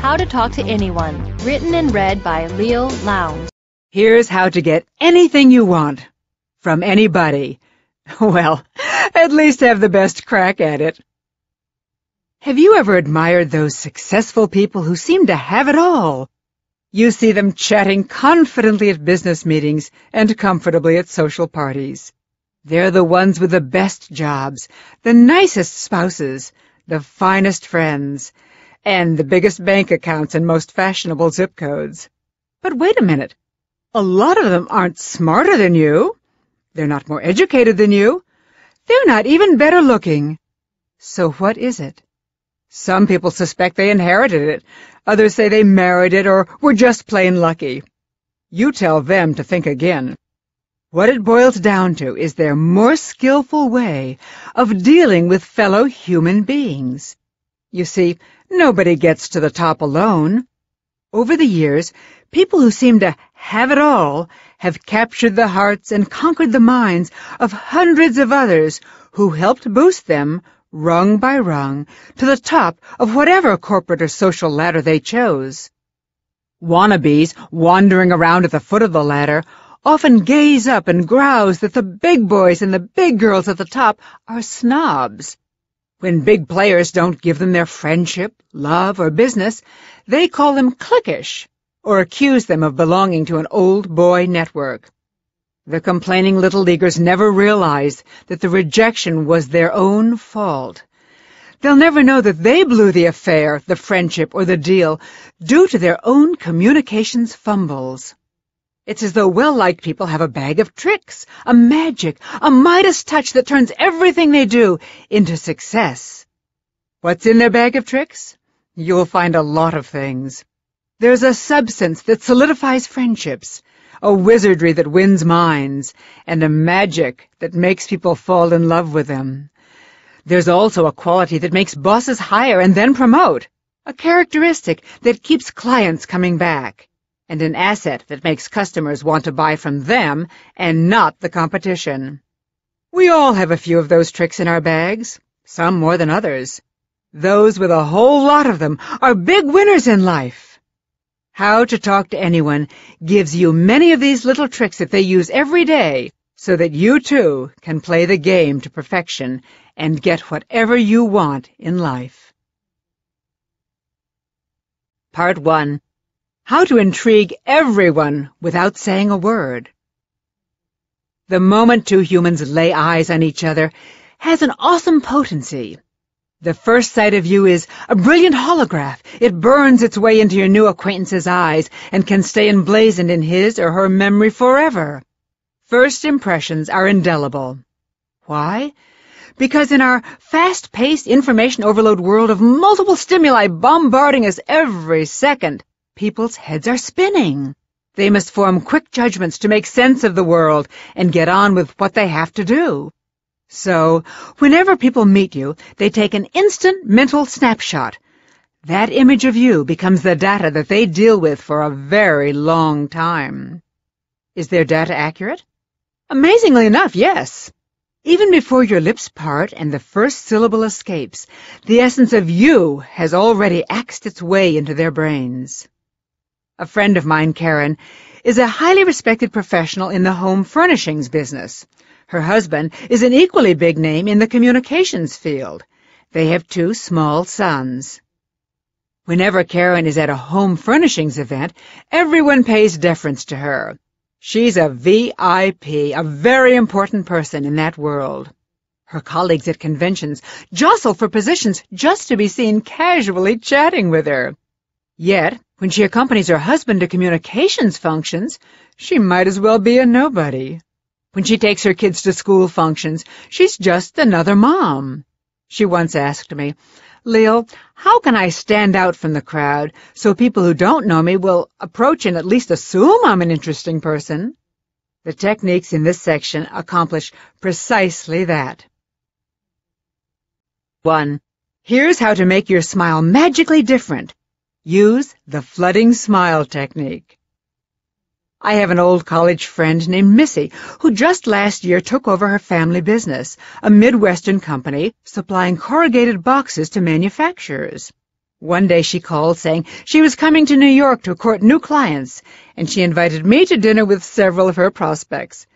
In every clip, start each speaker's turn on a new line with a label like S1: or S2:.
S1: How to Talk to Anyone, written and read by Leo Lowndes.
S2: Here's how to get anything you want from anybody. Well, at least have the best crack at it. Have you ever admired those successful people who seem to have it all? You see them chatting confidently at business meetings and comfortably at social parties. They're the ones with the best jobs, the nicest spouses, the finest friends, and the biggest bank accounts and most fashionable zip codes. But wait a minute. A lot of them aren't smarter than you. They're not more educated than you. They're not even better looking. So what is it? Some people suspect they inherited it. Others say they married it or were just plain lucky. You tell them to think again. What it boils down to is their more skillful way of dealing with fellow human beings. You see, nobody gets to the top alone. Over the years, people who seem to have it all have captured the hearts and conquered the minds of hundreds of others who helped boost them, rung by rung, to the top of whatever corporate or social ladder they chose. Wannabes, wandering around at the foot of the ladder, often gaze up and grouse that the big boys and the big girls at the top are snobs. When big players don't give them their friendship, love, or business, they call them cliquish, or accuse them of belonging to an old boy network. The complaining little leaguers never realize that the rejection was their own fault. They'll never know that they blew the affair, the friendship, or the deal due to their own communications fumbles. It's as though well-liked people have a bag of tricks, a magic, a Midas touch that turns everything they do into success. What's in their bag of tricks? You'll find a lot of things. There's a substance that solidifies friendships, a wizardry that wins minds, and a magic that makes people fall in love with them. There's also a quality that makes bosses hire and then promote, a characteristic that keeps clients coming back, and an asset that makes customers want to buy from them and not the competition. We all have a few of those tricks in our bags, some more than others. Those with a whole lot of them are big winners in life. How to Talk to Anyone gives you many of these little tricks that they use every day so that you too can play the game to perfection and get whatever you want in life. Part 1. How to intrigue everyone without saying a word. The moment two humans lay eyes on each other has an awesome potency. The first sight of you is a brilliant holograph. It burns its way into your new acquaintance's eyes and can stay emblazoned in his or her memory forever. First impressions are indelible. Why? Because in our fast-paced information overload world of multiple stimuli bombarding us every second, people's heads are spinning. They must form quick judgments to make sense of the world and get on with what they have to do. So, whenever people meet you, they take an instant mental snapshot. That image of you becomes the data that they deal with for a very long time. Is their data accurate? Amazingly enough, yes. Even before your lips part and the first syllable escapes, the essence of you has already axed its way into their brains. A friend of mine, Karen, is a highly respected professional in the home furnishings business. Her husband is an equally big name in the communications field. They have 2 small sons. Whenever Karen is at a home furnishings event, everyone pays deference to her. She's a VIP, a very important person in that world. Her colleagues at conventions jostle for positions just to be seen casually chatting with her. Yet, when she accompanies her husband to communications functions, she might as well be a nobody. When she takes her kids to school functions, she's just another mom. She once asked me, "Leo, how can I stand out from the crowd so people who don't know me will approach and at least assume I'm an interesting person?" The techniques in this section accomplish precisely that. 1. Here's how to make your smile magically different. Use the flooding smile technique. I have an old college friend named Missy who just last year took over her family business, a Midwestern company supplying corrugated boxes to manufacturers. One day she called saying she was coming to New York to court new clients, and she invited me to dinner with several of her prospects.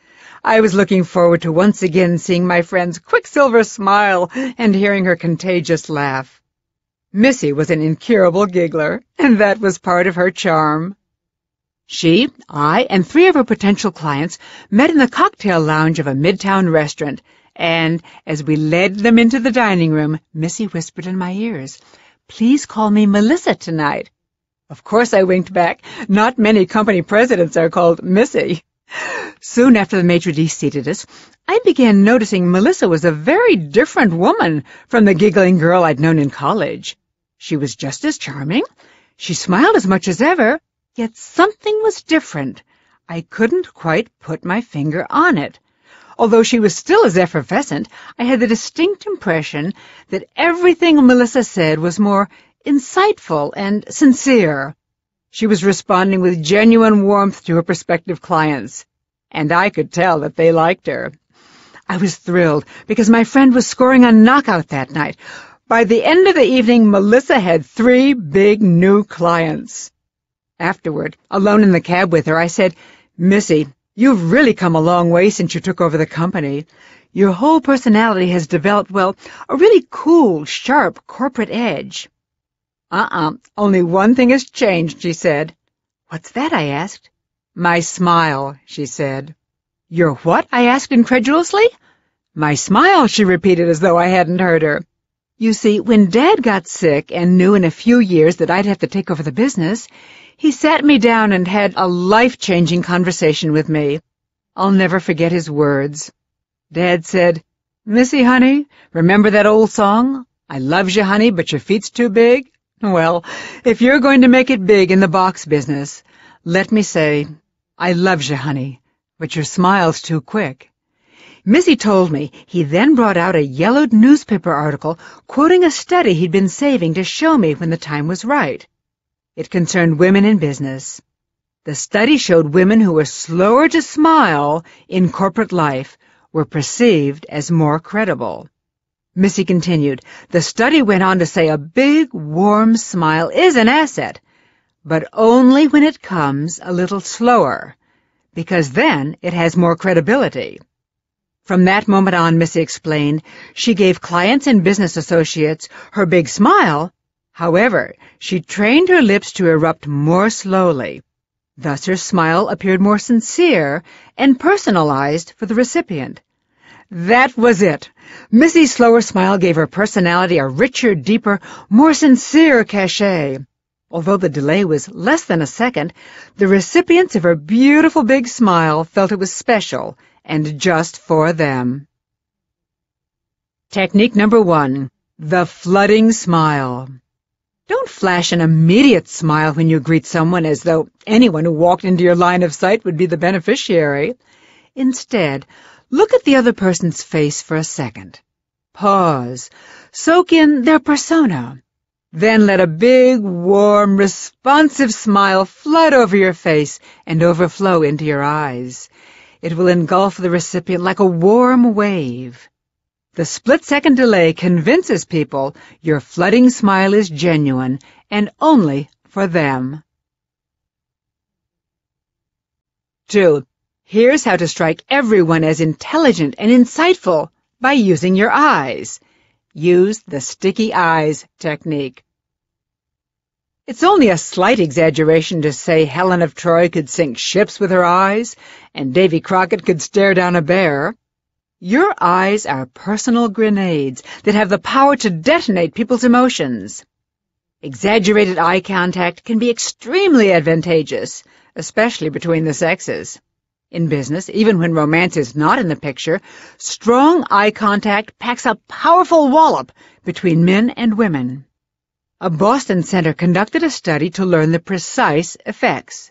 S2: I was looking forward to once again seeing my friend's quicksilver smile and hearing her contagious laugh. Missy was an incurable giggler, and that was part of her charm. She, I, and 3 of her potential clients met in the cocktail lounge of a midtown restaurant, and as we led them into the dining room, Missy whispered in my ears, "Please call me Melissa tonight." Of course I winked back. Not many company presidents are called Missy. Soon after the maitre d' seated us, I began noticing Melissa was a very different woman from the giggling girl I'd known in college. She was just as charming. She smiled as much as ever. Yet something was different. I couldn't quite put my finger on it. Although she was still as effervescent, I had the distinct impression that everything Melissa said was more insightful and sincere. She was responding with genuine warmth to her prospective clients, and I could tell that they liked her. I was thrilled because my friend was scoring a knockout that night. By the end of the evening, Melissa had 3 big new clients. Afterward, alone in the cab with her, I said, "Missy, you've really come a long way since you took over the company. Your whole personality has developed, well, a really cool, sharp corporate edge." Only one thing has changed, she said. "What's that?" I asked. "My smile," she said. "Your what?" I asked incredulously. "My smile," she repeated as though I hadn't heard her. You see, when Dad got sick and knew in a few years that I'd have to take over the business, he sat me down and had a life-changing conversation with me. I'll never forget his words. Dad said, "Missy, honey, remember that old song? I loves you, honey, but your feet's too big? Well, if you're going to make it big in the box business, let me say, I loves you, honey, but your smile's too quick." Missy told me he then brought out a yellowed newspaper article quoting a study he'd been saving to show me when the time was right. It concerned women in business. The study showed women who were slower to smile in corporate life were perceived as more credible. Missy continued, "The study went on to say a big, warm smile is an asset, but only when it comes a little slower, because then it has more credibility." From that moment on, Missy explained, she gave clients and business associates her big smile. However, she trained her lips to erupt more slowly. Thus her smile appeared more sincere and personalized for the recipient. That was it. Missy's slower smile gave her personality a richer, deeper, more sincere cachet. Although the delay was less than a second, the recipients of her beautiful big smile felt it was special and just for them. Technique number 1, the flooding smile. Don't flash an immediate smile when you greet someone as though anyone who walked into your line of sight would be the beneficiary. Instead, look at the other person's face for a second. Pause. Soak in their persona. Then let a big, warm, responsive smile flood over your face and overflow into your eyes. It will engulf the recipient like a warm wave. The split-second delay convinces people your flooding smile is genuine and only for them. 2. Here's how to strike everyone as intelligent and insightful by using your eyes. Use the sticky eyes technique. It's only a slight exaggeration to say Helen of Troy could sink ships with her eyes and Davy Crockett could stare down a bear. Your eyes are personal grenades that have the power to detonate people's emotions. Exaggerated eye contact can be extremely advantageous, especially between the sexes. In business, even when romance is not in the picture, strong eye contact packs a powerful wallop between men and women. A Boston center conducted a study to learn the precise effects.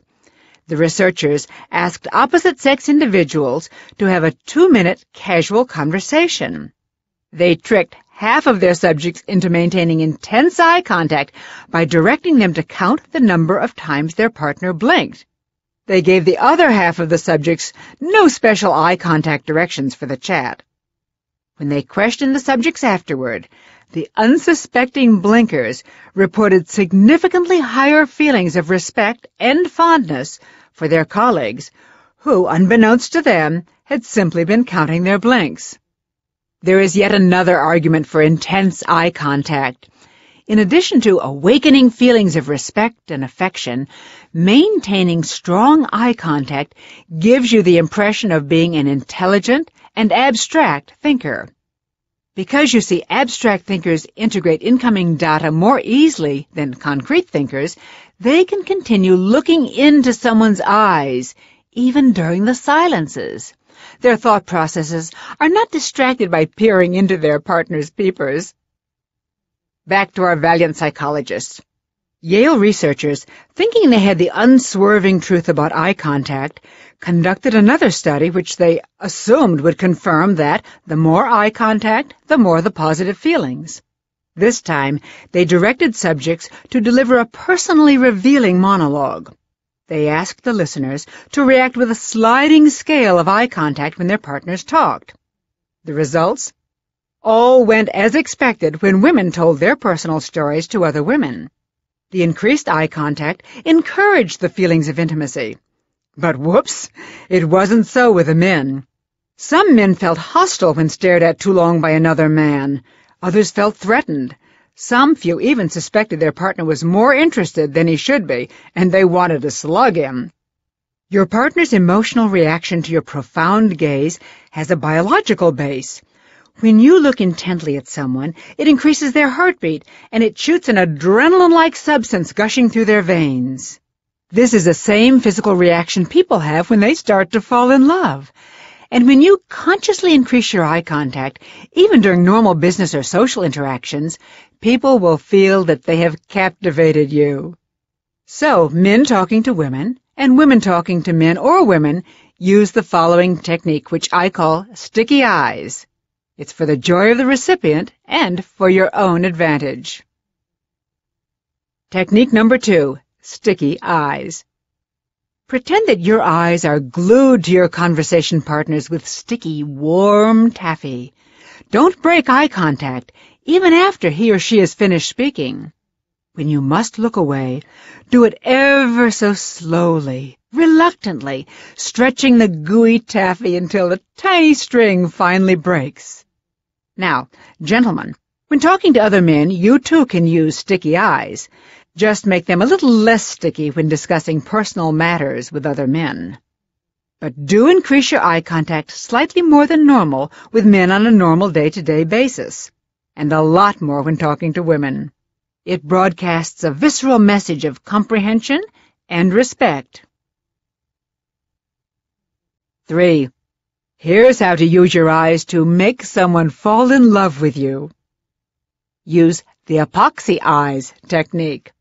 S2: The researchers asked opposite-sex individuals to have a 2-minute casual conversation. They tricked half of their subjects into maintaining intense eye contact by directing them to count the number of times their partner blinked. They gave the other half of the subjects no special eye contact directions for the chat. When they questioned the subjects afterward, the unsuspecting blinkers reported significantly higher feelings of respect and fondness for their colleagues, who, unbeknownst to them, had simply been counting their blinks. There is yet another argument for intense eye contact. In addition to awakening feelings of respect and affection, maintaining strong eye contact gives you the impression of being an intelligent and abstract thinker. Because you see, abstract thinkers integrate incoming data more easily than concrete thinkers, they can continue looking into someone's eyes, even during the silences. Their thought processes are not distracted by peering into their partner's peepers. Back to our valiant psychologists. Yale researchers, thinking they had the unswerving truth about eye contact, conducted another study which they assumed would confirm that the more eye contact, the more the positive feelings. This time, they directed subjects to deliver a personally revealing monologue. They asked the listeners to react with a sliding scale of eye contact when their partners talked. The results? All went as expected when women told their personal stories to other women. The increased eye contact encouraged the feelings of intimacy. But whoops, it wasn't so with the men. Some men felt hostile when stared at too long by another man. Others felt threatened. Some few even suspected their partner was more interested than he should be, and they wanted to slug him. Your partner's emotional reaction to your profound gaze has a biological base. When you look intently at someone, it increases their heartbeat, and it shoots an adrenaline-like substance gushing through their veins. This is the same physical reaction people have when they start to fall in love. And when you consciously increase your eye contact, even during normal business or social interactions, people will feel that they have captivated you. So, men talking to women, and women talking to men or women, use the following technique, which I call sticky eyes. It's for the joy of the recipient and for your own advantage. Technique number 2, sticky eyes. Pretend that your eyes are glued to your conversation partners with sticky, warm taffy. Don't break eye contact, even after he or she has finished speaking. When you must look away, do it ever so slowly, reluctantly, stretching the gooey taffy until the tiny string finally breaks. Now, gentlemen, when talking to other men, you too can use sticky eyes. Just make them a little less sticky when discussing personal matters with other men. But do increase your eye contact slightly more than normal with men on a normal day-to-day basis, and a lot more when talking to women. It broadcasts a visceral message of comprehension and respect. 3. Here's how to use your eyes to make someone fall in love with you. Use the epoxy eyes technique.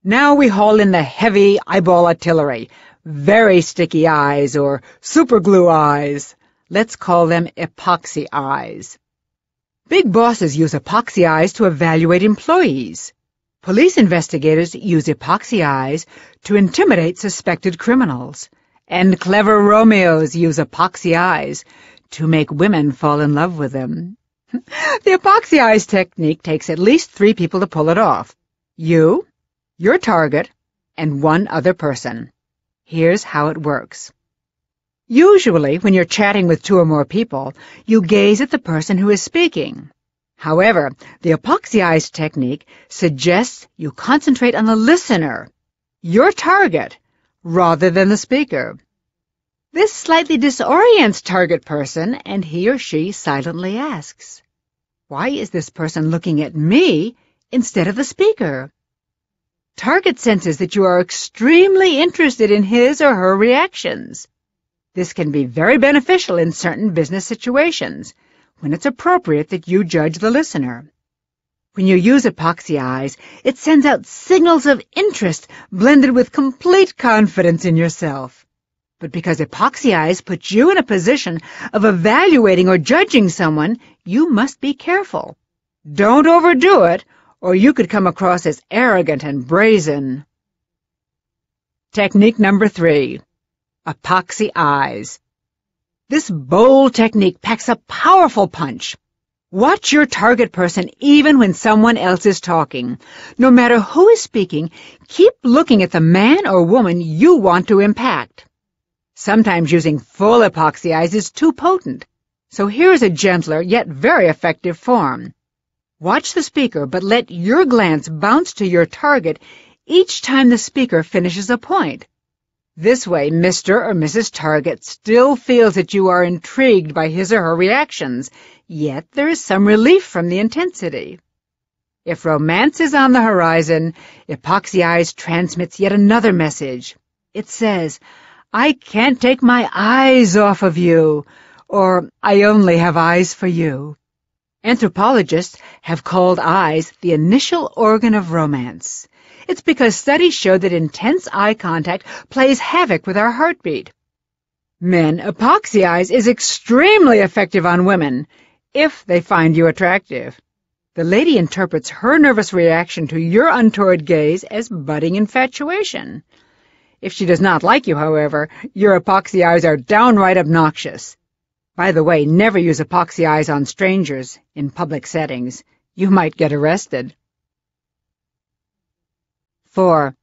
S2: Now we haul in the heavy eyeball artillery, very sticky eyes or superglue eyes. Let's call them epoxy eyes. Big bosses use epoxy eyes to evaluate employees. Police investigators use epoxy eyes to intimidate suspected criminals. And clever Romeos use epoxy eyes to make women fall in love with them. The epoxy eyes technique takes at least 3 people to pull it off. You, your target, and one other person. Here's how it works. Usually, when you're chatting with 2 or more people, you gaze at the person who is speaking. However, the epoxy eyes technique suggests you concentrate on the listener, your target, rather than the speaker. This slightly disorients target person, and he or she silently asks, "Why is this person looking at me instead of the speaker?" Target senses that you are extremely interested in his or her reactions. This can be very beneficial in certain business situations, when it's appropriate that you judge the listener. When you use epoxy eyes, it sends out signals of interest blended with complete confidence in yourself. But because epoxy eyes put you in a position of evaluating or judging someone, you must be careful. Don't overdo it, or you could come across as arrogant and brazen. Technique number 3, epoxy eyes. This bold technique packs a powerful punch. Watch your target person even when someone else is talking. No matter who is speaking, keep looking at the man or woman you want to impact. Sometimes using full epoxy eyes is too potent, so here's a gentler yet very effective form. Watch the speaker, but let your glance bounce to your target each time the speaker finishes a point. This way, Mr. or Mrs. Target still feels that you are intrigued by his or her reactions, yet there is some relief from the intensity. If romance is on the horizon, Epoxy Eyes transmits yet another message. It says, "I can't take my eyes off of you," or "I only have eyes for you." Anthropologists have called eyes the initial organ of romance. It's because studies show that intense eye contact plays havoc with our heartbeat. Men, Epoxy Eyes is extremely effective on women, if they find you attractive. The lady interprets her nervous reaction to your untoward gaze as budding infatuation. If she does not like you, however, your Epoxy Eyes are downright obnoxious. By the way, never use Epoxy Eyes on strangers in public settings. You might get arrested. 4.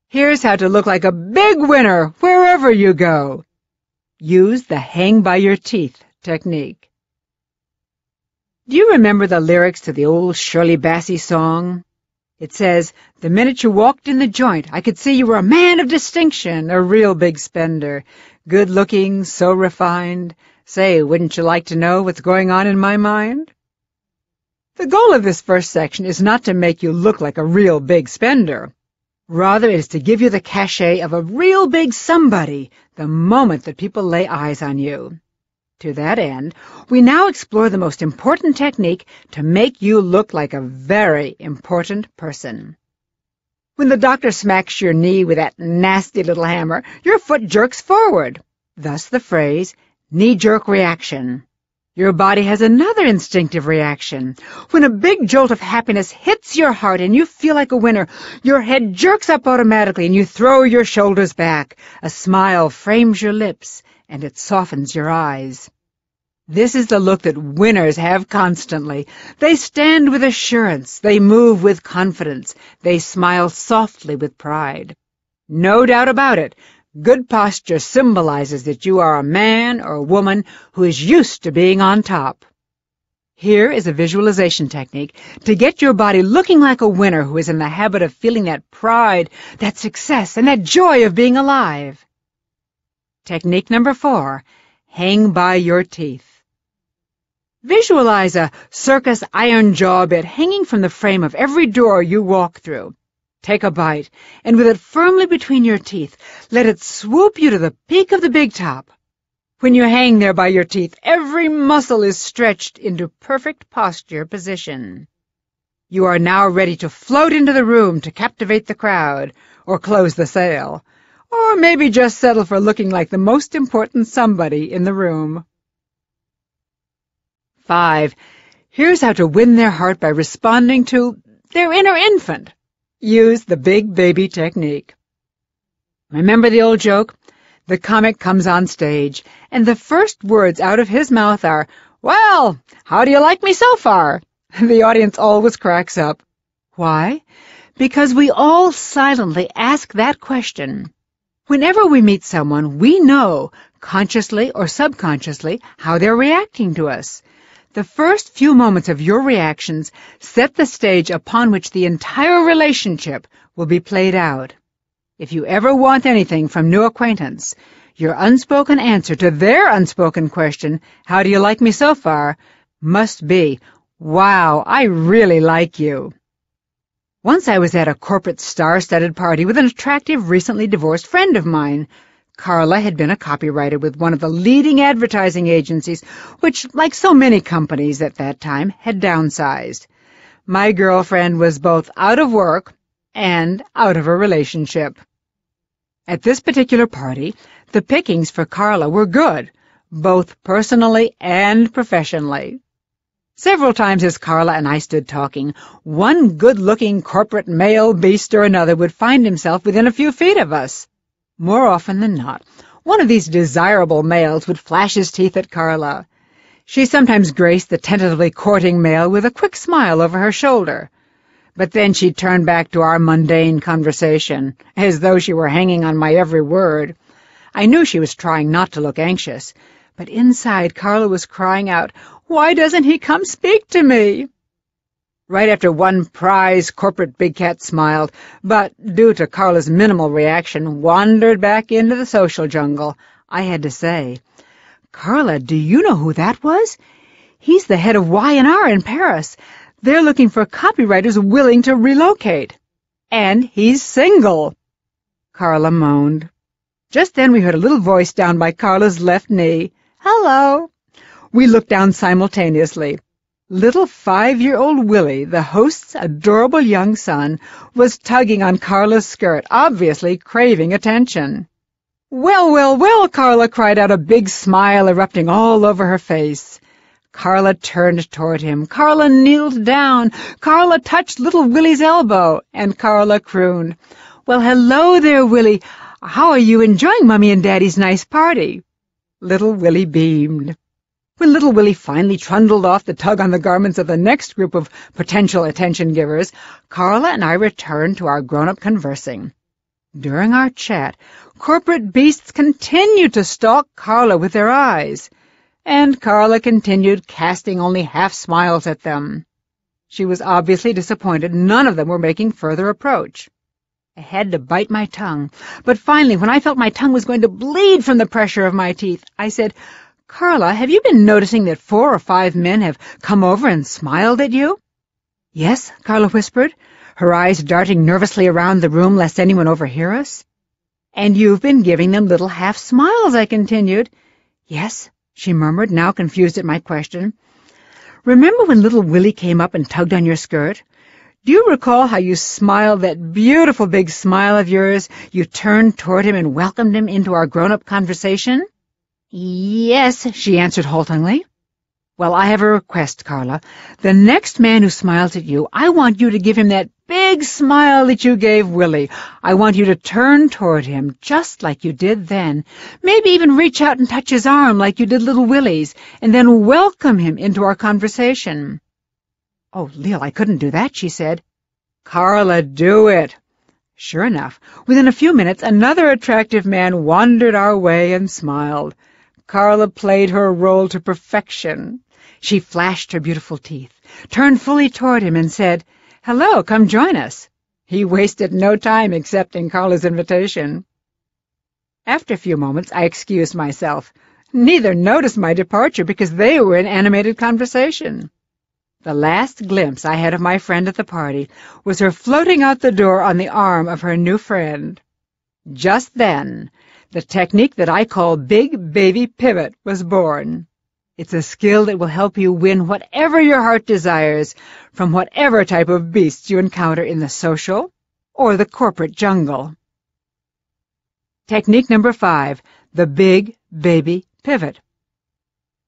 S2: Here's how to look like a big winner wherever you go. Use the hang by your teeth technique. Do you remember the lyrics to the old Shirley Bassey song? It says, "The minute you walked in the joint, I could see you were a man of distinction, a real big spender. Good-looking, so refined. Say, wouldn't you like to know what's going on in my mind?" The goal of this first section is not to make you look like a real big spender. Rather, it is to give you the cachet of a real big somebody the moment that people lay eyes on you. To that end, we now explore the most important technique to make you look like a very important person. When the doctor smacks your knee with that nasty little hammer, your foot jerks forward. Thus the phrase, knee-jerk reaction. Your body has another instinctive reaction. When a big jolt of happiness hits your heart and you feel like a winner, your head jerks up automatically and you throw your shoulders back. A smile frames your lips and it softens your eyes. This is the look that winners have constantly. They stand with assurance. They move with confidence. They smile softly with pride. No doubt about it. Good posture symbolizes that you are a man or a woman who is used to being on top. Here is a visualization technique to get your body looking like a winner who is in the habit of feeling that pride, that success, and that joy of being alive. Technique number 4, hang by your teeth. Visualize a circus iron jaw bit hanging from the frame of every door you walk through. Take a bite, and with it firmly between your teeth, let it swoop you to the peak of the big top. When you hang there by your teeth, every muscle is stretched into perfect posture position. You are now ready to float into the room to captivate the crowd, or close the sale, or maybe just settle for looking like the most important somebody in the room. 5. Here's how to win their heart by responding to their inner infant. Use the big baby technique. Remember the old joke? The comic comes on stage, and the first words out of his mouth are, "Well, how do you like me so far?" The audience always cracks up. Why? Because we all silently ask that question. Whenever we meet someone, we know, consciously or subconsciously, how they're reacting to us. The first few moments of your reactions set the stage upon which the entire relationship will be played out. If you ever want anything from new acquaintance, your unspoken answer to their unspoken question, "How do you like me so far?" must be, "Wow, I really like you." Once I was at a corporate star-studded party with an attractive, recently divorced friend of mine. Carla had been a copywriter with one of the leading advertising agencies, which, like so many companies at that time, had downsized. My girlfriend was both out of work and out of a relationship. At this particular party, the pickings for Carla were good, both personally and professionally. Several times as Carla and I stood talking, one good-looking corporate male beast or another would find himself within a few feet of us. More often than not, one of these desirable males would flash his teeth at Carla. She sometimes graced the tentatively courting male with a quick smile over her shoulder. But then she'd turn back to our mundane conversation, as though she were hanging on my every word. I knew she was trying not to look anxious, but inside Carla was crying out, "Why doesn't he come speak to me?" Right after one prize, corporate big cat smiled, but, due to Carla's minimal reaction, wandered back into the social jungle. I had to say, "Carla, do you know who that was? He's the head of Y&R in Paris. They're looking for copywriters willing to relocate. And he's single." Carla moaned. Just then we heard a little voice down by Carla's left knee. "Hello." We looked down simultaneously. Little 5-year-old Willie, the host's adorable young son, was tugging on Carla's skirt, obviously craving attention. "Well, well, well," Carla cried out, a big smile erupting all over her face. Carla turned toward him. Carla kneeled down. Carla touched little Willie's elbow, and Carla crooned, "Well, hello there, Willie. How are you enjoying Mummy and Daddy's nice party?" Little Willie beamed. When little Willie finally trundled off to tug on the garments of the next group of potential attention-givers, Carla and I returned to our grown-up conversing. During our chat, corporate beasts continued to stalk Carla with their eyes, and Carla continued casting only half-smiles at them. She was obviously disappointed none of them were making further approach. I had to bite my tongue, but finally, when I felt my tongue was going to bleed from the pressure of my teeth, I said, "Carla, have you been noticing that 4 or 5 men have come over and smiled at you?" "Yes," Carla whispered, her eyes darting nervously around the room lest anyone overhear us. "And you've been giving them little half-smiles," I continued. "Yes," she murmured, now confused at my question. "Remember when little Willie came up and tugged on your skirt? Do you recall how you smiled that beautiful big smile of yours? You turned toward him and welcomed him into our grown-up conversation?" "Yes," she answered haltingly. "Well, I have a request, Carla. The next man who smiles at you, I want you to give him that big smile that you gave Willie. I want you to turn toward him just like you did then. Maybe even reach out and touch his arm like you did little Willie's, and then welcome him into our conversation." "Oh, Leal, I couldn't do that," she said. "Carla, do it." Sure enough, within a few minutes, another attractive man wandered our way and smiled. Carla played her role to perfection. She flashed her beautiful teeth, turned fully toward him, and said, "Hello, come join us." He wasted no time accepting Carla's invitation. After a few moments, I excused myself. Neither noticed my departure because they were in animated conversation. The last glimpse I had of my friend at the party was her floating out the door on the arm of her new friend. Just then, the technique that I call Big Baby Pivot was born. It's a skill that will help you win whatever your heart desires from whatever type of beasts you encounter in the social or the corporate jungle. Technique number 5, the Big Baby Pivot.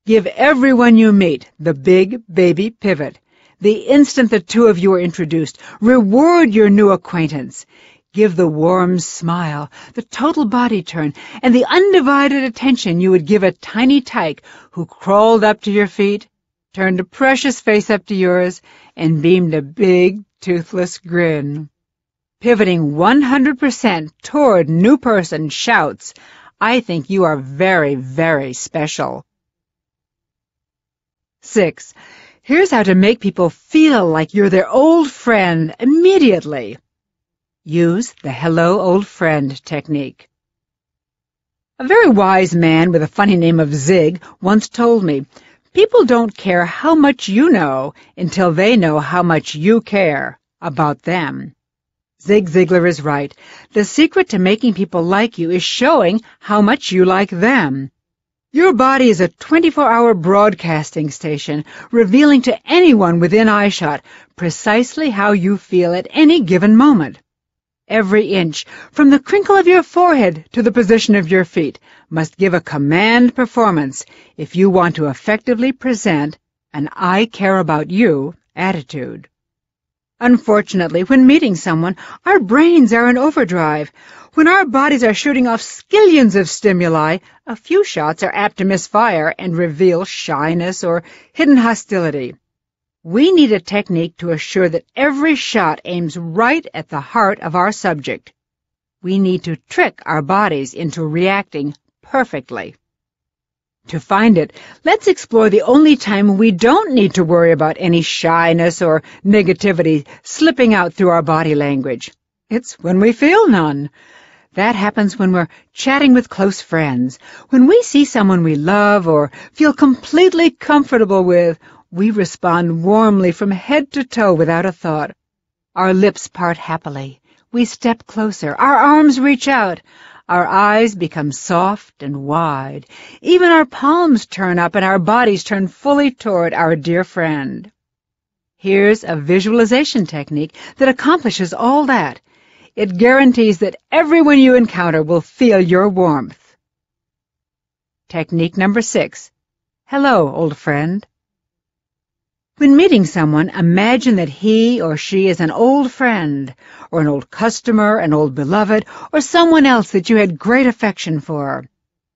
S2: Give everyone you meet the Big Baby Pivot. The instant the two of you are introduced, reward your new acquaintance. Give the warm smile, the total body turn, and the undivided attention you would give a tiny tyke who crawled up to your feet, turned a precious face up to yours, and beamed a big, toothless grin. Pivoting 100% toward new person shouts, "I think you are very, very special." 6. Here's how to make people feel like you're their old friend immediately. Use the Hello Old Friend technique. A very wise man with a funny name of Zig once told me, "People don't care how much you know until they know how much you care about them." Zig Ziglar is right. The secret to making people like you is showing how much you like them. Your body is a 24-hour broadcasting station, revealing to anyone within eyeshot precisely how you feel at any given moment. Every inch, from the crinkle of your forehead to the position of your feet, must give a command performance if you want to effectively present an "I care about you" attitude. Unfortunately, when meeting someone, our brains are in overdrive. When our bodies are shooting off skillions of stimuli, a few shots are apt to misfire and reveal shyness or hidden hostility. We need a technique to assure that every shot aims right at the heart of our subject. We need to trick our bodies into reacting perfectly. To find it, let's explore the only time we don't need to worry about any shyness or negativity slipping out through our body language. It's when we feel none. That happens when we're chatting with close friends. When we see someone we love or feel completely comfortable with, we respond warmly from head to toe without a thought. Our lips part happily. We step closer. Our arms reach out. Our eyes become soft and wide. Even our palms turn up and our bodies turn fully toward our dear friend. Here's a visualization technique that accomplishes all that. It guarantees that everyone you encounter will feel your warmth. Technique number 6. Hello, old friend. When meeting someone, imagine that he or she is an old friend, or an old customer, an old beloved, or someone else that you had great affection for.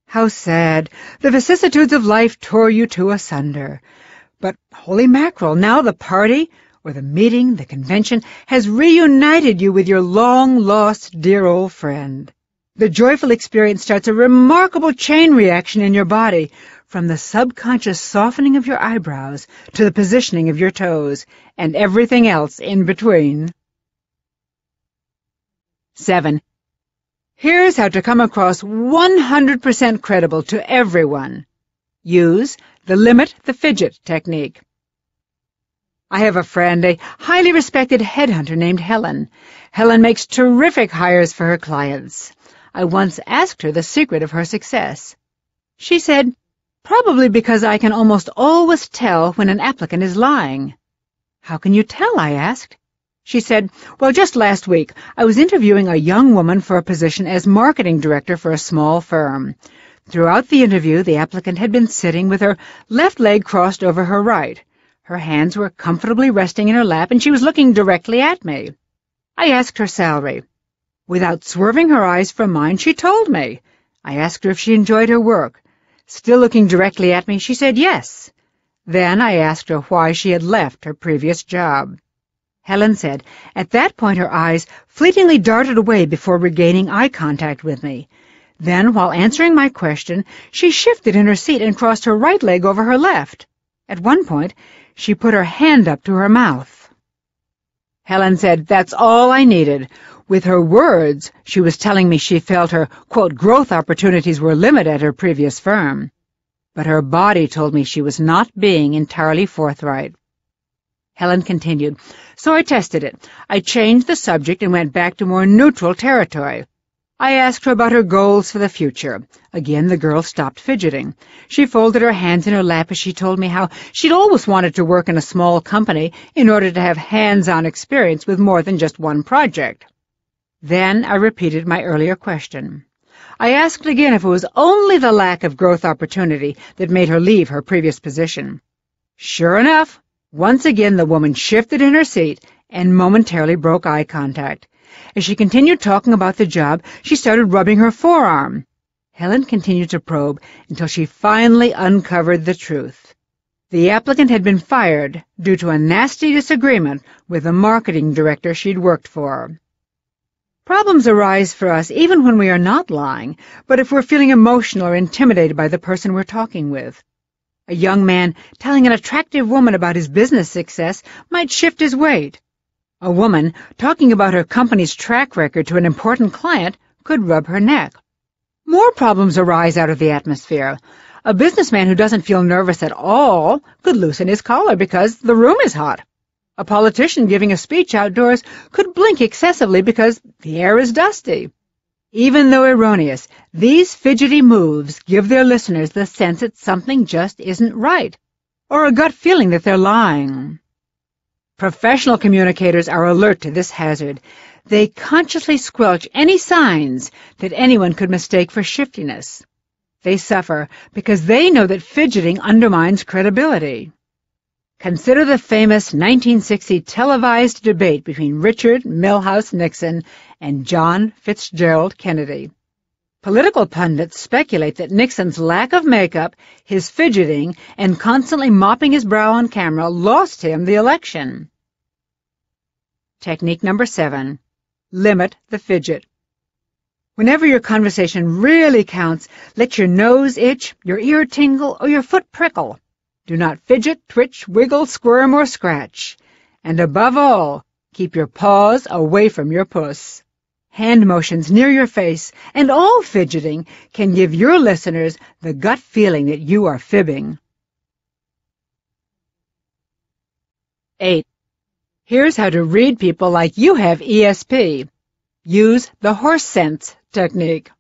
S2: How sad! The vicissitudes of life tore you two asunder. But, holy mackerel, now the party, or the meeting, the convention, has reunited you with your long-lost dear old friend. The joyful experience starts a remarkable chain reaction in your body, from the subconscious softening of your eyebrows to the positioning of your toes, and everything else in between. 7. Here's how to come across 100% credible to everyone. Use the limit the fidget technique. I have a friend, a highly respected headhunter named Helen. Helen makes terrific hires for her clients. I once asked her the secret of her success. She said, "Probably because I can almost always tell when an applicant is lying." "How can you tell?" I asked. She said, "Well, just last week, I was interviewing a young woman for a position as marketing director for a small firm. Throughout the interview, the applicant had been sitting with her left leg crossed over her right. Her hands were comfortably resting in her lap, and she was looking directly at me. I asked her salary. Without swerving her eyes from mine, she told me. I asked her if she enjoyed her work. Still looking directly at me, she said yes. Then I asked her why she had left her previous job. Helen said, at that point her eyes fleetingly darted away before regaining eye contact with me. Then, while answering my question, she shifted in her seat and crossed her right leg over her left. At one point, she put her hand up to her mouth. Helen said, that's all I needed. With her words, she was telling me she felt her, quote, growth opportunities were limited at her previous firm. But her body told me she was not being entirely forthright. Helen continued, so I tested it. I changed the subject and went back to more neutral territory. I asked her about her goals for the future. Again, the girl stopped fidgeting. She folded her hands in her lap as she told me how she'd always wanted to work in a small company in order to have hands-on experience with more than just one project. Then I repeated my earlier question. I asked again if it was only the lack of growth opportunity that made her leave her previous position. Sure enough, once again the woman shifted in her seat and momentarily broke eye contact. As she continued talking about the job, she started rubbing her forearm. Helen continued to probe until she finally uncovered the truth. The applicant had been fired due to a nasty disagreement with the marketing director she'd worked for. Problems arise for us even when we are not lying, but if we're feeling emotional or intimidated by the person we're talking with. A young man telling an attractive woman about his business success might shift his weight. A woman talking about her company's track record to an important client could rub her neck. More problems arise out of the atmosphere. A businessman who doesn't feel nervous at all could loosen his collar because the room is hot. A politician giving a speech outdoors could blink excessively because the air is dusty. Even though erroneous, these fidgety moves give their listeners the sense that something just isn't right, or a gut feeling that they're lying. Professional communicators are alert to this hazard. They consciously squelch any signs that anyone could mistake for shiftiness. They suffer because they know that fidgeting undermines credibility. Consider the famous 1960 televised debate between Richard Milhous Nixon and John Fitzgerald Kennedy. Political pundits speculate that Nixon's lack of makeup, his fidgeting, and constantly mopping his brow on camera lost him the election. Technique number 7. Limit the fidget. Whenever your conversation really counts, let your nose itch, your ear tingle, or your foot prickle. Do not fidget, twitch, wiggle, squirm, or scratch. And above all, keep your paws away from your puss. Hand motions near your face and all fidgeting can give your listeners the gut feeling that you are fibbing. 8. Here's how to read people like you have ESP. Use the horse sense technique.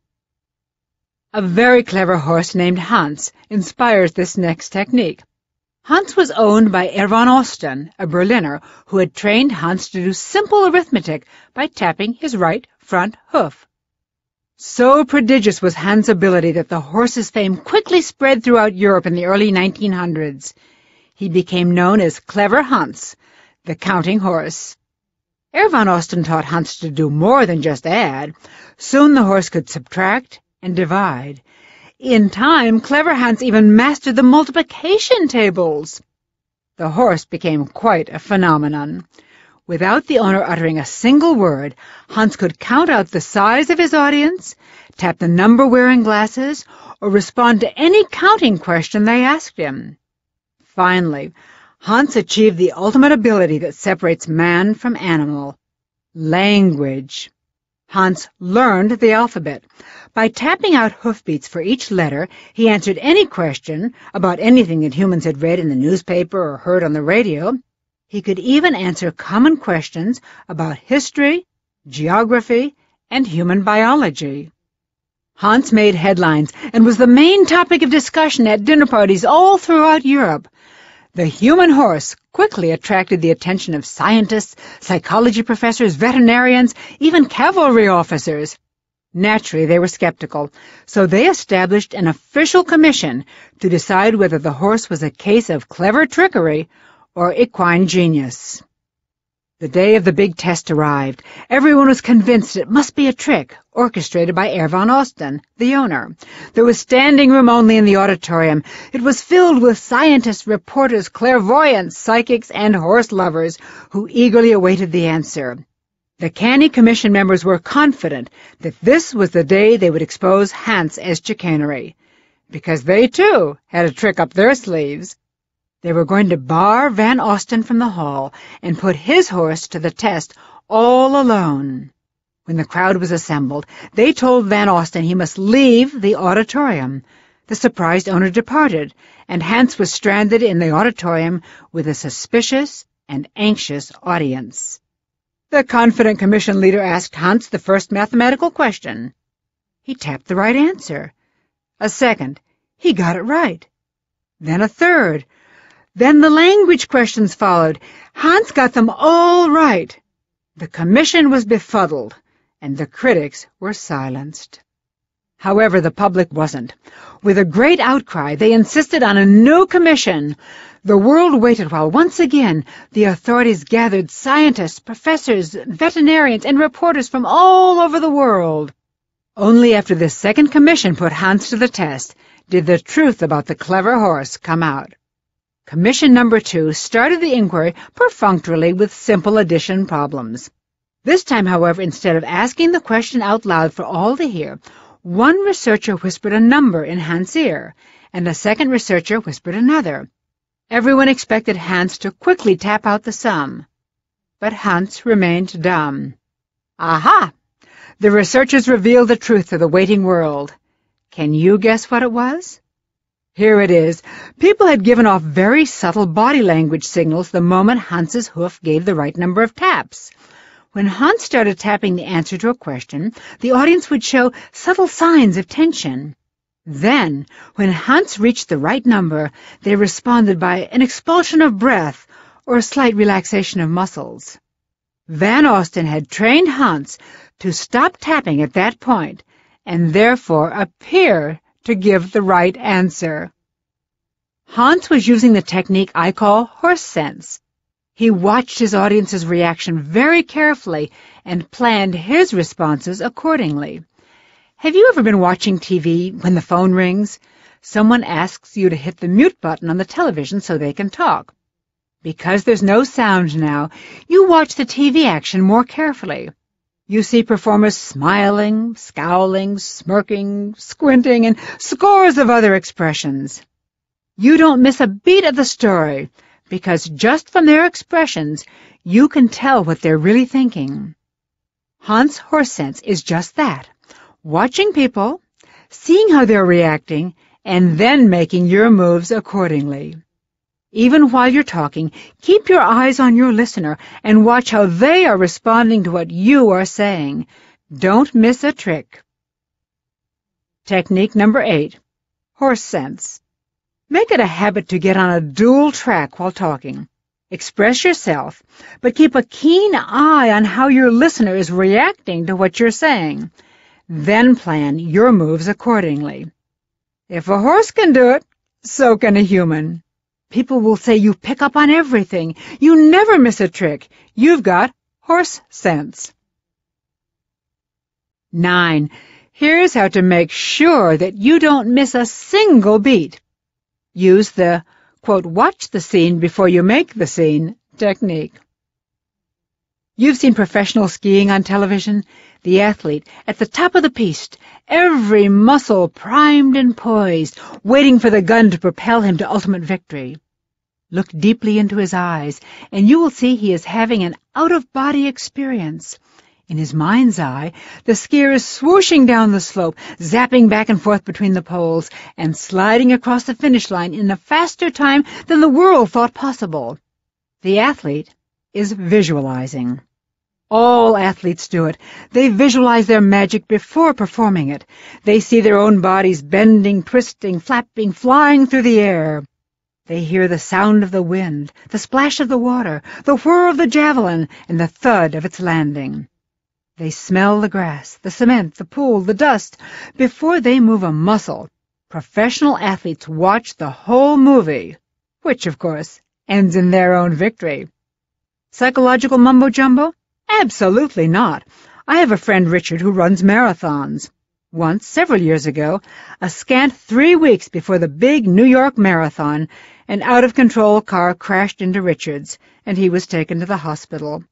S2: A very clever horse named Hans inspires this next technique. Hans was owned by Ervan Osten, a Berliner, who had trained Hans to do simple arithmetic by tapping his right front hoof. So prodigious was Hans' ability that the horse's fame quickly spread throughout Europe in the early 1900s. He became known as Clever Hans, the counting horse. Ervan Osten taught Hans to do more than just add. Soon the horse could subtract and divide. In time, Clever Hans even mastered the multiplication tables. The horse became quite a phenomenon. Without the owner uttering a single word, Hans could count out the size of his audience, tap the number wearing glasses, or respond to any counting question they asked him. Finally, Hans achieved the ultimate ability that separates man from animal: language. Hans learned the alphabet. By tapping out hoofbeats for each letter, he answered any question about anything that humans had read in the newspaper or heard on the radio. He could even answer common questions about history, geography, and human biology. Hans made headlines and was the main topic of discussion at dinner parties all throughout Europe. The human horse quickly attracted the attention of scientists, psychology professors, veterinarians, even cavalry officers. Naturally, they were skeptical, so they established an official commission to decide whether the horse was a case of clever trickery or equine genius. The day of the big test arrived. Everyone was convinced it must be a trick, orchestrated by Ervan Osten, the owner. There was standing room only in the auditorium. It was filled with scientists, reporters, clairvoyants, psychics, and horse lovers who eagerly awaited the answer. The canny commission members were confident that this was the day they would expose Hans as chicanery, because they, too, had a trick up their sleeves. They were going to bar Van Osten from the hall and put his horse to the test all alone. When the crowd was assembled, they told Van Osten he must leave the auditorium. The surprised owner departed, and Hans was stranded in the auditorium with a suspicious and anxious audience. The confident commission leader asked Hans the first mathematical question. He tapped the right answer. A second. He got it right. Then a third. Then the language questions followed. Hans got them all right. The commission was befuddled, and the critics were silenced. However, the public wasn't. With a great outcry, they insisted on a new commission. The world waited while once again the authorities gathered scientists, professors, veterinarians, and reporters from all over the world. Only after the second commission put Hans to the test did the truth about the clever horse come out. Commission number 2 started the inquiry perfunctorily with simple addition problems. This time, however, instead of asking the question out loud for all to hear, one researcher whispered a number in Hans' ear, and a second researcher whispered another. Everyone expected Hans to quickly tap out the sum, but Hans remained dumb. Aha! The researchers revealed the truth to the waiting world. Can you guess what it was? Here it is. People had given off very subtle body language signals the moment Hans's hoof gave the right number of taps. When Hans started tapping the answer to a question, the audience would show subtle signs of tension. Then, when Hans reached the right number, they responded by an expulsion of breath or a slight relaxation of muscles. Van Osten had trained Hans to stop tapping at that point and therefore appear to give the right answer. Hans was using the technique I call horse sense. He watched his audience's reaction very carefully and planned his responses accordingly. Have you ever been watching TV when the phone rings? Someone asks you to hit the mute button on the television so they can talk. Because there's no sound now, you watch the TV action more carefully. You see performers smiling, scowling, smirking, squinting, and scores of other expressions. You don't miss a beat of the story, because just from their expressions, you can tell what they're really thinking. Hans Horse Sense is just that, watching people, seeing how they're reacting, and then making your moves accordingly. Even while you're talking, keep your eyes on your listener and watch how they are responding to what you are saying. Don't miss a trick. Technique number 8. Horse Sense. Make it a habit to get on a dual track while talking. Express yourself, but keep a keen eye on how your listener is reacting to what you're saying. Then plan your moves accordingly. If a horse can do it, so can a human. People will say you pick up on everything. You never miss a trick. You've got horse sense. 9. Here's how to make sure that you don't miss a single beat. Use the, quote, watch the scene before you make the scene technique. You've seen professional skiing on television. The athlete at the top of the piste, every muscle primed and poised, waiting for the gun to propel him to ultimate victory. Look deeply into his eyes, and you will see he is having an out-of-body experience. In his mind's eye, the skier is swooshing down the slope, zapping back and forth between the poles, and sliding across the finish line in a faster time than the world thought possible. The athlete is visualizing. All athletes do it. They visualize their magic before performing it. They see their own bodies bending, twisting, flapping, flying through the air. They hear the sound of the wind, the splash of the water, the whir of the javelin, and the thud of its landing. They smell the grass, the cement, the pool, the dust. Before they move a muscle, professional athletes watch the whole movie, which, of course, ends in their own victory. Psychological mumbo-jumbo? Absolutely not. I have a friend, Richard, who runs marathons. Once, several years ago, a scant 3 weeks before the big New York Marathon, an out-of-control car crashed into Richard's, and he was taken to the hospital.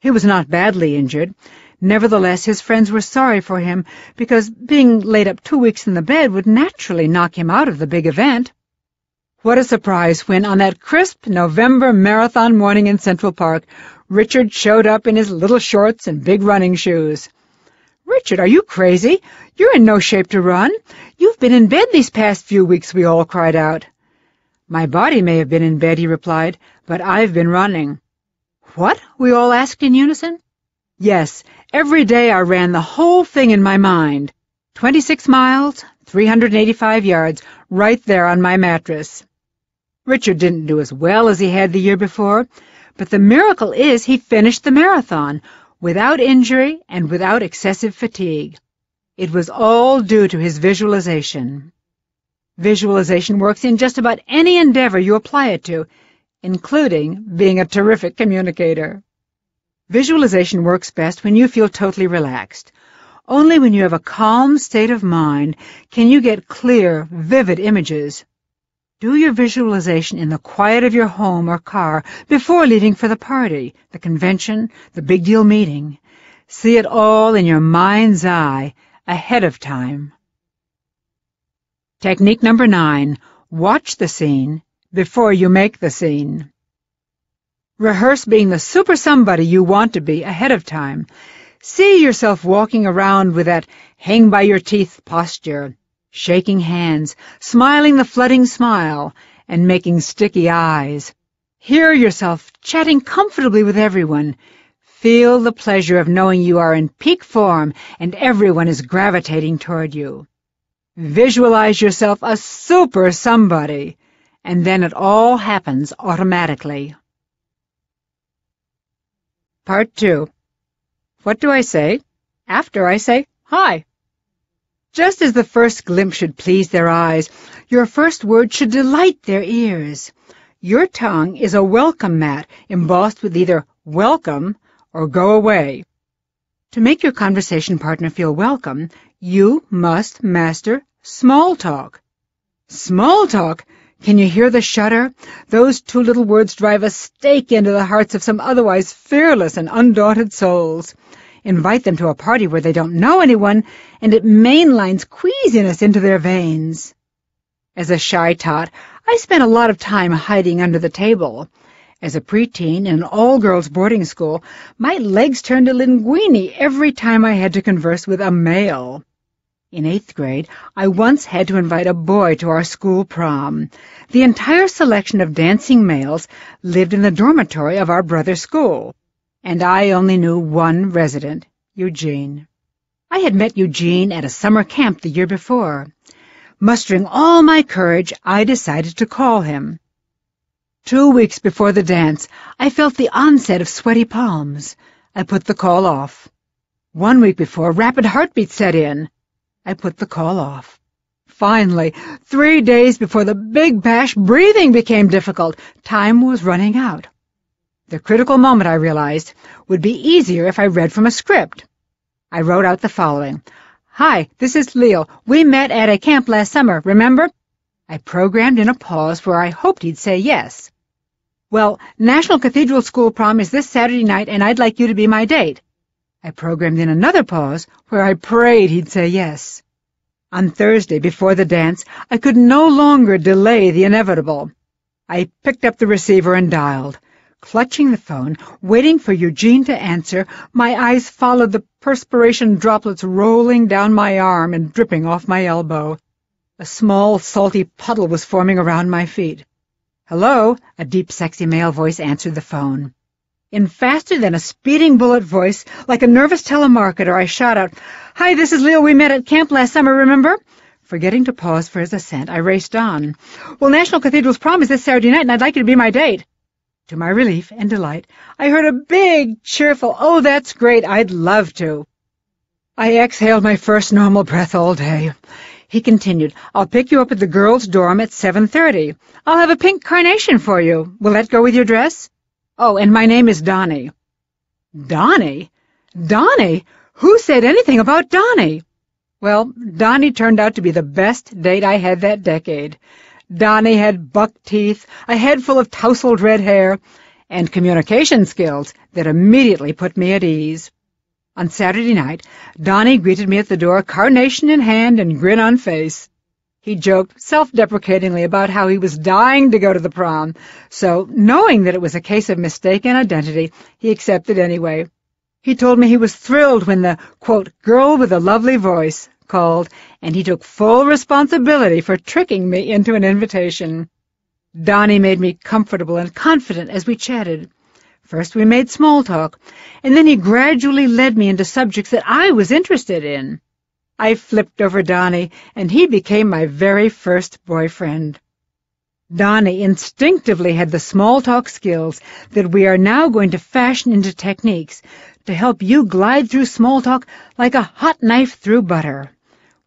S2: He was not badly injured. Nevertheless, his friends were sorry for him, because being laid up 2 weeks in the bed would naturally knock him out of the big event. What a surprise when, on that crisp November marathon morning in Central Park, Richard showed up in his little shorts and big running shoes. "Richard, are you crazy? You're in no shape to run. You've been in bed these past few weeks," we all cried out. "My body may have been in bed," he replied, "but I've been running." "What?" we all asked in unison. "Yes, every day I ran the whole thing in my mind. 26 miles, 385 yards, right there on my mattress." Richard didn't do as well as he had the year before, but the miracle is he finished the marathon without injury and without excessive fatigue. It was all due to his visualization. Visualization works in just about any endeavor you apply it to, including being a terrific communicator. Visualization works best when you feel totally relaxed. Only when you have a calm state of mind can you get clear, vivid images. Do your visualization in the quiet of your home or car before leaving for the party, the convention, the big deal meeting. See it all in your mind's eye ahead of time. Technique number 9. Watch the scene before you make the scene. Rehearse being the super somebody you want to be ahead of time. See yourself walking around with that hang-by-your-teeth posture, shaking hands, smiling the flooding smile, and making sticky eyes. Hear yourself chatting comfortably with everyone. Feel the pleasure of knowing you are in peak form and everyone is gravitating toward you. Visualize yourself a super somebody, and then it all happens automatically. Part 2. What do I say after I say hi? Just as the first glimpse should please their eyes, your first word should delight their ears. Your tongue is a welcome mat embossed with either welcome or go away. To make your conversation partner feel welcome, you must master small talk. Small talk? Can you hear the shudder? Those two little words drive a stake into the hearts of some otherwise fearless and undaunted souls. Invite them to a party where they don't know anyone, and it mainlines queasiness into their veins. As a shy tot, I spent a lot of time hiding under the table. As a preteen in an all-girls boarding school, my legs turned to linguini every time I had to converse with a male. In 8th grade, I once had to invite a boy to our school prom. The entire selection of dancing males lived in the dormitory of our brother's school, and I only knew one resident, Eugene. I had met Eugene at a summer camp the year before. Mustering all my courage, I decided to call him. 2 weeks before the dance, I felt the onset of sweaty palms. I put the call off. 1 week before, rapid heartbeat set in. I put the call off. Finally, 3 days before the big bash, breathing became difficult. Time was running out. The critical moment, I realized, would be easier if I read from a script. I wrote out the following. Hi, this is Leo. We met at a camp last summer, remember? I programmed in a pause where I hoped he'd say yes. Well, National Cathedral School prom is this Saturday night, and I'd like you to be my date. I programmed in another pause where I prayed he'd say yes. On Thursday, before the dance, I could no longer delay the inevitable. I picked up the receiver and dialed. Clutching the phone, waiting for Eugene to answer, my eyes followed the perspiration droplets rolling down my arm and dripping off my elbow. A small, salty puddle was forming around my feet. Hello, a deep, sexy male voice answered the phone. In faster than a speeding bullet voice, like a nervous telemarketer, I shot out, Hi, this is Leo. We met at camp last summer, remember? Forgetting to pause for his assent, I raced on. Well, National Cathedral's prom is this Saturday night, and I'd like you to be my date. To my relief and delight, I heard a big, cheerful, Oh, that's great, I'd love to. I exhaled my first normal breath all day. He continued, I'll pick you up at the girls' dorm at 7:30. I'll have a pink carnation for you. Will that go with your dress? Oh, and my name is Donnie. Donnie? Donnie? Who said anything about Donnie? Well, Donnie turned out to be the best date I had that decade. Donnie had buck teeth, a head full of tousled red hair, and communication skills that immediately put me at ease. On Saturday night, Donnie greeted me at the door, carnation in hand and grin on face. He joked self-deprecatingly about how he was dying to go to the prom, so, knowing that it was a case of mistaken identity, he accepted anyway. He told me he was thrilled when the, quote, girl with a lovely voice called, and he took full responsibility for tricking me into an invitation. Donnie made me comfortable and confident as we chatted. First we made small talk, and then he gradually led me into subjects that I was interested in. I flipped over Donnie, and he became my very first boyfriend. Donnie instinctively had the small talk skills that we are now going to fashion into techniques to help you glide through small talk like a hot knife through butter.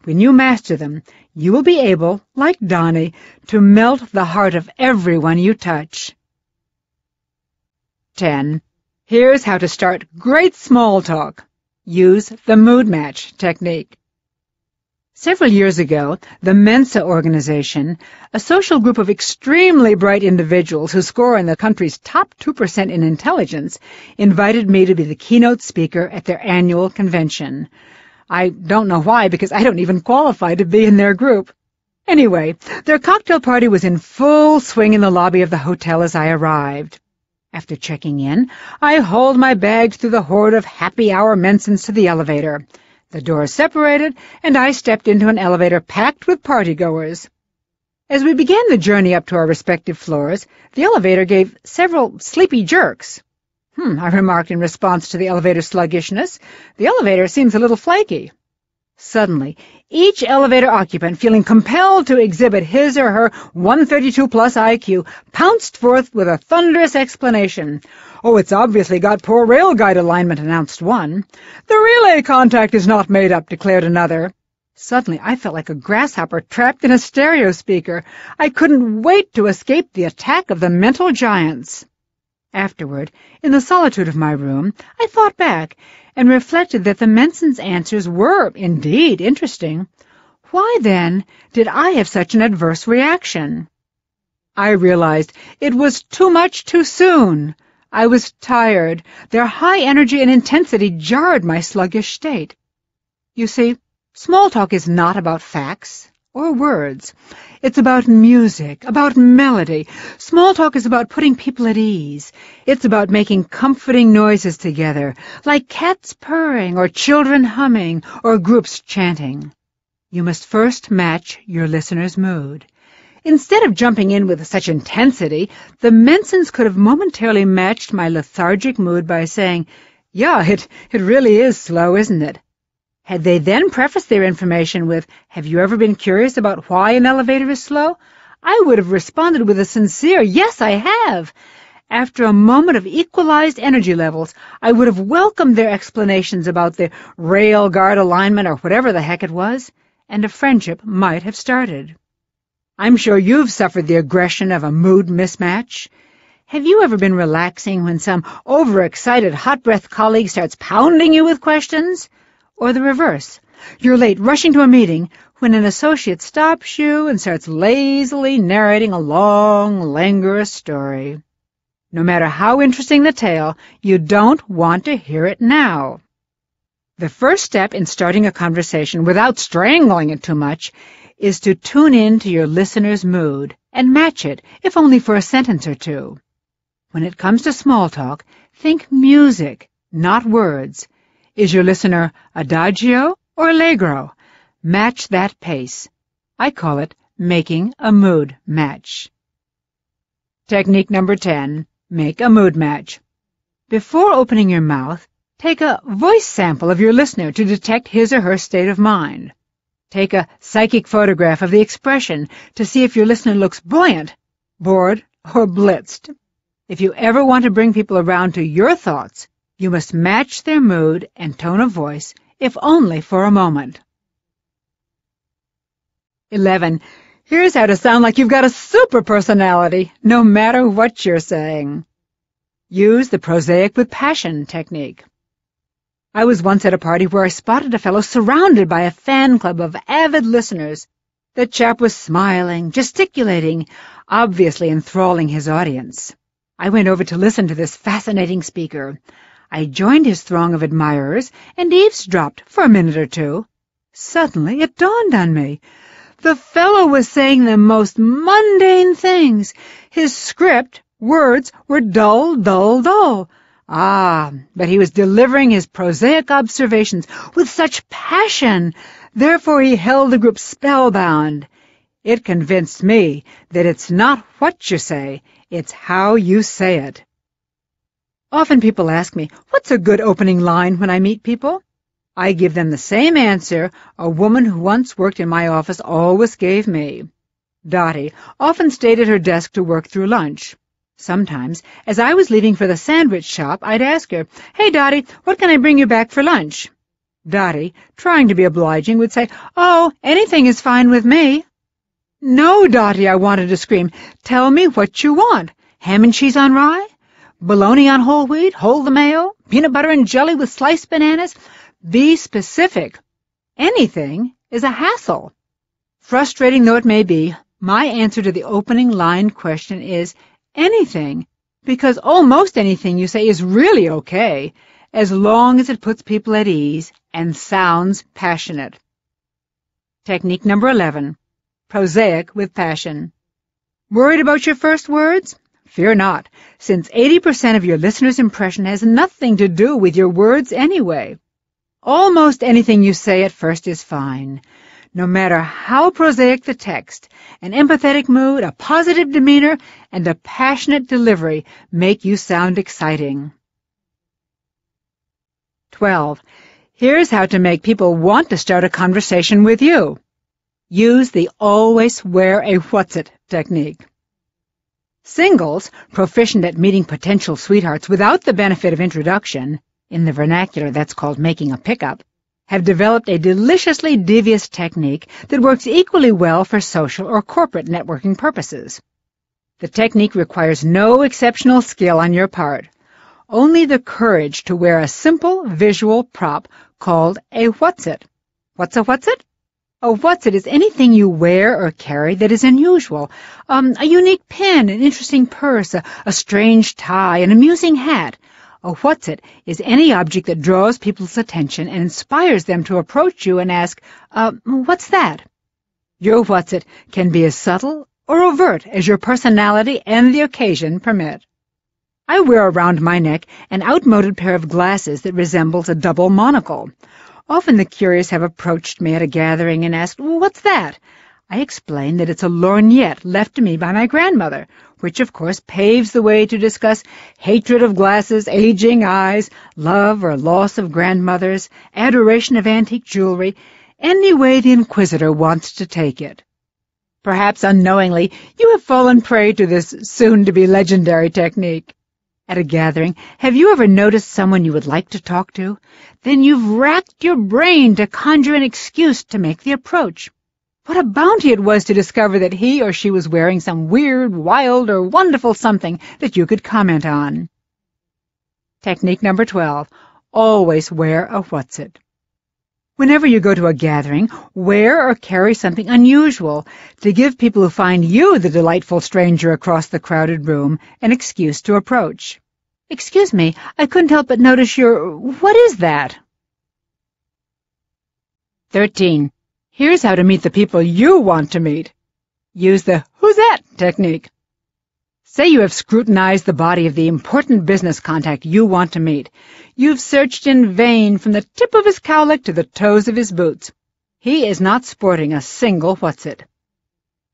S2: When you master them, you will be able, like Donnie, to melt the heart of everyone you touch. 10. Here's how to start great small talk. Use the mood match technique. Several years ago, the Mensa organization, a social group of extremely bright individuals who score in the country's top 2% in intelligence, invited me to be the keynote speaker at their annual convention. I don't know why, because I don't even qualify to be in their group. Anyway, their cocktail party was in full swing in the lobby of the hotel as I arrived. After checking in, I hauled my bags through the horde of happy-hour Mensans to the elevator. The doors separated, and I stepped into an elevator packed with partygoers. As we began the journey up to our respective floors, the elevator gave several sleepy jerks. I remarked in response to the elevator's sluggishness. The elevator seems a little flaky. Suddenly, each elevator occupant, feeling compelled to exhibit his or her 132-plus IQ, pounced forth with a thunderous explanation. Oh, it's obviously got poor rail guide alignment, announced one. The relay contact is not made up, declared another. Suddenly, I felt like a grasshopper trapped in a stereo speaker. I couldn't wait to escape the attack of the mental giants. Afterward, in the solitude of my room, I thought back and reflected that the Menson's answers were indeed interesting. Why, then, did I have such an adverse reaction? I realized it was too much too soon. I was tired. Their high energy and intensity jarred my sluggish state. You see, small talk is not about facts or words. It's about music, about melody. Small talk is about putting people at ease. It's about making comforting noises together, like cats purring or children humming or groups chanting. You must first match your listener's mood. Instead of jumping in with such intensity, the Mensons could have momentarily matched my lethargic mood by saying, "Yeah, it really is slow, isn't it?" Had they then prefaced their information with, "Have you ever been curious about why an elevator is slow?" I would have responded with a sincere, "Yes, I have." After a moment of equalized energy levels, I would have welcomed their explanations about the rail guard alignment or whatever the heck it was, and a friendship might have started. I'm sure you've suffered the aggression of a mood mismatch. Have you ever been relaxing when some overexcited, hot-breath colleague starts pounding you with questions? Or the reverse. You're late rushing to a meeting when an associate stops you and starts lazily narrating a long, languorous story. No matter how interesting the tale, you don't want to hear it now. The first step in starting a conversation without strangling it too much is to tune in to your listener's mood and match it, if only for a sentence or two. When it comes to small talk, think music, not words. Is your listener adagio or allegro? Match that pace. I call it making a mood match. Technique number 10. Make a mood match. Before opening your mouth, take a voice sample of your listener to detect his or her state of mind. Take a psychic photograph of the expression to see if your listener looks buoyant, bored, or blitzed. If you ever want to bring people around to your thoughts, you must match their mood and tone of voice, if only for a moment. 11. Here's how to sound like you've got a super personality, no matter what you're saying. Use the prosaic with passion technique. I was once at a party where I spotted a fellow surrounded by a fan club of avid listeners. The chap was smiling, gesticulating, obviously enthralling his audience. I went over to listen to this fascinating speaker. I joined his throng of admirers and eavesdropped for a minute or two. Suddenly it dawned on me. The fellow was saying the most mundane things. His script, words, were dull, dull, dull. But he was delivering his prosaic observations with such passion. Therefore he held the group spellbound. It convinced me that it's not what you say, it's how you say it. Often people ask me, what's a good opening line when I meet people? I give them the same answer a woman who once worked in my office always gave me. Dottie often stayed at her desk to work through lunch. Sometimes, as I was leaving for the sandwich shop, I'd ask her, "Hey, Dottie, what can I bring you back for lunch?" Dottie, trying to be obliging, would say, "Oh, anything is fine with me." "No, Dottie," I wanted to scream. "Tell me what you want. Ham and cheese on rye? Bologna on whole wheat, whole the mayo, peanut butter and jelly with sliced bananas? Be specific. Anything is a hassle." Frustrating though it may be, my answer to the opening line question is anything, because almost anything you say is really okay, as long as it puts people at ease and sounds passionate. Technique number 11. Prosaic with passion. Worried about your first words? Fear not, since 80% of your listener's impression has nothing to do with your words anyway. Almost anything you say at first is fine. No matter how prosaic the text, an empathetic mood, a positive demeanor, and a passionate delivery make you sound exciting. 12. Here's how to make people want to start a conversation with you. Use the always wear a what's-it technique. Singles, proficient at meeting potential sweethearts without the benefit of introduction, in the vernacular that's called making a pickup, have developed a deliciously devious technique that works equally well for social or corporate networking purposes. The technique requires no exceptional skill on your part, only the courage to wear a simple visual prop called a what's-it. What's a what's-it? A what's-it is anything you wear or carry that is unusual. A unique pin, an interesting purse, a strange tie, an amusing hat. A what's-it is any object that draws people's attention and inspires them to approach you and ask, what's that? Your what's-it can be as subtle or overt as your personality and the occasion permit. I wear around my neck an outmoded pair of glasses that resembles a double monocle. Often the curious have approached me at a gathering and asked, what's that? I explain that it's a lorgnette left to me by my grandmother, which of course paves the way to discuss hatred of glasses, aging eyes, love or loss of grandmothers, adoration of antique jewelry, any way the inquisitor wants to take it. Perhaps unknowingly, you have fallen prey to this soon-to-be legendary technique. At a gathering, have you ever noticed someone you would like to talk to? Then you've racked your brain to conjure an excuse to make the approach. What a bounty it was to discover that he or she was wearing some weird, wild, or wonderful something that you could comment on. Technique number 12. Always wear a what's-it. Whenever you go to a gathering, wear or carry something unusual to give people who find you the delightful stranger across the crowded room an excuse to approach. Excuse me, I couldn't help but notice what is that? 13. Here's how to meet the people you want to meet. Use the who's that technique. Say you have scrutinized the body of the important business contact you want to meet. You've searched in vain from the tip of his cowlick to the toes of his boots. He is not sporting a single what's-it.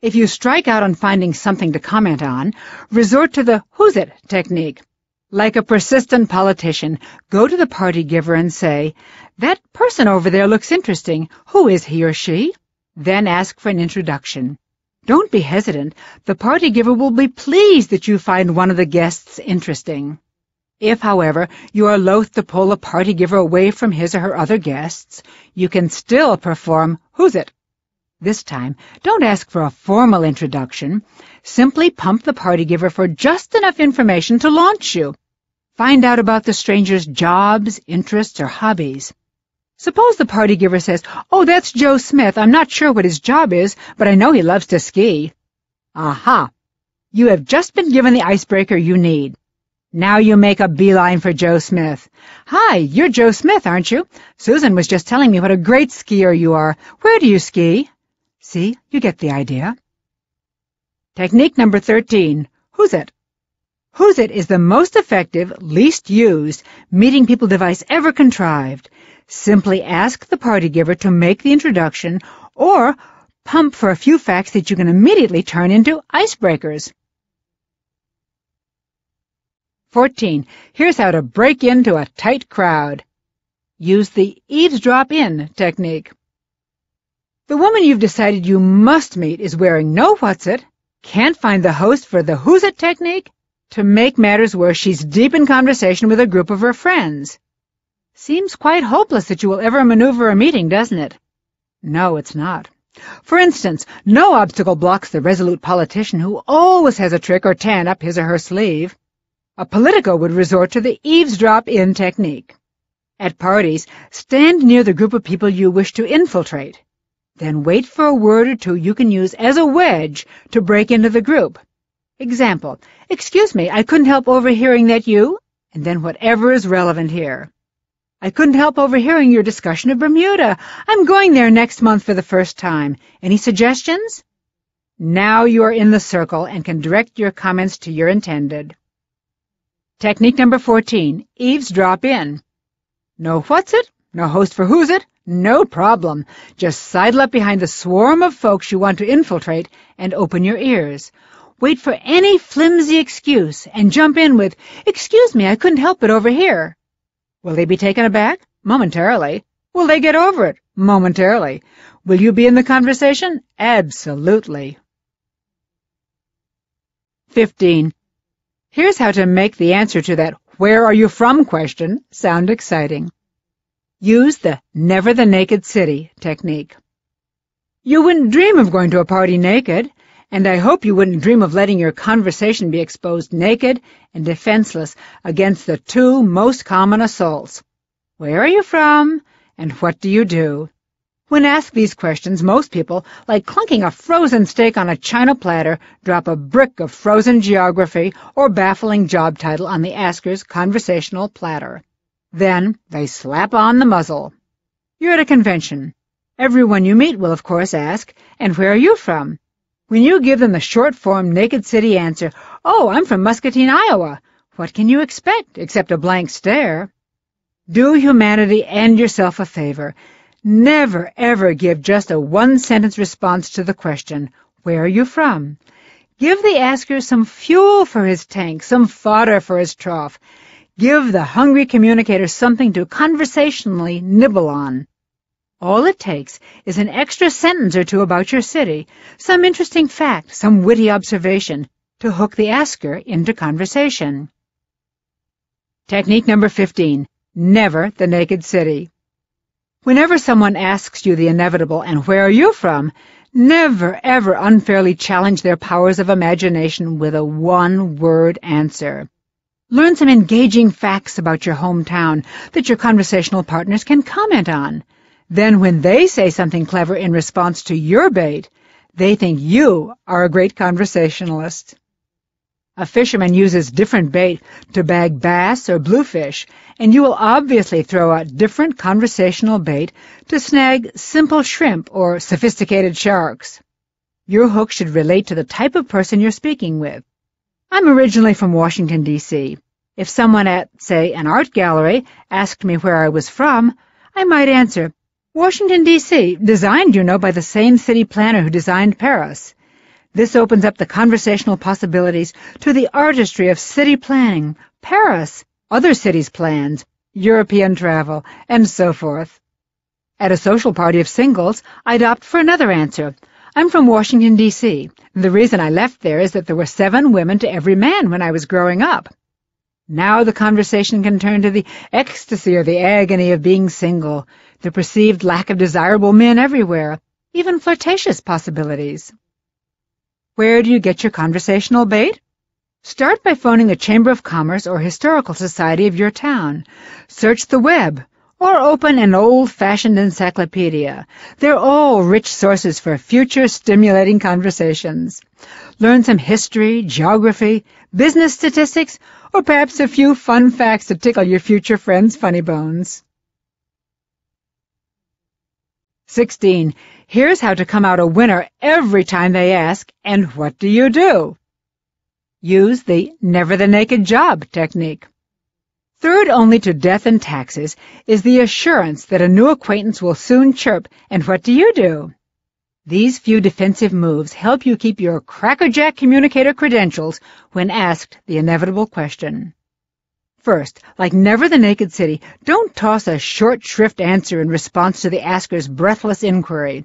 S2: If you strike out on finding something to comment on, resort to the who's-it technique. Like a persistent politician, go to the party giver and say, that person over there looks interesting. Who is he or she? Then ask for an introduction. Don't be hesitant. The party giver will be pleased that you find one of the guests interesting. If, however, you are loath to pull a party giver away from his or her other guests, you can still perform who's it. This time, don't ask for a formal introduction. Simply pump the party giver for just enough information to launch you. Find out about the stranger's jobs, interests, or hobbies. Suppose the party giver says, oh, that's Joe Smith. I'm not sure what his job is, but I know he loves to ski. Aha! You have just been given the icebreaker you need. Now you make a beeline for Joe Smith. Hi, you're Joe Smith, aren't you? Susan was just telling me what a great skier you are. Where do you ski? See, you get the idea. Technique number 13. Who's it? Who's it is the most effective, least used, meeting people device ever contrived. Simply ask the party giver to make the introduction or pump for a few facts that you can immediately turn into icebreakers. 14. Here's how to break into a tight crowd. Use the eavesdrop-in technique. The woman you've decided you must meet is wearing no what's-it, can't find the host for the who's-it technique. To make matters worse, she's deep in conversation with a group of her friends. Seems quite hopeless that you will ever maneuver a meeting, doesn't it? No, it's not. For instance, no obstacle blocks the resolute politician who always has a trick or 10 up his or her sleeve. A politico would resort to the eavesdrop-in technique. At parties, stand near the group of people you wish to infiltrate. Then wait for a word or two you can use as a wedge to break into the group. Example, excuse me, I couldn't help overhearing that you, and then whatever is relevant here. I couldn't help overhearing your discussion of Bermuda. I'm going there next month for the first time. Any suggestions? Now you are in the circle and can direct your comments to your intended. Technique number 14, eavesdrop in. No what's it, no host for who's it, no problem. Just sidle up behind the swarm of folks you want to infiltrate and open your ears. Wait for any flimsy excuse and jump in with, excuse me, I couldn't help but overhear. Will they be taken aback? Momentarily. Will they get over it? Momentarily. Will you be in the conversation? Absolutely. 15. Here's how to make the answer to that where are you from question sound exciting. Use the never the naked city technique. You wouldn't dream of going to a party naked, and I hope you wouldn't dream of letting your conversation be exposed naked and defenseless against the two most common assaults. Where are you from, and what do you do? When asked these questions, most people, like clunking a frozen steak on a china platter, drop a brick of frozen geography or baffling job title on the asker's conversational platter. Then they slap on the muzzle. You're at a convention. Everyone you meet will, of course, ask, and where are you from? When you give them the short-form Naked City answer, oh, I'm from Muscatine, Iowa, what can you expect except a blank stare? Do humanity and yourself a favor. Never, ever give just a one-sentence response to the question, where are you from? Give the asker some fuel for his tank, some fodder for his trough. Give the hungry communicator something to conversationally nibble on. All it takes is an extra sentence or two about your city, some interesting fact, some witty observation, to hook the asker into conversation. Technique number 15. Never the naked city. Whenever someone asks you the inevitable, and where are you from, never, ever unfairly challenge their powers of imagination with a one-word answer. Learn some engaging facts about your hometown that your conversational partners can comment on. Then when they say something clever in response to your bait, they think you are a great conversationalist. A fisherman uses different bait to bag bass or bluefish, and you will obviously throw out different conversational bait to snag simple shrimp or sophisticated sharks. Your hook should relate to the type of person you're speaking with. I'm originally from Washington, D.C. If someone at, say, an art gallery asked me where I was from, I might answer, Washington, D.C., designed, by the same city planner who designed Paris. This opens up the conversational possibilities to the artistry of city planning, Paris, other cities' plans, European travel, and so forth. At a social party of singles, I'd opt for another answer. I'm from Washington, D.C. The reason I left there is that there were 7 women to every man when I was growing up. Now the conversation can turn to the ecstasy or the agony of being single, the perceived lack of desirable men everywhere, even flirtatious possibilities. Where do you get your conversational bait? Start by phoning the Chamber of Commerce or Historical Society of your town. Search the web, or open an old-fashioned encyclopedia. They're all rich sources for future stimulating conversations. Learn some history, geography, business statistics, or perhaps a few fun facts to tickle your future friends' funny bones. 16. Here's how to come out a winner every time they ask, and what do you do? Use the never the naked job technique. Third only to death and taxes is the assurance that a new acquaintance will soon chirp, and what do you do? These few defensive moves help you keep your crackerjack communicator credentials when asked the inevitable question. First, like never the naked city, don't toss a short shrift answer in response to the asker's breathless inquiry.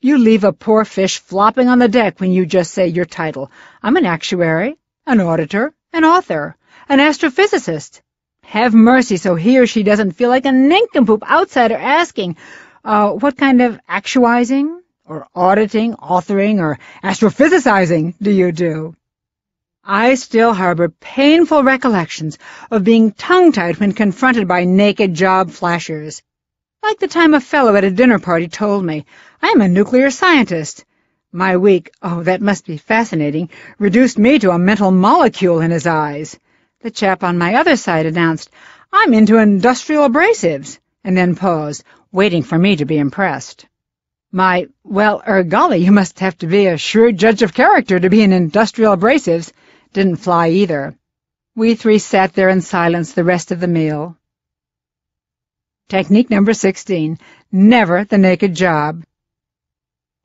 S2: You leave a poor fish flopping on the deck when you just say your title. I'm an actuary, an auditor, an author, an astrophysicist. Have mercy so he or she doesn't feel like a nincompoop outsider asking, what kind of actualizing, or auditing, authoring, or astrophysicizing do you do? I still harbor painful recollections of being tongue-tied when confronted by naked job flashers. Like the time a fellow at a dinner party told me, I'm a nuclear scientist. My week, oh, that must be fascinating, reduced me to a mental molecule in his eyes. The chap on my other side announced, I'm into industrial abrasives, and then paused, waiting for me to be impressed. My, golly, you must have to be a shrewd judge of character to be in industrial abrasives, didn't fly either. We 3 sat there in silence the rest of the meal. Technique number 16, never the naked job.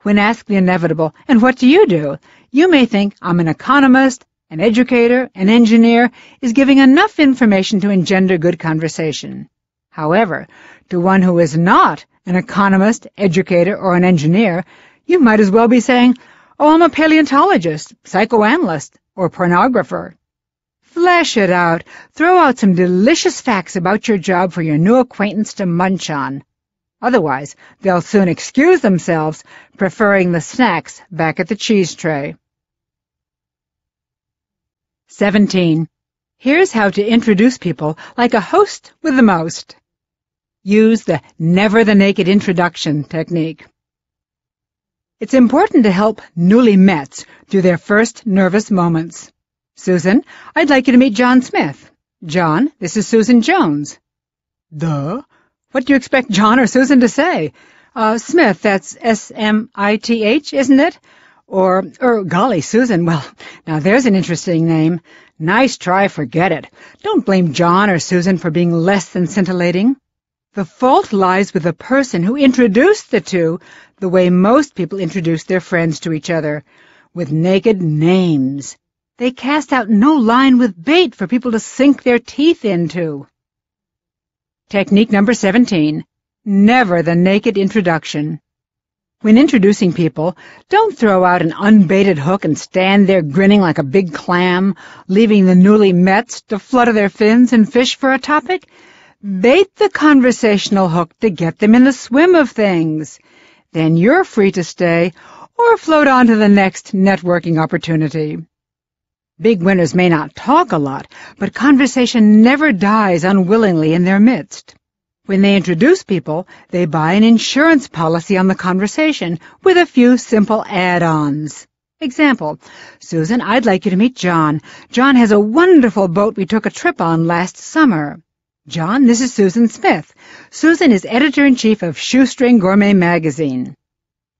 S2: When asked the inevitable, and what do? You may think I'm an economist, an educator, an engineer, is giving enough information to engender good conversation. However, to one who is not an economist, educator, or an engineer, you might as well be saying, oh, I'm a paleontologist, psychoanalyst, or pornographer. Flesh it out. Throw out some delicious facts about your job for your new acquaintance to munch on. Otherwise, they'll soon excuse themselves, preferring the snacks back at the cheese tray. 17. Here's how to introduce people like a host with the most. Use the never the naked introduction technique. It's important to help newly mets through their first nervous moments. Susan, I'd like you to meet John Smith. John, this is Susan Jones. Duh. What do you expect John or Susan to say? Smith, that's S-M-I-T-H, isn't it? Or golly, Susan, well, now there's an interesting name. Nice try, forget it. Don't blame John or Susan for being less than scintillating. The fault lies with the person who introduced the two the way most people introduce their friends to each other, with naked names. They cast out no line with bait for people to sink their teeth into. Technique number 17. Never the naked introduction. When introducing people, don't throw out an unbaited hook and stand there grinning like a big clam, leaving the newly mets to flutter their fins and fish for a topic. Bait the conversational hook to get them in the swim of things. Then you're free to stay or float on to the next networking opportunity. Big winners may not talk a lot, but conversation never dies unwillingly in their midst. When they introduce people, they buy an insurance policy on the conversation with a few simple add-ons. Example, Susan, I'd like you to meet John. John has a wonderful boat we took a trip on last summer. John, this is Susan Smith. Susan is editor-in-chief of Shoestring Gourmet magazine.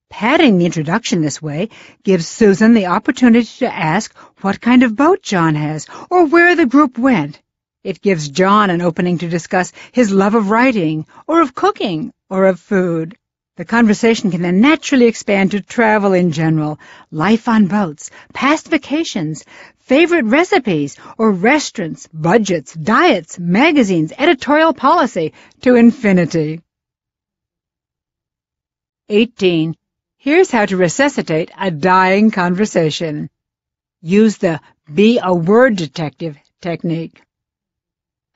S2: Padding the introduction this way gives Susan the opportunity to ask what kind of boat John has or where the group went. It gives John an opening to discuss his love of writing or of cooking or of food. The conversation can then naturally expand to travel in general, life on boats, past vacations, favorite recipes, or restaurants, budgets, diets, magazines, editorial policy, to infinity. 18. Here's how to resuscitate a dying conversation. Use the be a word detective technique.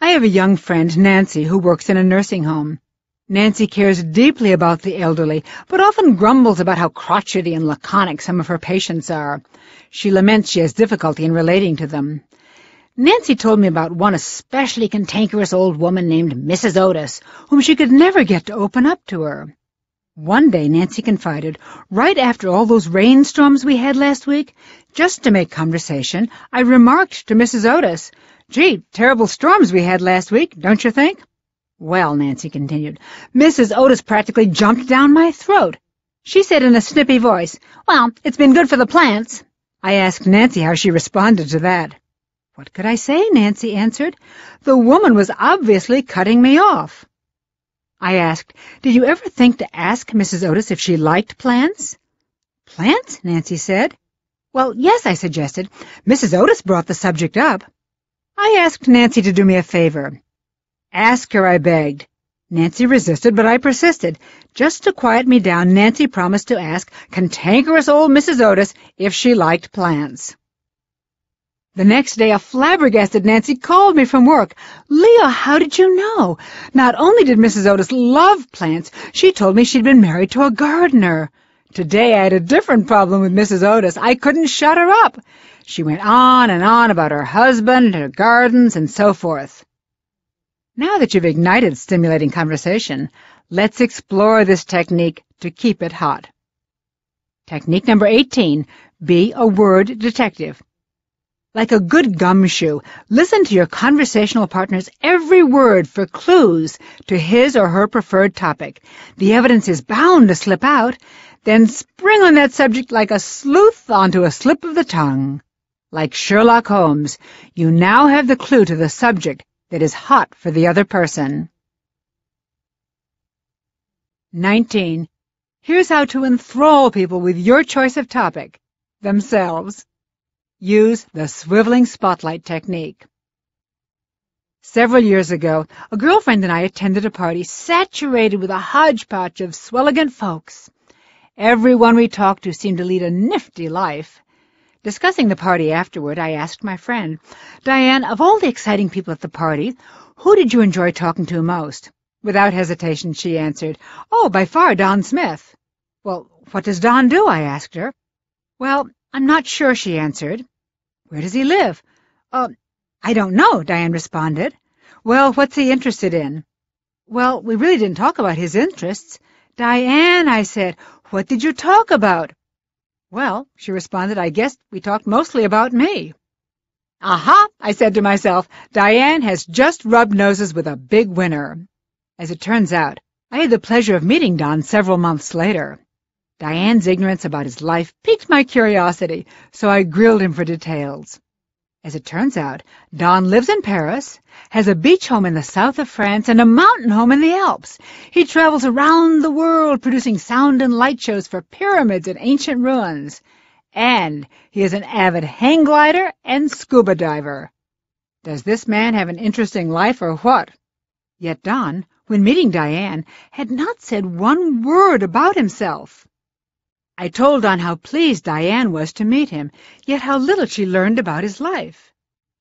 S2: I have a young friend, Nancy, who works in a nursing home. Nancy cares deeply about the elderly, but often grumbles about how crotchety and laconic some of her patients are. She laments she has difficulty in relating to them. Nancy told me about one especially cantankerous old woman named Mrs. Otis, whom she could never get to open up to her. One day, Nancy confided, right after all those rainstorms we had last week, just to make conversation, I remarked to Mrs. Otis, "Gee, terrible storms we had last week, don't you think?" "Well," Nancy continued, "Mrs. Otis practically jumped down my throat. She said in a snippy voice, 'Well, it's been good for the plants.'" I asked Nancy how she responded to that. "What could I say?" Nancy answered. "The woman was obviously cutting me off." I asked, "Did you ever think to ask Mrs. Otis if she liked plants?" "Plants?" Nancy said. "Well, yes," I suggested. "Mrs. Otis brought the subject up." I asked Nancy to do me a favor. "Ask her," I begged. Nancy resisted, but I persisted. Just to quiet me down, Nancy promised to ask cantankerous old Mrs. Otis if she liked plants. The next day, a flabbergasted Nancy called me from work. "Leah, how did you know? Not only did Mrs. Otis love plants, she told me she'd been married to a gardener." Today I had a different problem with Mrs. Otis. I couldn't shut her up. She went on and on about her husband, her gardens, and so forth. Now that you've ignited stimulating conversation, let's explore this technique to keep it hot. Technique number 18, be a word detective. Like a good gumshoe, listen to your conversational partner's every word for clues to his or her preferred topic. The evidence is bound to slip out. Then spring on that subject like a sleuth onto a slip of the tongue. Like Sherlock Holmes, you now have the clue to the subject that is hot for the other person. 19. Here's how to enthrall people with your choice of topic, themselves. Use the swiveling spotlight technique. Several years ago, a girlfriend and I attended a party saturated with a hodgepodge of swelligant folks. Everyone we talked to seemed to lead a nifty life. Discussing the party afterward, I asked my friend, "Diane, of all the exciting people at the party, who did you enjoy talking to most?" Without hesitation, she answered, "Oh, by far, Don Smith." "Well, what does Don do?" I asked her. "Well, I'm not sure," she answered. "Where does he live?" I don't know, Diane responded. Well, what's he interested in? Well, we really didn't talk about his interests. Diane, I said, what did you talk about? Well, she responded, I guess we talked mostly about me. Aha, I said to myself, Diane has just rubbed noses with a big winner. As it turns out, I had the pleasure of meeting Don several months later. Diane's ignorance about his life piqued my curiosity, so I grilled him for details. As it turns out, Don lives in Paris, has a beach home in the south of France, and a mountain home in the Alps. He travels around the world producing sound and light shows for pyramids and ancient ruins. And he is an avid hang glider and scuba diver. Does this man have an interesting life or what? Yet Don, when meeting Diane, had not said one word about himself. I told Don how pleased Diane was to meet him, yet how little she learned about his life.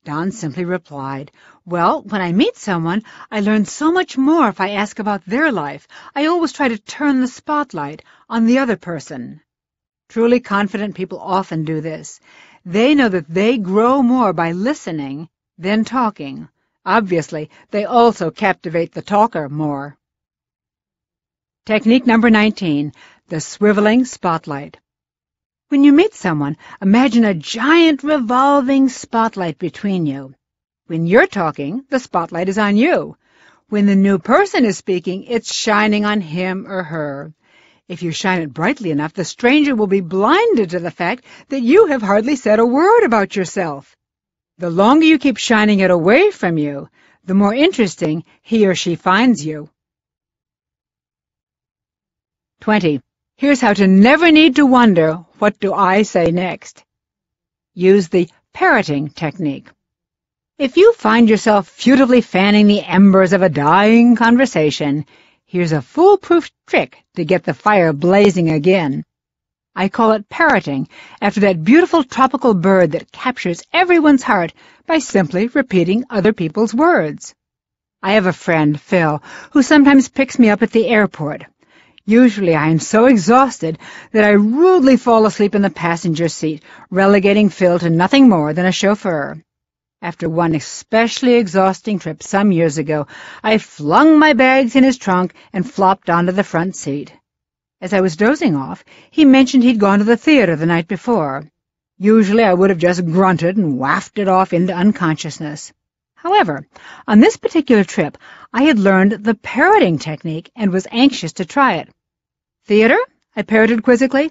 S2: Don simply replied, Well, when I meet someone, I learn so much more if I ask about their life. I always try to turn the spotlight on the other person. Truly confident people often do this. They know that they grow more by listening than talking. Obviously, they also captivate the talker more. Technique number 19. The swiveling spotlight. When you meet someone, imagine a giant revolving spotlight between you. When you're talking, the spotlight is on you. When the new person is speaking, it's shining on him or her. If you shine it brightly enough, the stranger will be blinded to the fact that you have hardly said a word about yourself. The longer you keep shining it away from you, the more interesting he or she finds you. 20. Here's how to never need to wonder, what do I say next? Use the parroting technique. If you find yourself futilely fanning the embers of a dying conversation, here's a foolproof trick to get the fire blazing again. I call it parroting, after that beautiful tropical bird that captures everyone's heart by simply repeating other people's words. I have a friend, Phil, who sometimes picks me up at the airport. Usually I am so exhausted that I rudely fall asleep in the passenger seat, relegating Phil to nothing more than a chauffeur. After one especially exhausting trip some years ago, I flung my bags in his trunk and flopped onto the front seat. As I was dozing off, he mentioned he'd gone to the theater the night before. Usually I would have just grunted and wafted off into unconsciousness. However, on this particular trip, I had learned the parroting technique and was anxious to try it. Theater? I parroted quizzically.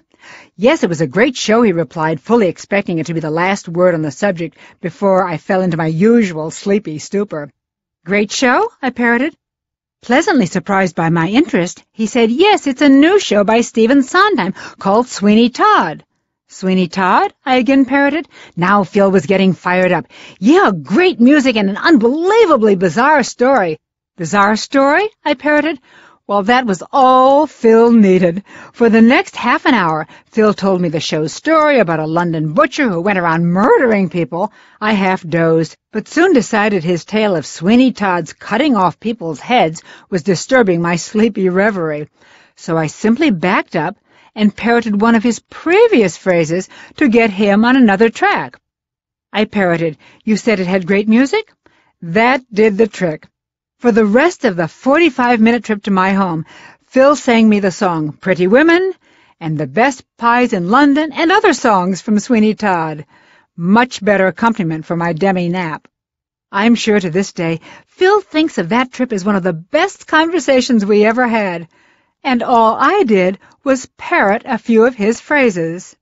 S2: Yes, it was a great show, he replied, fully expecting it to be the last word on the subject before I fell into my usual sleepy stupor. Great show? I parroted. Pleasantly surprised by my interest, he said, Yes, it's a new show by Stephen Sondheim called Sweeney Todd. Sweeney Todd? I again parroted. Now Phil was getting fired up. Yeah, great music and an unbelievably bizarre story. Bizarre story? I parroted. Well, that was all Phil needed. For the next half an hour, Phil told me the show's story about a London butcher who went around murdering people. I half dozed, but soon decided his tale of Sweeney Todd's cutting off people's heads was disturbing my sleepy reverie. So I simply backed up and parroted one of his previous phrases to get him on another track. I parroted, You said it had great music? That did the trick. For the rest of the 45-minute trip to my home, Phil sang me the song Pretty Women and The Best Pies in London and other songs from Sweeney Todd. Much better accompaniment for my demi-nap. I'm sure to this day Phil thinks of that trip as one of the best conversations we ever had. And all I did was parrot a few of his phrases.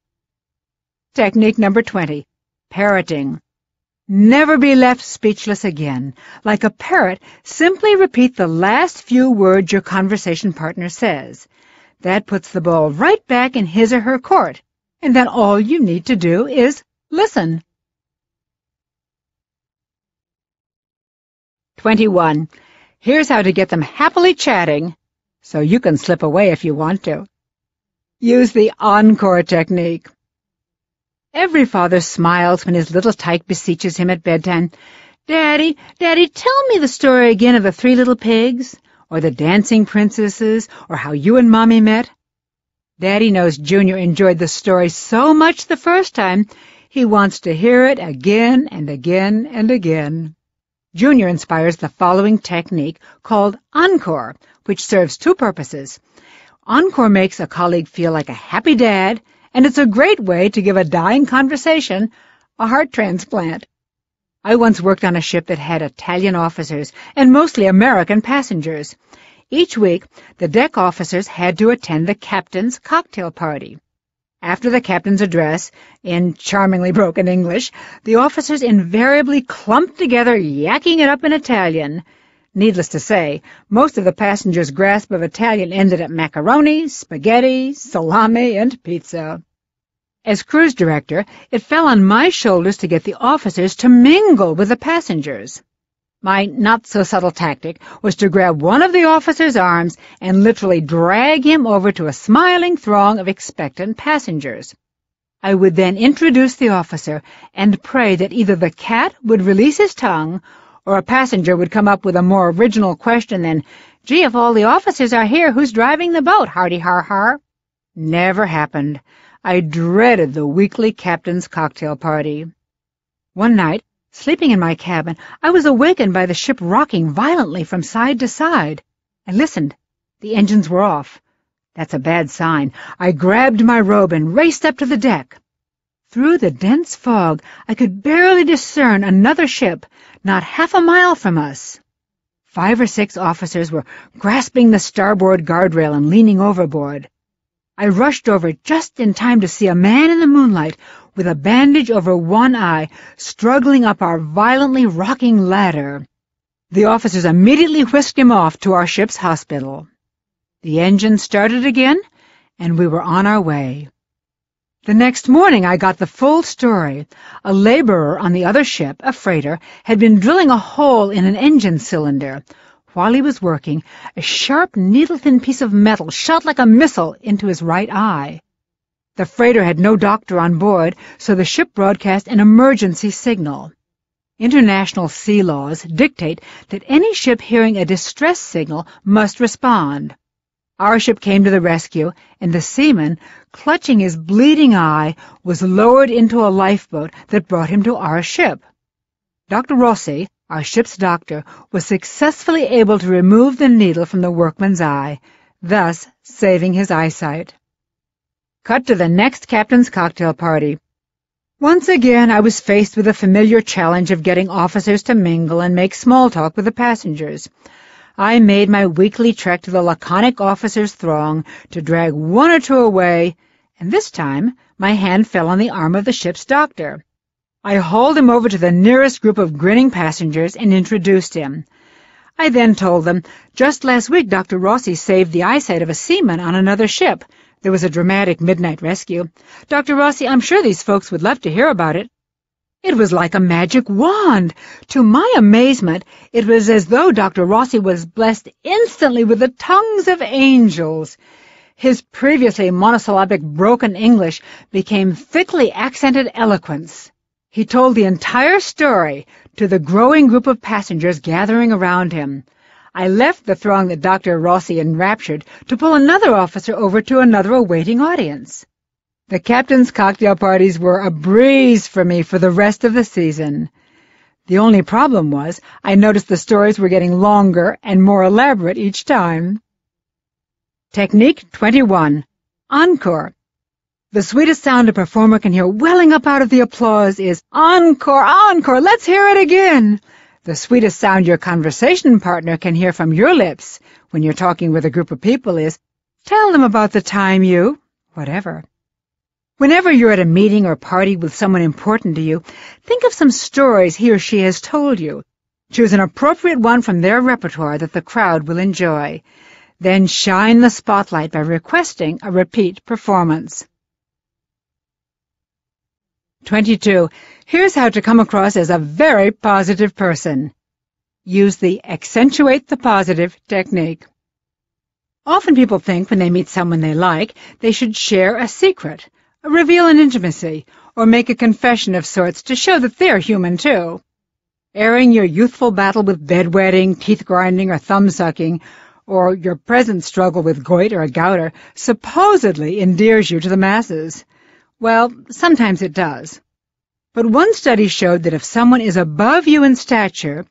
S2: Technique number 20. Parroting. Never be left speechless again. Like a parrot, simply repeat the last few words your conversation partner says. That puts the ball right back in his or her court, and then all you need to do is listen. 21. Here's how to get them happily chatting, so you can slip away if you want to. Use the encore technique. Every father smiles when his little tyke beseeches him at bedtime. Daddy, Daddy, tell me the story again of the 3 little pigs, or the dancing princesses, or how you and Mommy met. Daddy knows Junior enjoyed the story so much the first time, He wants to hear it again and again and again. Junior inspires the following technique called Encore, which serves two purposes. Encore makes a colleague feel like a happy dad, and it's a great way to give a dying conversation a heart transplant. I once worked on a ship that had Italian officers and mostly American passengers. Each week, the deck officers had to attend the captain's cocktail party. After the captain's address, in charmingly broken English, the officers invariably clumped together, yakking it up in Italian. Needless to say, most of the passengers' grasp of Italian ended at macaroni, spaghetti, salami, and pizza. As cruise director, it fell on my shoulders to get the officers to mingle with the passengers. My not-so-subtle tactic was to grab one of the officer's arms and literally drag him over to a smiling throng of expectant passengers. I would then introduce the officer and pray that either the cat would release his tongue or a passenger would come up with a more original question than, "Gee, if all the officers are here, who's driving the boat, hardy-har-har?" Never happened. I dreaded the weekly captain's cocktail party. One night, sleeping in my cabin, I was awakened by the ship rocking violently from side to side. I listened. The engines were off. That's a bad sign. I grabbed my robe and raced up to the deck. Through the dense fog, I could barely discern another ship, not half a mile from us. 5 or 6 officers were grasping the starboard guardrail and leaning overboard. I rushed over just in time to see a man in the moonlight with a bandage over one eye, struggling up our violently rocking ladder. The officers immediately whisked him off to our ship's hospital. The engine started again, and we were on our way. The next morning I got the full story. A laborer on the other ship, a freighter, had been drilling a hole in an engine cylinder. While he was working, a sharp, needle-thin piece of metal shot like a missile into his right eye. The freighter had no doctor on board, so the ship broadcast an emergency signal. International sea laws dictate that any ship hearing a distress signal must respond. Our ship came to the rescue, and the seaman, clutching his bleeding eye, was lowered into a lifeboat that brought him to our ship. Dr. Rossi, our ship's doctor, was successfully able to remove the needle from the workman's eye, thus saving his eyesight. Cut to the next captain's cocktail party. Once again I was faced with the familiar challenge of getting officers to mingle and make small talk with the passengers. I made my weekly trek to the laconic officers' throng to drag one or two away, and this time my hand fell on the arm of the ship's doctor. I hauled him over to the nearest group of grinning passengers and introduced him. I then told them, just last week Dr. Rossi saved the eyesight of a seaman on another ship. There was a dramatic midnight rescue. Dr. Rossi, I'm sure these folks would love to hear about it. It was like a magic wand. To my amazement, it was as though Dr. Rossi was blessed instantly with the tongues of angels. His previously monosyllabic broken English became thickly accented eloquence. He told the entire story to the growing group of passengers gathering around him. I left the throng that Dr. Rossi enraptured to pull another officer over to another awaiting audience. The captain's cocktail parties were a breeze for me for the rest of the season. The only problem was I noticed the stories were getting longer and more elaborate each time. Technique 21. Encore. The sweetest sound a performer can hear welling up out of the applause is encore, encore, let's hear it again. The sweetest sound your conversation partner can hear from your lips when you're talking with a group of people is, tell them about the time you, whatever. Whenever you're at a meeting or party with someone important to you, think of some stories he or she has told you. Choose an appropriate one from their repertoire that the crowd will enjoy. Then shine the spotlight by requesting a repeat performance. 22. Here's how to come across as a very positive person. Use the accentuate the positive technique. Often people think when they meet someone they like, they should share a secret, reveal an intimacy, or make a confession of sorts to show that they're human too. Airing your youthful battle with bedwetting, teeth-grinding, or thumb-sucking, or your present struggle with gout or a gouter supposedly endears you to the masses. Well, sometimes it does. But one study showed that if someone is above you in stature,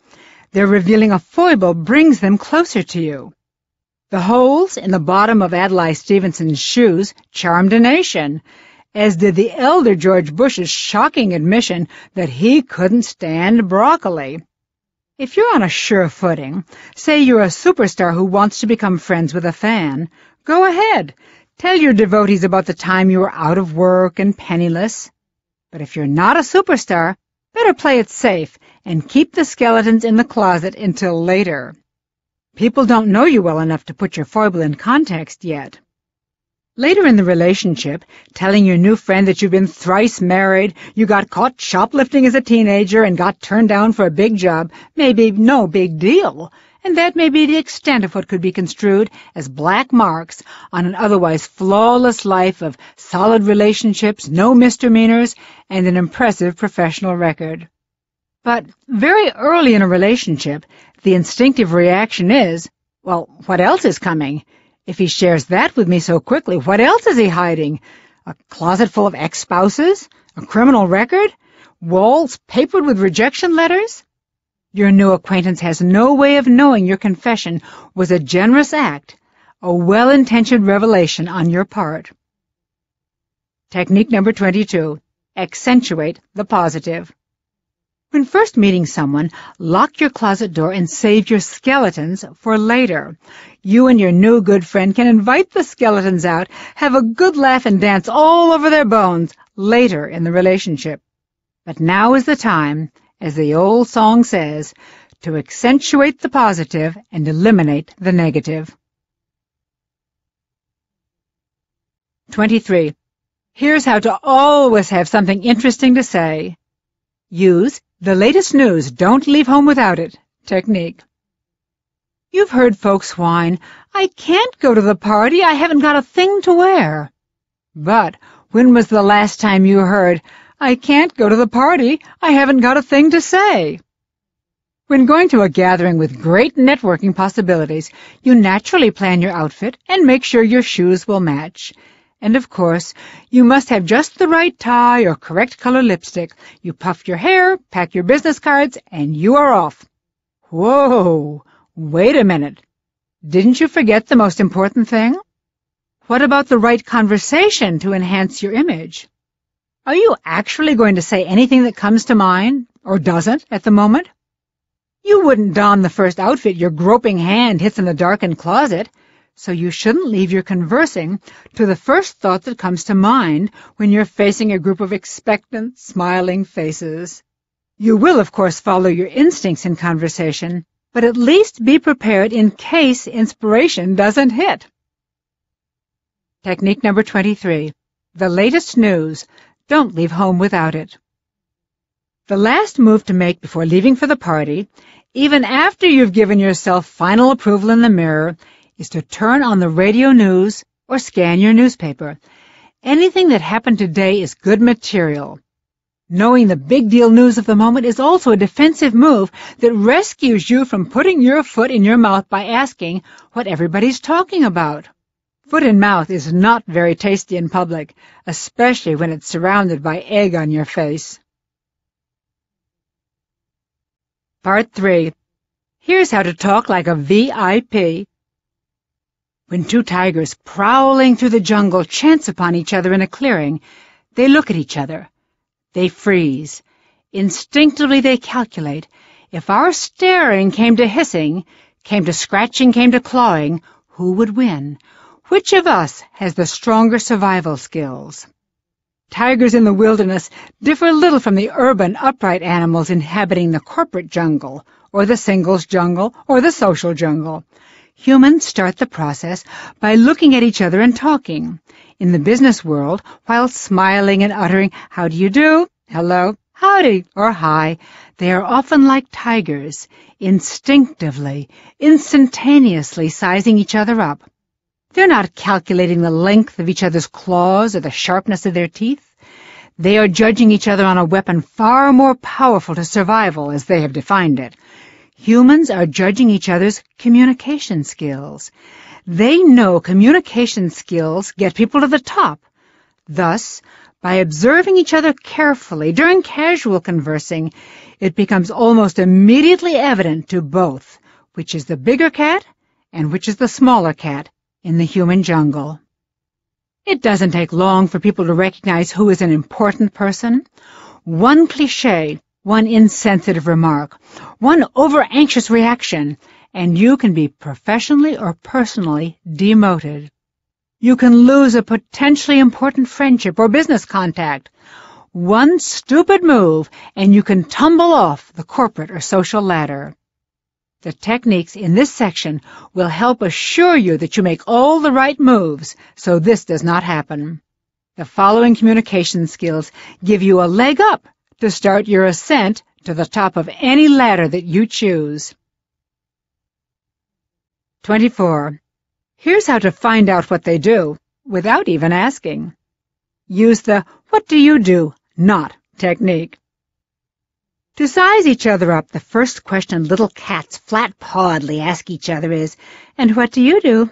S2: their revealing a foible brings them closer to you. The holes in the bottom of Adlai Stevenson's shoes charmed a nation, as did the elder George Bush's shocking admission that he couldn't stand broccoli. If you're on a sure footing, say you're a superstar who wants to become friends with a fan, go ahead. Tell your devotees about the time you were out of work and penniless. But if you're not a superstar, better play it safe and keep the skeletons in the closet until later. People don't know you well enough to put your foible in context yet. Later in the relationship, telling your new friend that you've been thrice married, you got caught shoplifting as a teenager and got turned down for a big job may be no big deal, and that may be the extent of what could be construed as black marks on an otherwise flawless life of solid relationships, no misdemeanors, and an impressive professional record. But very early in a relationship, the instinctive reaction is, well, what else is coming? If he shares that with me so quickly, what else is he hiding? A closet full of ex-spouses? A criminal record? Walls papered with rejection letters? Your new acquaintance has no way of knowing your confession was a generous act, a well-intentioned revelation on your part. Technique number 22. Accentuate the positive. When first meeting someone, lock your closet door and save your skeletons for later. You and your new good friend can invite the skeletons out, have a good laugh and dance all over their bones later in the relationship. But now is the time, as the old song says, to accentuate the positive and eliminate the negative. 23. Here's how to always have something interesting to say. Use the latest news, don't leave home without it technique. You've heard folks whine, I can't go to the party, I haven't got a thing to wear. But when was the last time you heard, I can't go to the party, I haven't got a thing to say? When going to a gathering with great networking possibilities, you naturally plan your outfit and make sure your shoes will match. And, of course, you must have just the right tie or correct color lipstick. You puff your hair, pack your business cards, and you are off. Whoa! Wait a minute. Didn't you forget the most important thing? What about the right conversation to enhance your image? Are you actually going to say anything that comes to mind, or doesn't, at the moment? You wouldn't don the first outfit your groping hand hits in the darkened closet, so you shouldn't leave your conversing to the first thought that comes to mind when you're facing a group of expectant, smiling faces. You will, of course, follow your instincts in conversation, but at least be prepared in case inspiration doesn't hit. Technique number 23. The latest news. Don't leave home without it. The last move to make before leaving for the party, even after you've given yourself final approval in the mirror, is to turn on the radio news or scan your newspaper. Anything that happened today is good material. Knowing the big deal news of the moment is also a defensive move that rescues you from putting your foot in your mouth by asking what everybody's talking about. Foot in mouth is not very tasty in public, especially when it's surrounded by egg on your face. Part 3. Here's how to talk like a VIP. When two tigers prowling through the jungle chance upon each other in a clearing, they look at each other. They freeze. Instinctively they calculate, if our staring came to hissing, came to scratching, came to clawing, who would win? Which of us has the stronger survival skills? Tigers in the wilderness differ little from the urban, upright animals inhabiting the corporate jungle, or the singles jungle, or the social jungle. Humans start the process by looking at each other and talking. In the business world, while smiling and uttering, how do you do, hello, howdy, or hi, they are often like tigers, instinctively, instantaneously sizing each other up. They're not calculating the length of each other's claws or the sharpness of their teeth. They are judging each other on a weapon far more powerful to survival, as they have defined it. Humans are judging each other's communication skills. They know communication skills get people to the top. Thus, by observing each other carefully during casual conversing, it becomes almost immediately evident to both which is the bigger cat and which is the smaller cat in the human jungle. It doesn't take long for people to recognize who is an important person. One cliché, one insensitive remark, one over-anxious reaction, and you can be professionally or personally demoted. You can lose a potentially important friendship or business contact. One stupid move, and you can tumble off the corporate or social ladder. The techniques in this section will help assure you that you make all the right moves so this does not happen. The following communication skills give you a leg up to start your ascent to the top of any ladder that you choose. 24. Here's how to find out what they do without even asking. Use the "what do you do?" not technique. To size each other up, the first question little cats flat-pawedly ask each other is, "And what do you do,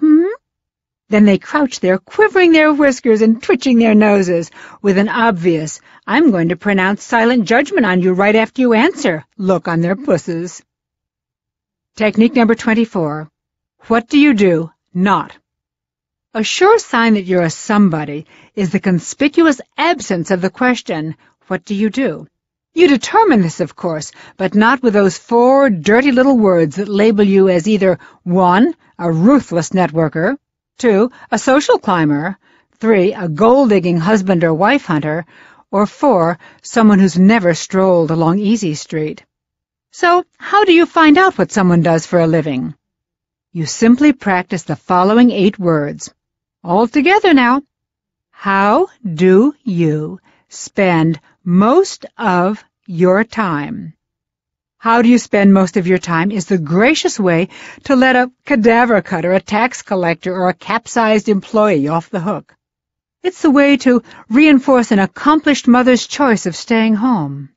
S2: Then they crouch there, quivering their whiskers and twitching their noses, with an obvious, "I'm going to pronounce silent judgment on you right after you answer" look on their pusses. Technique number 24. What do you do? Not. A sure sign that you're a somebody is the conspicuous absence of the question, "What do you do?" You determine this, of course, but not with those 4 dirty little words that label you as either 1, a ruthless networker, 2, a social climber, 3, a gold-digging husband or wife hunter, or 4, someone who's never strolled along Easy Street. So, how do you find out what someone does for a living? You simply practice the following 8 words. All together now. How do you spend most of your time? How do you spend most of your time is the gracious way to let a cadaver cutter, a tax collector, or a capsized employee off the hook. It's the way to reinforce an accomplished mother's choice of staying home.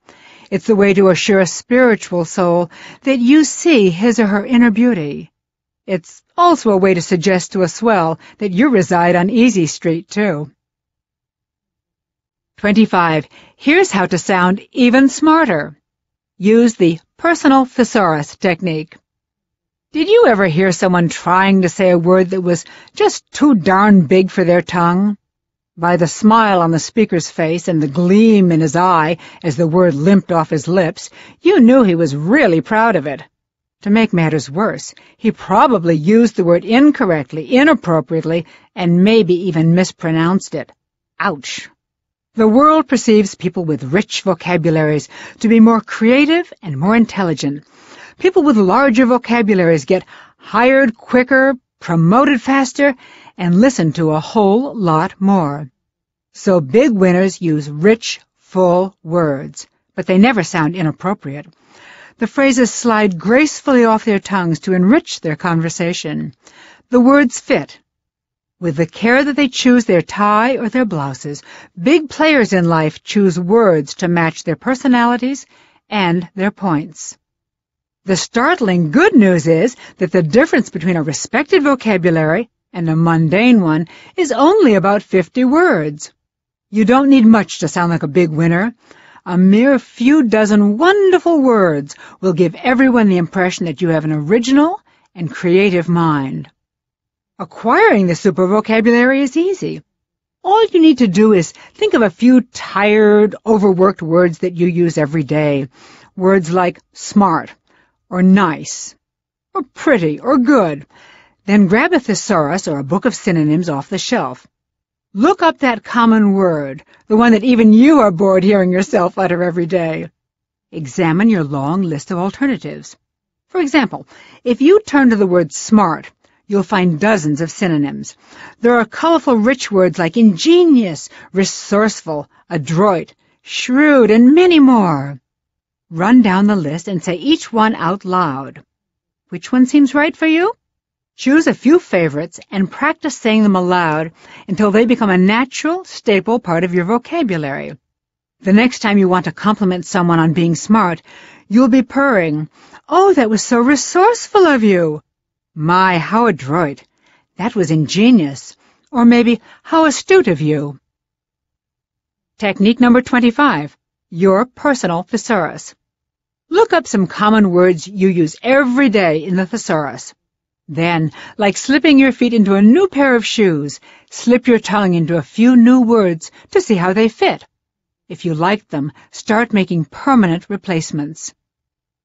S2: It's the way to assure a spiritual soul that you see his or her inner beauty. It's also a way to suggest to a swell that you reside on Easy Street, too. 25. Here's how to sound even smarter. Use the personal thesaurus technique. Did you ever hear someone trying to say a word that was just too darn big for their tongue? By the smile on the speaker's face and the gleam in his eye as the word limped off his lips, you knew he was really proud of it. To make matters worse, he probably used the word incorrectly, inappropriately, and maybe even mispronounced it. Ouch! The world perceives people with rich vocabularies to be more creative and more intelligent. People with larger vocabularies get hired quicker, promoted faster, and listen to a whole lot more. So big winners use rich, full words, but they never sound inappropriate. The phrases slide gracefully off their tongues to enrich their conversation. The words fit. With the care that they choose their tie or their blouses, big players in life choose words to match their personalities and their points. The startling good news is that the difference between a respected vocabulary and a mundane one is only about 50 words. You don't need much to sound like a big winner. A mere few dozen wonderful words will give everyone the impression that you have an original and creative mind. Acquiring the super vocabulary is easy. All you need to do is think of a few tired, overworked words that you use every day. Words like smart, or nice, or pretty, or good. Then grab a thesaurus or a book of synonyms off the shelf. Look up that common word, the one that even you are bored hearing yourself utter every day. Examine your long list of alternatives. For example, if you turn to the word smart, you'll find dozens of synonyms. There are colorful, rich words like ingenious, resourceful, adroit, shrewd, and many more. Run down the list and say each one out loud. Which one seems right for you? Choose a few favorites and practice saying them aloud until they become a natural, staple part of your vocabulary. The next time you want to compliment someone on being smart, you'll be purring, "Oh, that was so resourceful of you." "My, how adroit. That was ingenious." Or maybe, "How astute of you." Technique number 25. Your personal thesaurus. Look up some common words you use every day in the thesaurus. Then, like slipping your feet into a new pair of shoes, slip your tongue into a few new words to see how they fit. If you like them, start making permanent replacements.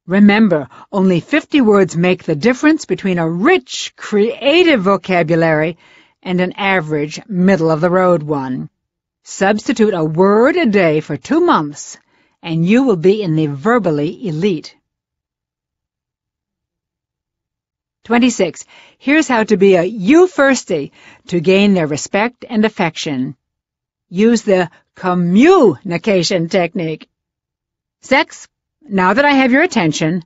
S2: Remember, only 50 words make the difference between a rich, creative vocabulary and an average, middle-of-the-road one. Substitute a word a day for 2 months, and you will be in the verbally elite. 26. Here's how to be a you-firstie to gain their respect and affection. Use the communication technique. Sex, now that I have your attention.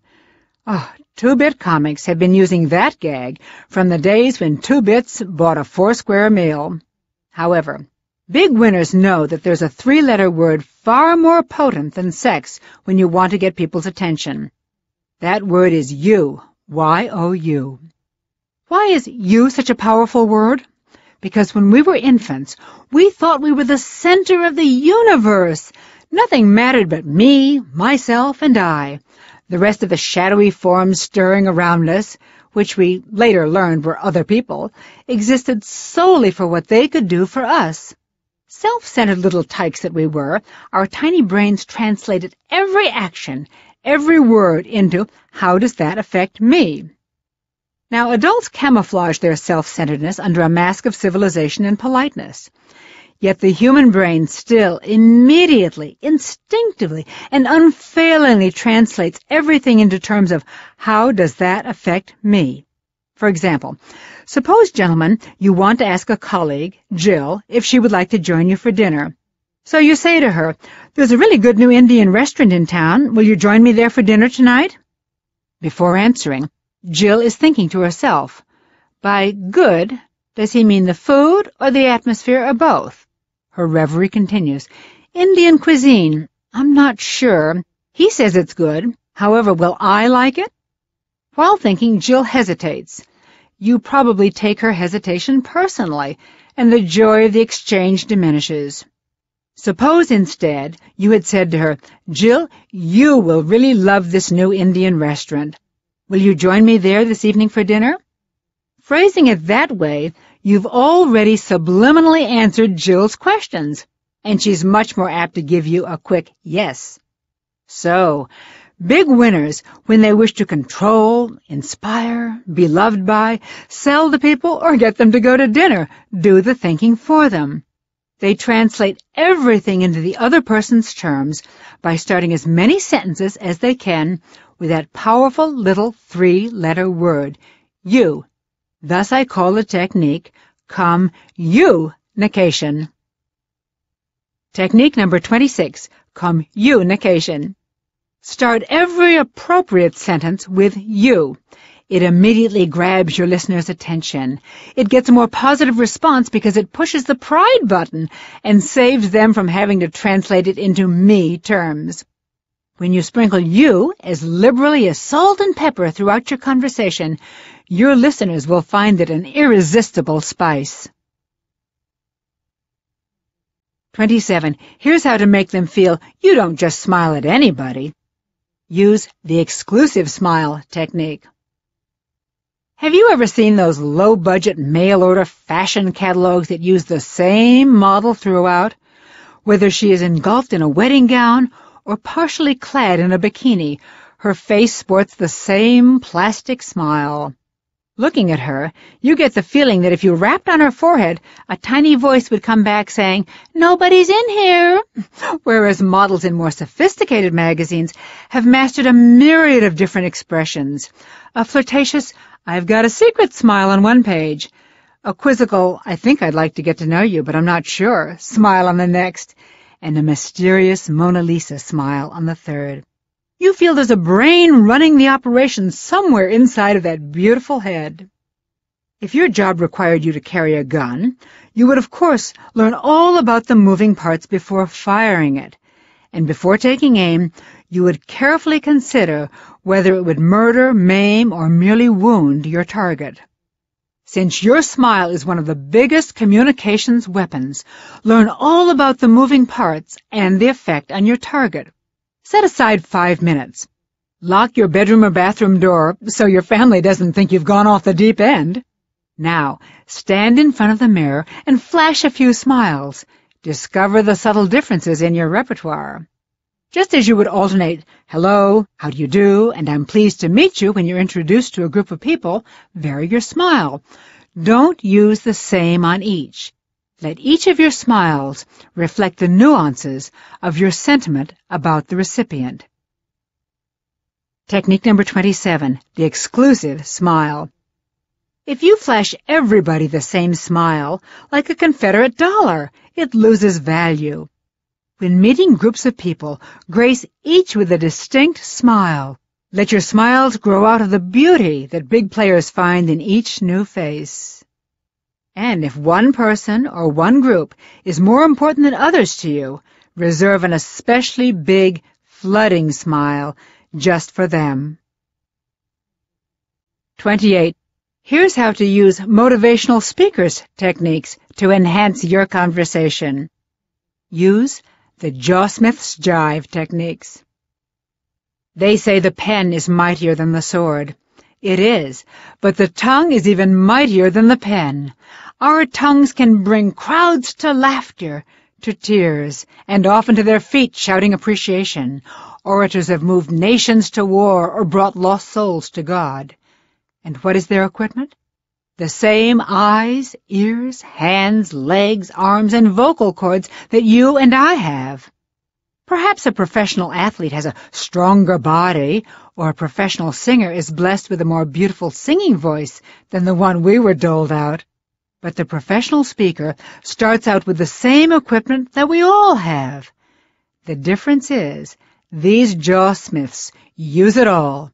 S2: 2-Bit Comics have been using that gag from the days when 2-Bits bought a 4-square meal. However, big winners know that there's a 3-letter word far more potent than sex when you want to get people's attention. That word is you, Y-O-U. Why is you such a powerful word? Because when we were infants, we thought we were the center of the universe. Nothing mattered but me, myself, and I. The rest of the shadowy forms stirring around us, which we later learned were other people, existed solely for what they could do for us. Self-centered little tykes that we were, our tiny brains translated every action, every word into, how does that affect me? Now, adults camouflage their self-centeredness under a mask of civilization and politeness. Yet the human brain still immediately, instinctively, and unfailingly translates everything into terms of, how does that affect me? For example, suppose, gentlemen, you want to ask a colleague, Jill, if she would like to join you for dinner. So you say to her, there's a really good new Indian restaurant in town. Will you join me there for dinner tonight? Before answering, Jill is thinking to herself, by good, does he mean the food or the atmosphere or both? Her reverie continues. Indian cuisine, I'm not sure. He says it's good. However, will I like it? While thinking, Jill hesitates. You probably take her hesitation personally, and the joy of the exchange diminishes. Suppose instead you had said to her, Jill, you will really love this new Indian restaurant. Will you join me there this evening for dinner? Phrasing it that way, you've already subliminally answered Jill's questions, and she's much more apt to give you a quick yes. So, big winners, when they wish to control, inspire, be loved by, sell to people, or get them to go to dinner, do the thinking for them. They translate everything into the other person's terms by starting as many sentences as they can with that powerful little 3-letter word, you. Thus I call the technique communication. Technique number 26, communication. Start every appropriate sentence with you. It immediately grabs your listener's attention. It gets a more positive response because it pushes the pride button and saves them from having to translate it into me terms. When you sprinkle you as liberally as salt and pepper throughout your conversation, your listeners will find it an irresistible spice. 27. Here's how to make them feel you don't just smile at anybody. Use the exclusive smile technique. Have you ever seen those low-budget mail-order fashion catalogs that use the same model throughout? Whether she is engulfed in a wedding gown or partially clad in a bikini, her face sports the same plastic smile. Looking at her, you get the feeling that if you rapped on her forehead, a tiny voice would come back saying, "Nobody's in here," whereas models in more sophisticated magazines have mastered a myriad of different expressions. A flirtatious, "I've got a secret" smile on one page, a quizzical, "I think I'd like to get to know you, but I'm not sure" smile on the next, and a mysterious Mona Lisa smile on the third. You feel there's a brain running the operation somewhere inside of that beautiful head. If your job required you to carry a gun, you would, of course, learn all about the moving parts before firing it. And before taking aim, you would carefully consider whether it would murder, maim, or merely wound your target. Since your smile is one of the biggest communications weapons, learn all about the moving parts and the effect on your target. Set aside 5 minutes. Lock your bedroom or bathroom door so your family doesn't think you've gone off the deep end. Now, stand in front of the mirror and flash a few smiles. Discover the subtle differences in your repertoire. Just as you would alternate, hello, how do you do, and I'm pleased to meet you when you're introduced to a group of people, vary your smile. Don't use the same on each. Let each of your smiles reflect the nuances of your sentiment about the recipient. Technique number 27, the exclusive smile. If you flash everybody the same smile, like a Confederate dollar, it loses value. When meeting groups of people, grace each with a distinct smile. Let your smiles grow out of the beauty that big players find in each new face. And if one person or one group is more important than others to you, reserve an especially big, flooding smile just for them. 28. Here's how to use motivational speakers techniques to enhance your conversation. Use the Jawsmith's jive techniques. They say the pen is mightier than the sword. It is, but the tongue is even mightier than the pen. Our tongues can bring crowds to laughter, to tears, and often to their feet shouting appreciation. Orators have moved nations to war or brought lost souls to God. And what is their equipment? The same eyes, ears, hands, legs, arms, and vocal cords that you and I have. Perhaps a professional athlete has a stronger body, or a professional singer is blessed with a more beautiful singing voice than the one we were doled out. But the professional speaker starts out with the same equipment that we all have. The difference is, these Jawsmiths use it all.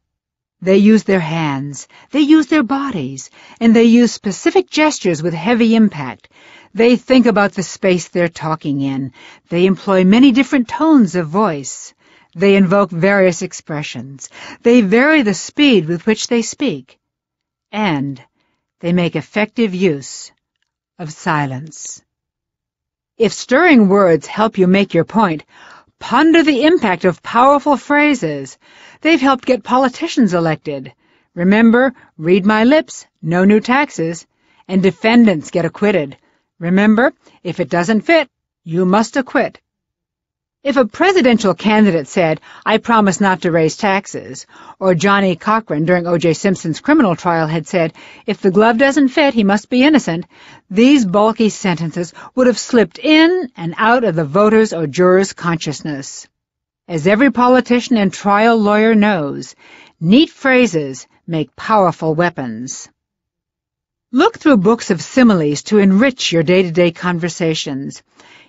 S2: They use their hands, they use their bodies, and they use specific gestures with heavy impact. They think about the space they're talking in. They employ many different tones of voice. They invoke various expressions. They vary the speed with which they speak. And they make effective use of silence. If stirring words help you make your point, ponder the impact of powerful phrases. They've helped get politicians elected. Remember, read my lips, no new taxes, and defendants get acquitted. Remember, if it doesn't fit, you must acquit. If a presidential candidate said, I promise not to raise taxes, or Johnny Cochran during O.J. Simpson's criminal trial had said, if the glove doesn't fit, he must be innocent, these bulky sentences would have slipped in and out of the voter's or juror's consciousness. As every politician and trial lawyer knows, neat phrases make powerful weapons. Look through books of similes to enrich your day-to-day conversations.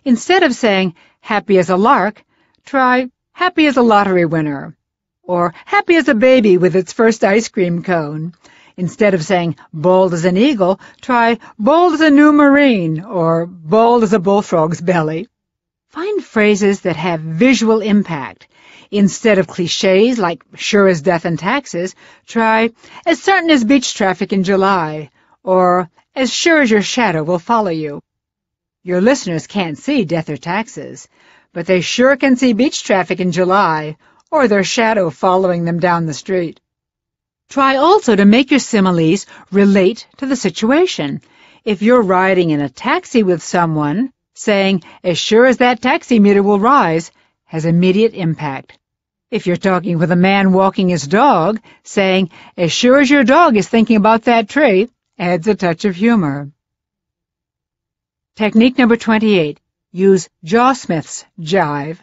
S2: Instead of saying, happy as a lark, try happy as a lottery winner, or happy as a baby with its first ice cream cone. Instead of saying bold as an eagle, try bold as a new Marine, or bold as a bullfrog's belly. Find phrases that have visual impact. Instead of cliches like sure as death and taxes, try as certain as beach traffic in July, or as sure as your shadow will follow you. Your listeners can't see death or taxes, but they sure can see beach traffic in July, or their shadow following them down the street. Try also to make your similes relate to the situation. If you're riding in a taxi with someone, saying, as sure as that taxi meter will rise, has immediate impact. If you're talking with a man walking his dog, saying, as sure as your dog is thinking about that tree, adds a touch of humor. Technique number 28. Use Jawsmith's jive.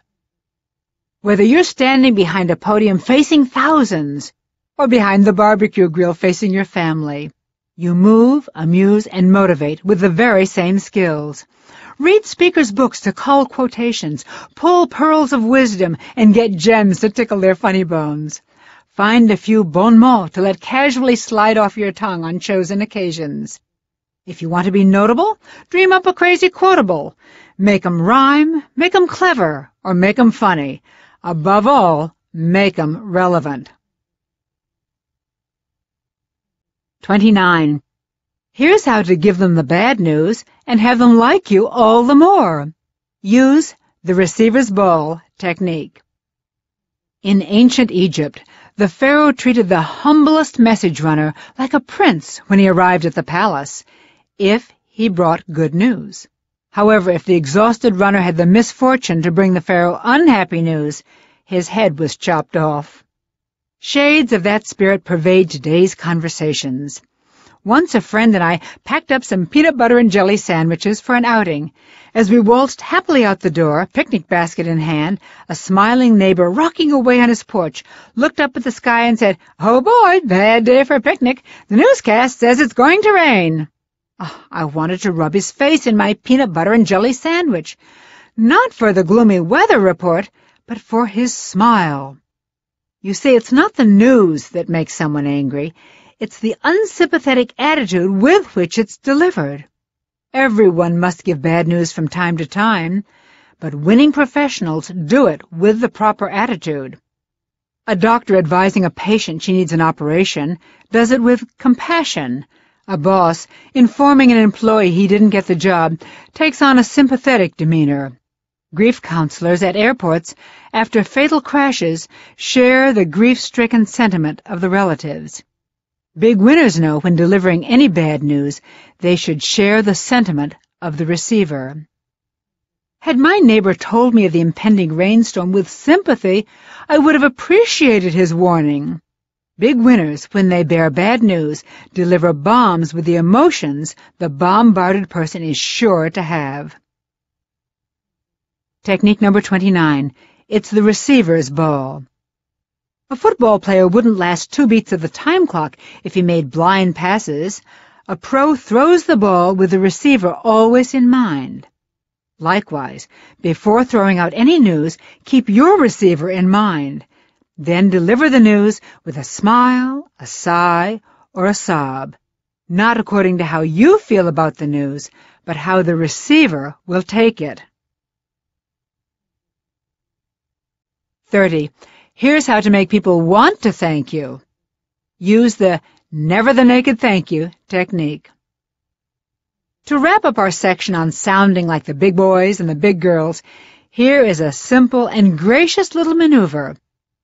S2: Whether you're standing behind a podium facing thousands, or behind the barbecue grill facing your family, you move, amuse, and motivate with the very same skills. Read speakers' books to cull quotations, pull pearls of wisdom, and get gems to tickle their funny bones. Find a few bon mots to let casually slide off your tongue on chosen occasions. If you want to be notable, dream up a crazy quotable. Make 'em rhyme, make 'em clever, or make 'em funny. Above all, make 'em relevant. 29. Here's how to give them the bad news and have them like you all the more. Use the receiver's ball technique. In ancient Egypt, the pharaoh treated the humblest message runner like a prince when he arrived at the palace, if he brought good news. However, if the exhausted runner had the misfortune to bring the pharaoh unhappy news, his head was chopped off. Shades of that spirit pervade today's conversations. Once a friend and I packed up some peanut butter and jelly sandwiches for an outing. As we waltzed happily out the door, picnic basket in hand, a smiling neighbor rocking away on his porch looked up at the sky and said, "Oh boy, bad day for a picnic. The newscast says it's going to rain." Oh, I wanted to rub his face in my peanut butter and jelly sandwich. Not for the gloomy weather report, but for his smile. You see, it's not the news that makes someone angry. It's the unsympathetic attitude with which it's delivered. Everyone must give bad news from time to time, but winning professionals do it with the proper attitude. A doctor advising a patient she needs an operation does it with compassion. A boss informing an employee he didn't get the job takes on a sympathetic demeanor. Grief counselors at airports, after fatal crashes, share the grief-stricken sentiment of the relatives. Big winners know when delivering any bad news, they should share the sentiment of the receiver. Had my neighbor told me of the impending rainstorm with sympathy, I would have appreciated his warning. Big winners, when they bear bad news, deliver bombs with the emotions the bombarded person is sure to have. Technique number 29. It's the receiver's ball. A football player wouldn't last 2 beats of the time clock if he made blind passes. A pro throws the ball with the receiver always in mind. Likewise, before throwing out any news, keep your receiver in mind. Then deliver the news with a smile, a sigh, or a sob, not according to how you feel about the news, but how the receiver will take it. 30. Here's how to make people want to thank you. Use the never the naked thank you technique. To wrap up our section on sounding like the big boys and the big girls, here is a simple and gracious little maneuver.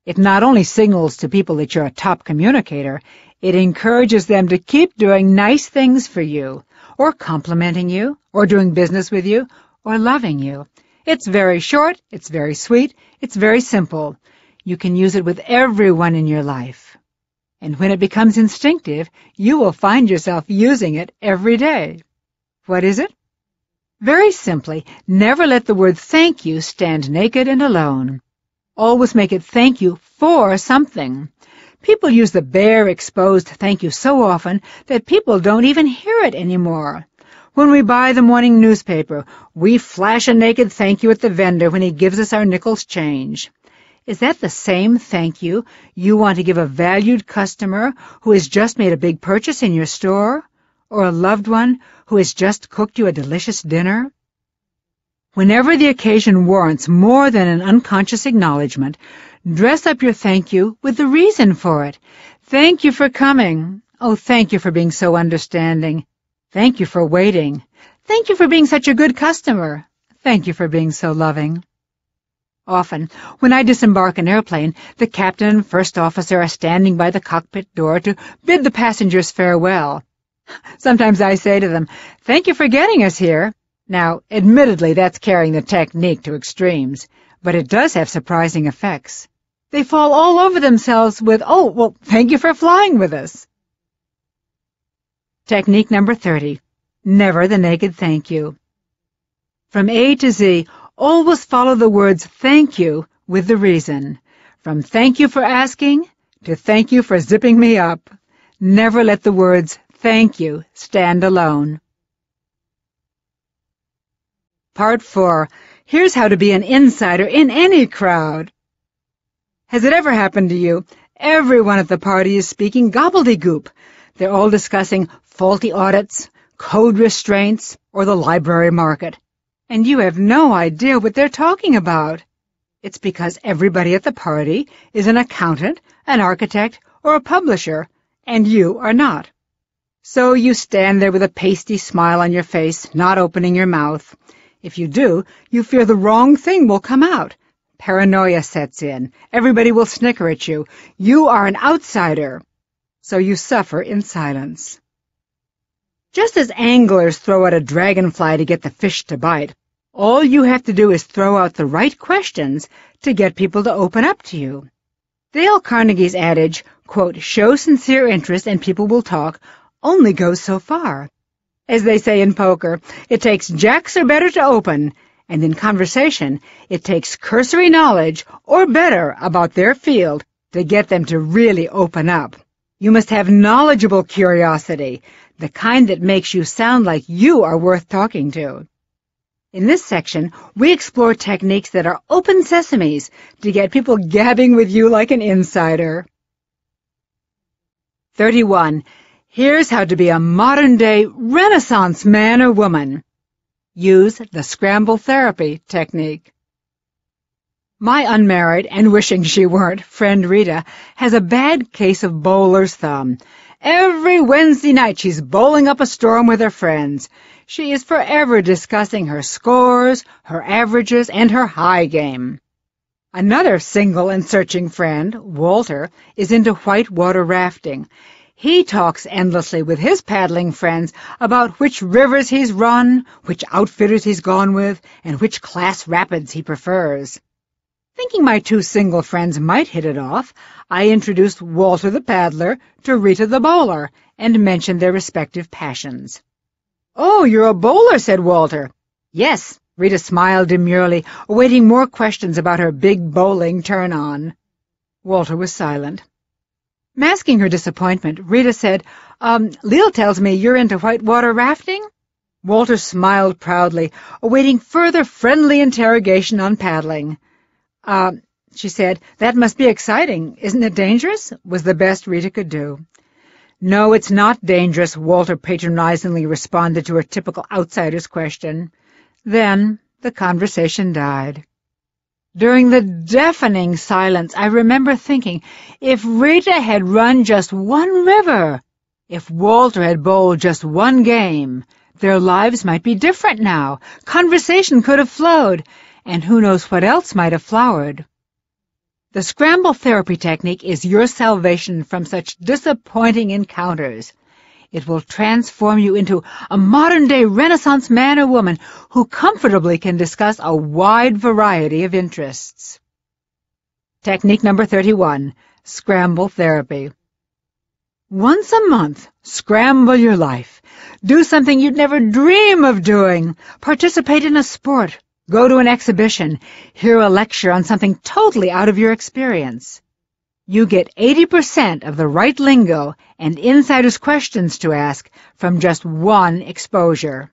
S2: It not only signals to people that you're a top communicator, it encourages them to keep doing nice things for you, or complimenting you, or doing business with you, or loving you. It's very short, it's very sweet, it's very simple. You can use it with everyone in your life. And when it becomes instinctive, you will find yourself using it every day. What is it? Very simply, never let the word thank you stand naked and alone. Always make it thank you for something. People use the bare, exposed thank you so often that people don't even hear it anymore. When we buy the morning newspaper, we flash a naked thank you at the vendor when he gives us our nickels change. Is that the same thank you you want to give a valued customer who has just made a big purchase in your store, or a loved one who has just cooked you a delicious dinner? Whenever the occasion warrants more than an unconscious acknowledgement, dress up your thank you with the reason for it. Thank you for coming. Oh, thank you for being so understanding. Thank you for waiting. Thank you for being such a good customer. Thank you for being so loving. Often, when I disembark an airplane, the captain and first officer are standing by the cockpit door to bid the passengers farewell. Sometimes I say to them, "Thank you for getting us here." Now, admittedly, that's carrying the technique to extremes, but it does have surprising effects. They fall all over themselves with, "Oh, well, thank you for flying with us." Technique number 30. Never the naked thank you. From A to Z, always follow the words thank you with the reason. From thank you for asking to thank you for zipping me up. Never let the words thank you stand alone. Part 4. Here's how to be an insider in any crowd. Has it ever happened to you? Everyone at the party is speaking gobbledygook. They're all discussing faulty audits, code restraints, or the library market. And you have no idea what they're talking about. It's because everybody at the party is an accountant, an architect, or a publisher, and you are not. So you stand there with a pasty smile on your face, not opening your mouth. If you do, you fear the wrong thing will come out. Paranoia sets in. Everybody will snicker at you. You are an outsider. So you suffer in silence. Just as anglers throw out a dragonfly to get the fish to bite, all you have to do is throw out the right questions to get people to open up to you. Dale Carnegie's adage, quote, "show sincere interest and people will talk," only goes so far. As they say in poker, it takes jacks or better to open, and in conversation, it takes cursory knowledge or better about their field to get them to really open up. You must have knowledgeable curiosity, the kind that makes you sound like you are worth talking to. In this section, we explore techniques that are open sesames to get people gabbing with you like an insider. 31. Here's how to be a modern-day Renaissance man or woman. Use the scramble therapy technique. My unmarried, and wishing she weren't, friend Rita has a bad case of bowler's thumb. Every Wednesday night she's bowling up a storm with her friends. She is forever discussing her scores, her averages, and her high game. Another single and searching friend, Walter, is into whitewater rafting. He talks endlessly with his paddling friends about which rivers he's run, which outfitters he's gone with, and which class rapids he prefers. Thinking my two single friends might hit it off, I introduced Walter the paddler to Rita the bowler and mentioned their respective passions. "Oh, you're a bowler," said Walter. "Yes," Rita smiled demurely, awaiting more questions about her big bowling turn-on. Walter was silent. Masking her disappointment, Rita said, "Leal tells me you're into whitewater rafting?" Walter smiled proudly, awaiting further friendly interrogation on paddling. She said, "That must be exciting. Isn't it dangerous?" was the best Rita could do. "No, it's not dangerous," Walter patronizingly responded to her typical outsider's question. Then the conversation died. During the deafening silence, I remember thinking, if Rita had run just one river, if Walter had bowled just one game, their lives might be different now. Conversation could have flowed, and who knows what else might have flowered. The scramble therapy technique is your salvation from such disappointing encounters. It will transform you into a modern-day Renaissance man or woman who comfortably can discuss a wide variety of interests. Technique number 31, scramble therapy. Once a month, scramble your life. Do something you'd never dream of doing. Participate in a sport. Go to an exhibition. Hear a lecture on something totally out of your experience. You get 80% of the right lingo and insider's questions to ask from just one exposure.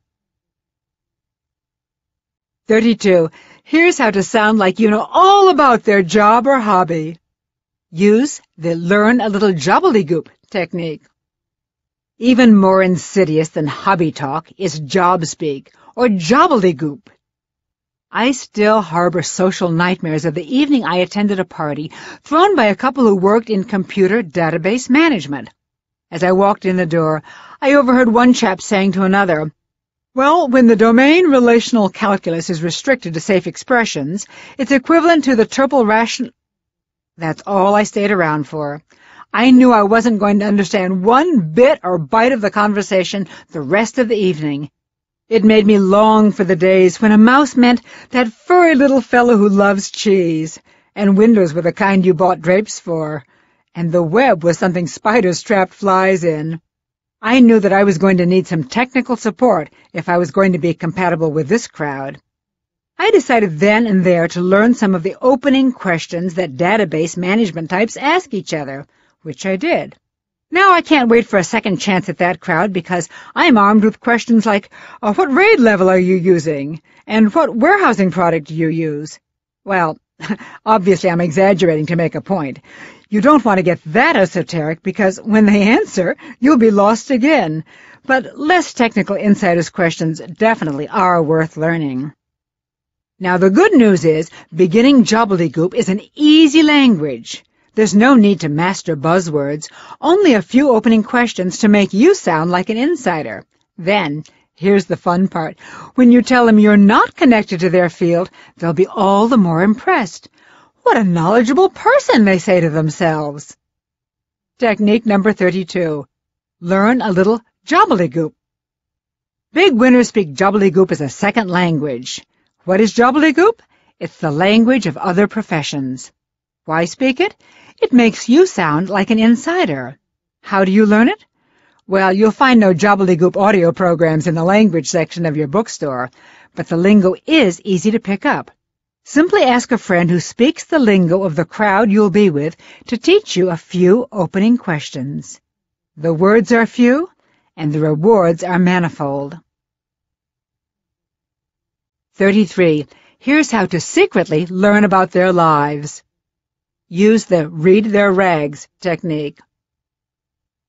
S2: 32. Here's how to sound like you know all about their job or hobby. Use the learn a little gobbledygook technique. Even more insidious than hobby talk is job speak or gobbledygook. I still harbor social nightmares of the evening I attended a party thrown by a couple who worked in computer database management. As I walked in the door, I overheard one chap saying to another, "Well, when the domain relational calculus is restricted to safe expressions, it's equivalent to the tuple ration—" That's all I stayed around for. I knew I wasn't going to understand one bit or bite of the conversation the rest of the evening. It made me long for the days when a mouse meant that furry little fellow who loves cheese, and windows were the kind you bought drapes for, and the web was something spiders trapped flies in. I knew that I was going to need some technical support if I was going to be compatible with this crowd. I decided then and there to learn some of the opening questions that database management types ask each other, which I did. Now I can't wait for a second chance at that crowd because I'm armed with questions like, what RAID level are you using? And what warehousing product do you use? Well, obviously I'm exaggerating to make a point. You don't want to get that esoteric because when they answer, you'll be lost again. But less technical insiders' questions definitely are worth learning. Now the good news is beginning gobbledygook is an easy language. There's no need to master buzzwords, only a few opening questions to make you sound like an insider. Then, here's the fun part. When you tell them you're not connected to their field, they'll be all the more impressed. What a knowledgeable person, they say to themselves. Technique number 32. Learn a little gobbledygook. Big winners speak gobbledygook as a second language. What is gobbledygook? It's the language of other professions. Why speak it? It makes you sound like an insider. How do you learn it? Well, you'll find no gobbledygook audio programs in the language section of your bookstore, but the lingo is easy to pick up. Simply ask a friend who speaks the lingo of the crowd you'll be with to teach you a few opening questions. The words are few, and the rewards are manifold. 33. Here's how to secretly learn about their lives. Use the read their rags technique.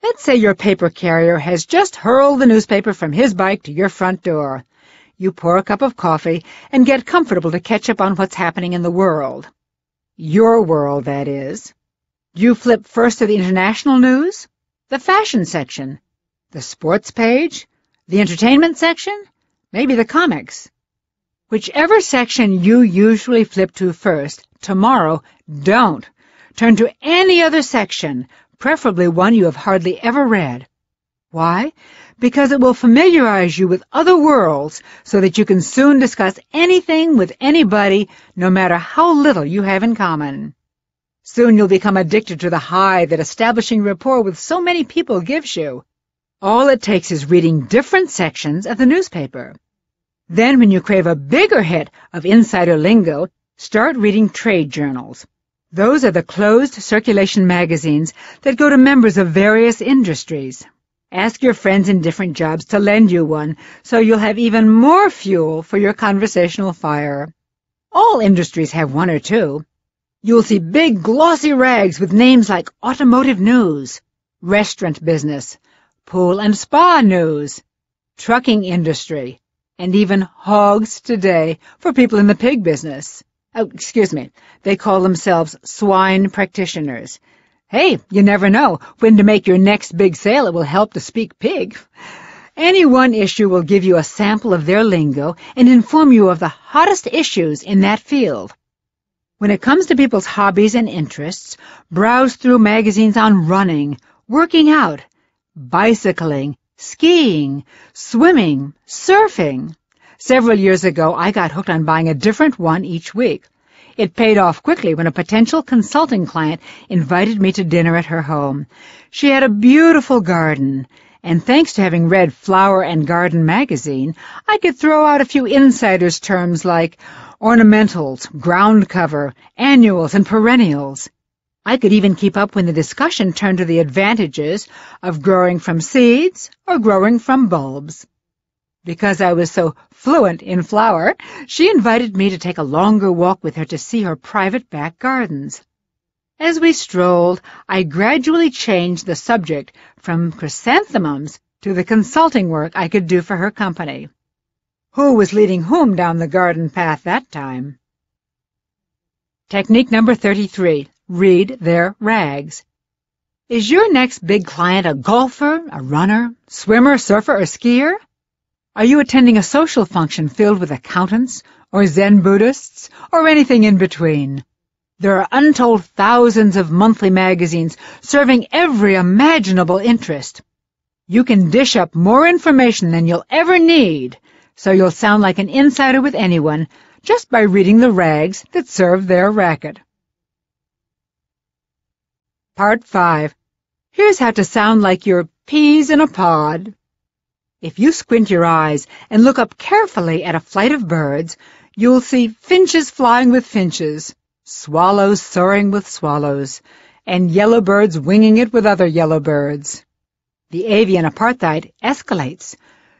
S2: Let's say your paper carrier has just hurled the newspaper from his bike to your front door. You pour a cup of coffee and get comfortable to catch up on what's happening in the world. Your world, that is. You flip first to the international news, the fashion section, the sports page, the entertainment section, maybe the comics. Whichever section you usually flip to first, tomorrow, don't. Turn to any other section, preferably one you have hardly ever read. Why? Because it will familiarize you with other worlds so that you can soon discuss anything with anybody, no matter how little you have in common. Soon you'll become addicted to the high that establishing rapport with so many people gives you. All it takes is reading different sections of the newspaper. Then, when you crave a bigger hit of insider lingo, start reading trade journals. Those are the closed circulation magazines that go to members of various industries. Ask your friends in different jobs to lend you one, so you'll have even more fuel for your conversational fire. All industries have one or two. You'll see big glossy rags with names like automotive news, restaurant business, pool and spa news, trucking industry, and even hogs today for people in the pig business. Oh, excuse me, they call themselves swine practitioners. Hey, you never know. When to make your next big sale, it will help to speak pig. Any one issue will give you a sample of their lingo and inform you of the hottest issues in that field. When it comes to people's hobbies and interests, browse through magazines on running, working out, bicycling, skiing, swimming, surfing. Several years ago, I got hooked on buying a different one each week. It paid off quickly when a potential consulting client invited me to dinner at her home. She had a beautiful garden, and thanks to having read Flower and Garden magazine, I could throw out a few insider's terms like ornamentals, ground cover, annuals, and perennials. I could even keep up when the discussion turned to the advantages of growing from seeds or growing from bulbs. Because I was so fluent in flower, she invited me to take a longer walk with her to see her private back gardens. As we strolled, I gradually changed the subject from chrysanthemums to the consulting work I could do for her company. Who was leading whom down the garden path that time? Technique number 33. Read their rags. Is your next big client a golfer, a runner, swimmer, surfer, or skier? Are you attending a social function filled with accountants, or Zen Buddhists, or anything in between? There are untold thousands of monthly magazines serving every imaginable interest. You can dish up more information than you'll ever need, so you'll sound like an insider with anyone just by reading the rags that serve their racket. Part 5. Here's how to sound like you're peas in a pod. If you squint your eyes and look up carefully at a flight of birds, you'll see finches flying with finches, swallows soaring with swallows, and yellowbirds winging it with other yellowbirds. The avian apartheid escalates.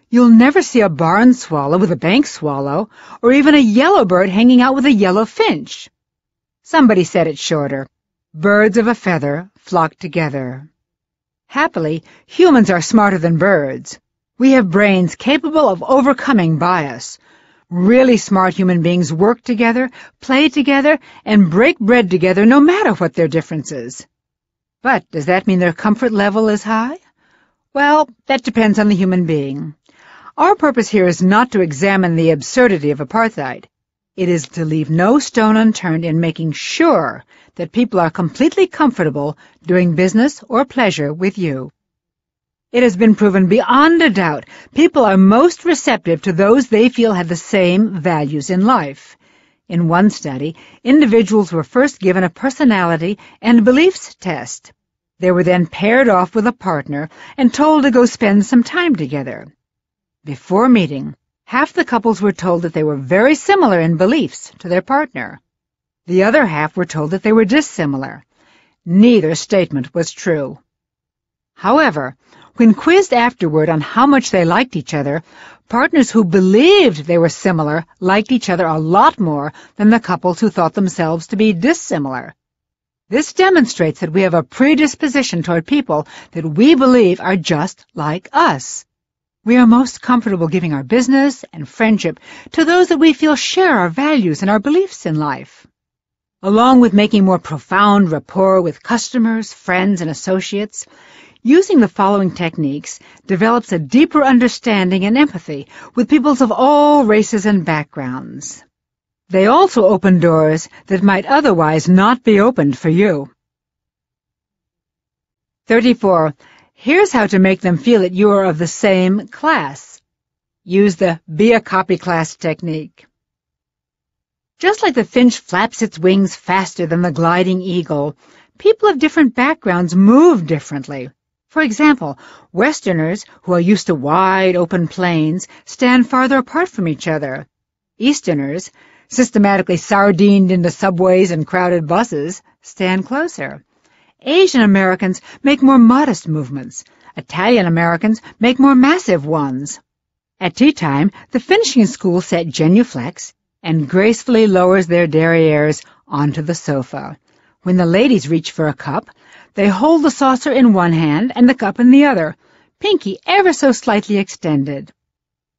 S2: You'll never see a barn swallow with a bank swallow, or even a yellowbird hanging out with a yellow finch. Somebody said it shorter. Birds of a feather flock together. Happily, humans are smarter than birds. We have brains capable of overcoming bias. Really smart human beings work together, play together, and break bread together no matter what their differences. But does that mean their comfort level is high? Well, that depends on the human being. Our purpose here is not to examine the absurdity of apartheid. It is to leave no stone unturned in making sure that people are completely comfortable doing business or pleasure with you. It has been proven beyond a doubt people are most receptive to those they feel have the same values in life. In one study, individuals were first given a personality and beliefs test. They were then paired off with a partner and told to go spend some time together. Before meeting, half the couples were told that they were very similar in beliefs to their partner. The other half were told that they were dissimilar. Neither statement was true. However, when quizzed afterward on how much they liked each other, partners who believed they were similar liked each other a lot more than the couples who thought themselves to be dissimilar. This demonstrates that we have a predisposition toward people that we believe are just like us. We are most comfortable giving our business and friendship to those that we feel share our values and our beliefs in life. Along with making more profound rapport with customers, friends, and associates, using the following techniques develops a deeper understanding and empathy with peoples of all races and backgrounds. They also open doors that might otherwise not be opened for you. 34. Here's how to make them feel that you are of the same class. Use the Be a Copy class technique. Just like the finch flaps its wings faster than the gliding eagle, people of different backgrounds move differently. For example, Westerners, who are used to wide, open plains, stand farther apart from each other. Easterners, systematically sardined into subways and crowded buses, stand closer. Asian Americans make more modest movements. Italian Americans make more massive ones. At tea time, the finishing school set genuflects and gracefully lowers their derrieres onto the sofa. When the ladies reach for a cup, they hold the saucer in one hand and the cup in the other, pinky ever so slightly extended.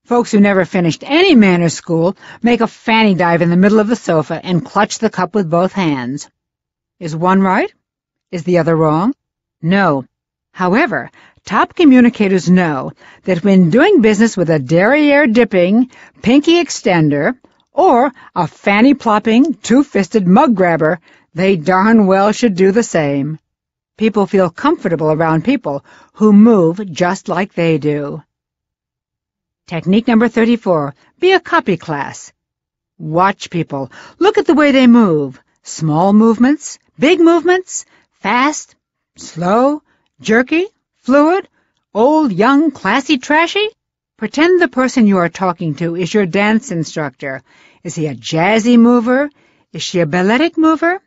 S2: Folks who never finished any manners school make a fanny dive in the middle of the sofa and clutch the cup with both hands. Is one right? Is the other wrong? No. However, top communicators know that when doing business with a derriere dipping, pinky extender, or a fanny plopping, two-fisted mug grabber, they darn well should do the same. People feel comfortable around people who move just like they do. Technique number 34. Be a copy class. Watch people. Look at the way they move. Small movements, big movements, fast, slow, jerky, fluid, old, young, classy, trashy. Pretend the person you are talking to is your dance instructor. Is he a jazzy mover? Is she a balletic mover?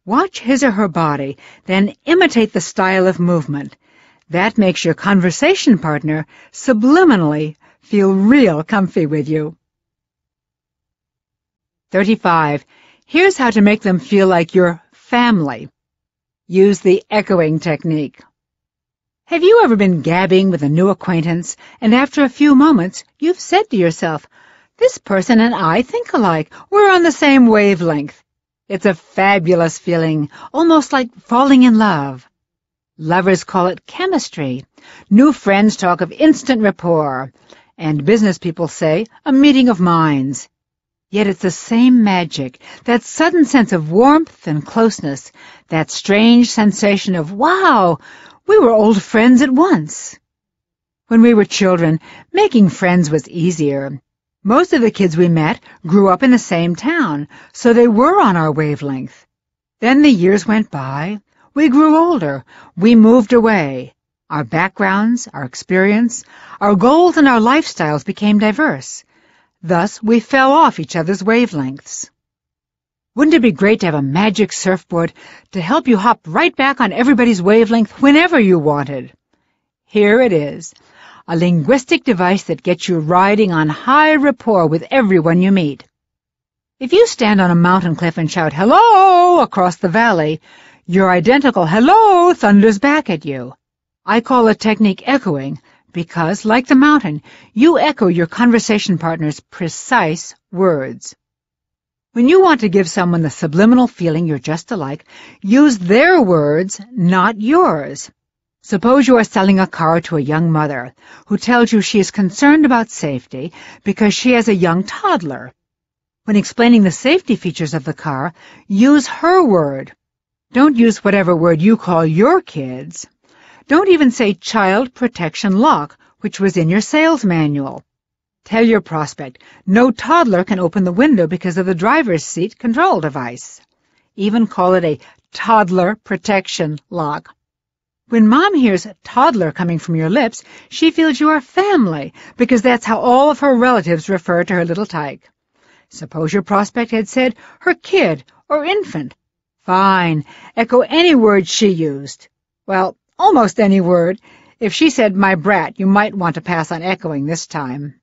S2: Watch his or her body, then imitate the style of movement. That makes your conversation partner subliminally feel real comfy with you. 35. Here's how to make them feel like your family. Use the echoing technique. Have you ever been gabbing with a new acquaintance, and after a few moments, you've said to yourself, "This person and I think alike. We're on the same wavelength." It's a fabulous feeling, almost like falling in love. Lovers call it chemistry. New friends talk of instant rapport. And business people say a meeting of minds. Yet it's the same magic, that sudden sense of warmth and closeness, that strange sensation of, wow, we were old friends at once. When we were children, making friends was easier. Most of the kids we met grew up in the same town, so they were on our wavelength. Then the years went by. We grew older. We moved away. Our backgrounds, our experience, our goals, and our lifestyles became diverse. Thus, we fell off each other's wavelengths. Wouldn't it be great to have a magic surfboard to help you hop right back on everybody's wavelength whenever you wanted? Here it is. A linguistic device that gets you riding on high rapport with everyone you meet. If you stand on a mountain cliff and shout "hello" across the valley, your identical "hello" thunders back at you. I call the technique echoing because, like the mountain, you echo your conversation partner's precise words. When you want to give someone the subliminal feeling you're just alike, use their words, not yours. Suppose you are selling a car to a young mother who tells you she is concerned about safety because she has a young toddler. When explaining the safety features of the car, use her word. Don't use whatever word you call your kids. Don't even say child protection lock, which was in your sales manual. Tell your prospect, no toddler can open the window because of the driver's seat control device. Even call it a toddler protection lock. When Mom hears toddler coming from your lips, she feels you are family, because that's how all of her relatives refer to her little tyke. Suppose your prospect had said her kid or infant. Fine, echo any word she used. Well, almost any word. If she said my brat, you might want to pass on echoing this time.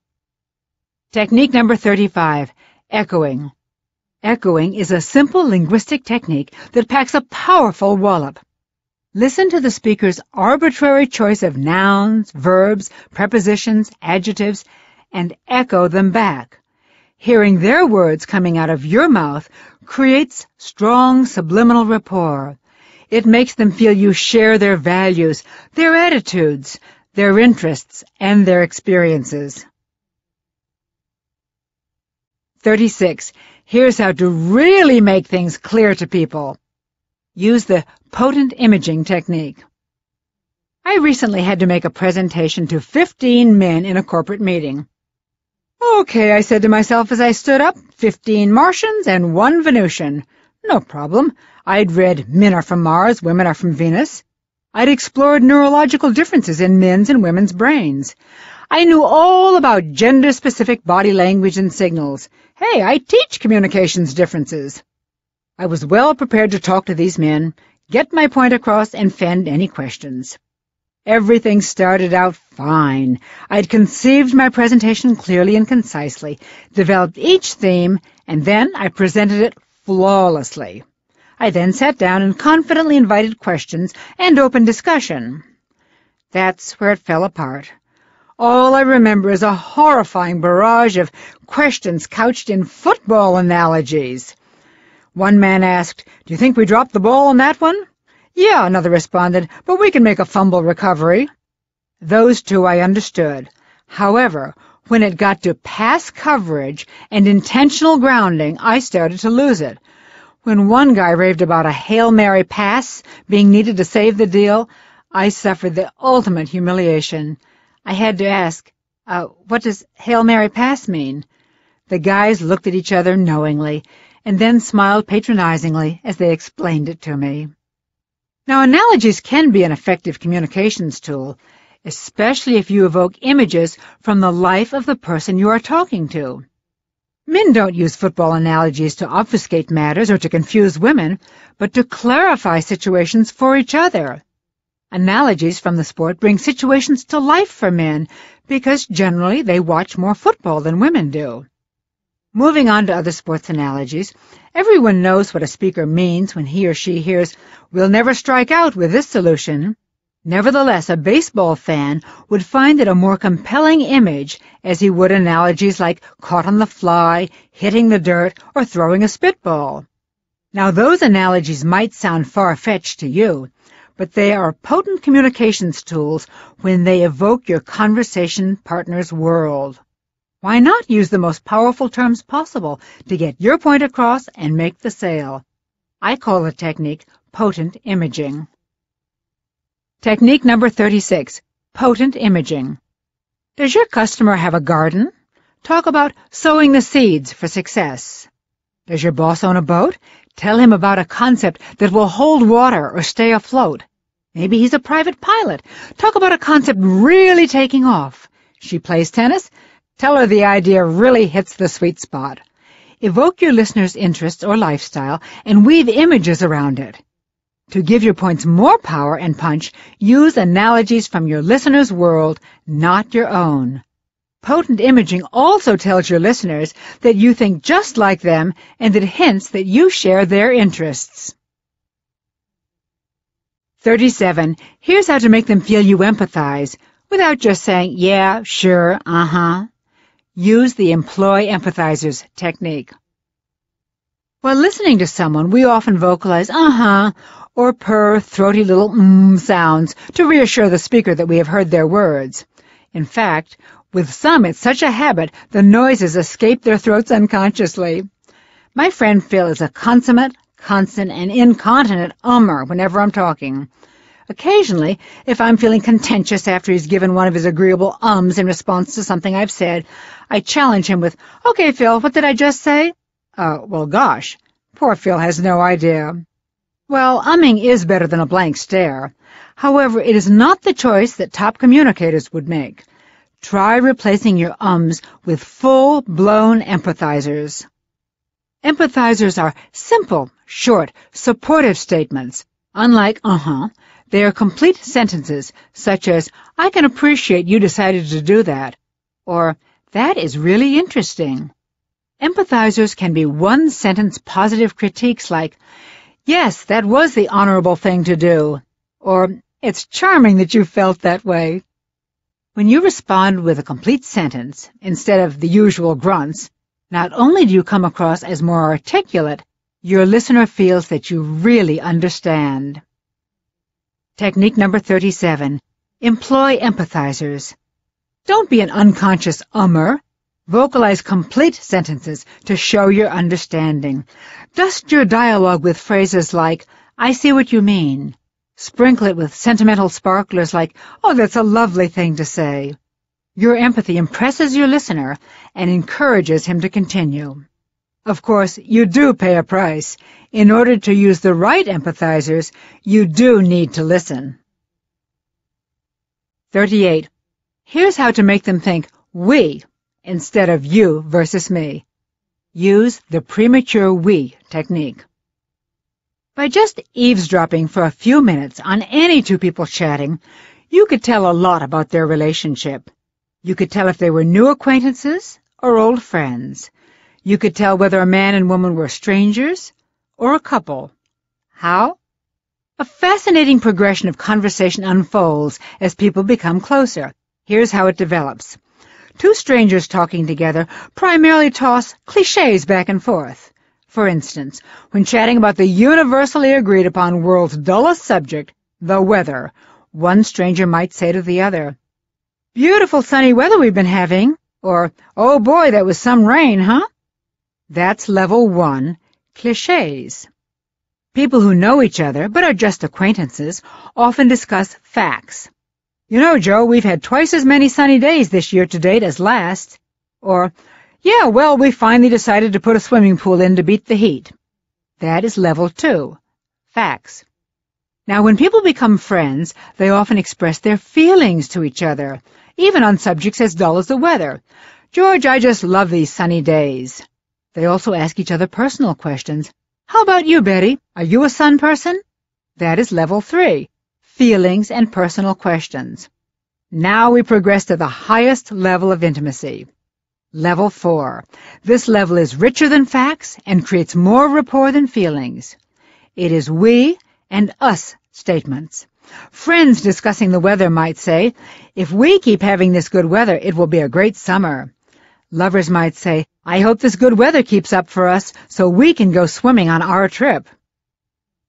S2: Technique number 35, echoing. Echoing is a simple linguistic technique that packs a powerful wallop. Listen to the speaker's arbitrary choice of nouns, verbs, prepositions, adjectives, and echo them back. Hearing their words coming out of your mouth creates strong subliminal rapport. It makes them feel you share their values, their attitudes, their interests, and their experiences. 36. Here's how to really make things clear to people. Use the potent imaging technique. I recently had to make a presentation to 15 men in a corporate meeting. Okay, I said to myself as I stood up, 15 Martians and 1 Venusian. No problem. I'd read Men Are From Mars, Women Are From Venus. I'd explored neurological differences in men's and women's brains. I knew all about gender-specific body language and signals. Hey, I teach communications differences. I was well prepared to talk to these men, get my point across, and fend any questions. Everything started out fine. I'd conceived my presentation clearly and concisely, developed each theme, and then I presented it flawlessly. I then sat down and confidently invited questions and open discussion. That's where it fell apart. All I remember is a horrifying barrage of questions couched in football analogies. One man asked, "Do you think we dropped the ball on that one?" "Yeah," another responded, "but we can make a fumble recovery." Those two I understood. However, when it got to pass coverage and intentional grounding, I started to lose it. When one guy raved about a Hail Mary pass being needed to save the deal, I suffered the ultimate humiliation. I had to ask, what does Hail Mary pass mean? The guys looked at each other knowingly, and then smiled patronizingly as they explained it to me. Now, analogies can be an effective communications tool, especially if you evoke images from the life of the person you are talking to. Men don't use football analogies to obfuscate matters or to confuse women, but to clarify situations for each other. Analogies from the sport bring situations to life for men because generally they watch more football than women do. Moving on to other sports analogies, everyone knows what a speaker means when he or she hears, "We'll never strike out with this solution." Nevertheless, a baseball fan would find it a more compelling image as he would analogies like caught on the fly, hitting the dirt, or throwing a spitball. Now, those analogies might sound far-fetched to you, but they are potent communications tools when they evoke your conversation partner's world. Why not use the most powerful terms possible to get your point across and make the sale? I call the technique potent imaging. Technique number 36, potent imaging. Does your customer have a garden? Talk about sowing the seeds for success. Does your boss own a boat? Tell him about a concept that will hold water or stay afloat. Maybe he's a private pilot. Talk about a concept really taking off. She plays tennis? Tell her the idea really hits the sweet spot. Evoke your listener's interests or lifestyle and weave images around it. To give your points more power and punch, use analogies from your listener's world, not your own. Potent imaging also tells your listeners that you think just like them and it hints that you share their interests. 37. Here's how to make them feel you empathize without just saying, yeah, sure, uh-huh. Use the employ empathizers technique. While listening to someone, we often vocalize uh-huh or purr throaty little sounds to reassure the speaker that we have heard their words. In fact, with some it's such a habit the noises escape their throats unconsciously. My friend Phil is a consummate, constant, and incontinent ummer whenever I'm talking. Occasionally, if I'm feeling contentious after he's given one of his agreeable ums in response to something I've said, I challenge him with, "Okay, Phil, what did I just say?" Well, gosh, poor Phil has no idea. Well, umming is better than a blank stare. However, it is not the choice that top communicators would make. Try replacing your ums with full-blown empathizers. Empathizers are simple, short, supportive statements. Unlike uh-huh, they are complete sentences, such as, "I can appreciate you decided to do that," or, "That is really interesting." Empathizers can be one-sentence positive critiques like, "Yes, that was the honorable thing to do," or, "It's charming that you felt that way." When you respond with a complete sentence, instead of the usual grunts, not only do you come across as more articulate, your listener feels that you really understand. Technique number 37. Employ empathizers. Don't be an unconscious ummer. Vocalize complete sentences to show your understanding. Dust your dialogue with phrases like, "I see what you mean." Sprinkle it with sentimental sparklers like, "Oh, that's a lovely thing to say." Your empathy impresses your listener and encourages him to continue. Of course, you do pay a price. In order to use the right empathizers, you do need to listen. 38. Here's how to make them think we instead of you versus me. Use the premature we technique. By just eavesdropping for a few minutes on any two people chatting, you could tell a lot about their relationship. You could tell if they were new acquaintances or old friends. You could tell whether a man and woman were strangers or a couple. How? A fascinating progression of conversation unfolds as people become closer. Here's how it develops. Two strangers talking together primarily toss clichés back and forth. For instance, when chatting about the universally agreed upon world's dullest subject, the weather, one stranger might say to the other, "Beautiful sunny weather we've been having," or, "Oh boy, that was some rain, huh?" That's level 1, clichés. People who know each other, but are just acquaintances, often discuss facts. "You know, Joe, we've had twice as many sunny days this year to date as last." Or, "Yeah, well, we finally decided to put a swimming pool in to beat the heat." That is level 2, facts. Now, when people become friends, they often express their feelings to each other, even on subjects as dull as the weather. "George, I just love these sunny days." They also ask each other personal questions. "How about you, Betty? Are you a sun person?" That is level 3, feelings and personal questions. Now we progress to the highest level of intimacy. Level 4. This level is richer than facts and creates more rapport than feelings. It is we and us statements. Friends discussing the weather might say, "If we keep having this good weather, it will be a great summer." Lovers might say, "I hope this good weather keeps up for us so we can go swimming on our trip."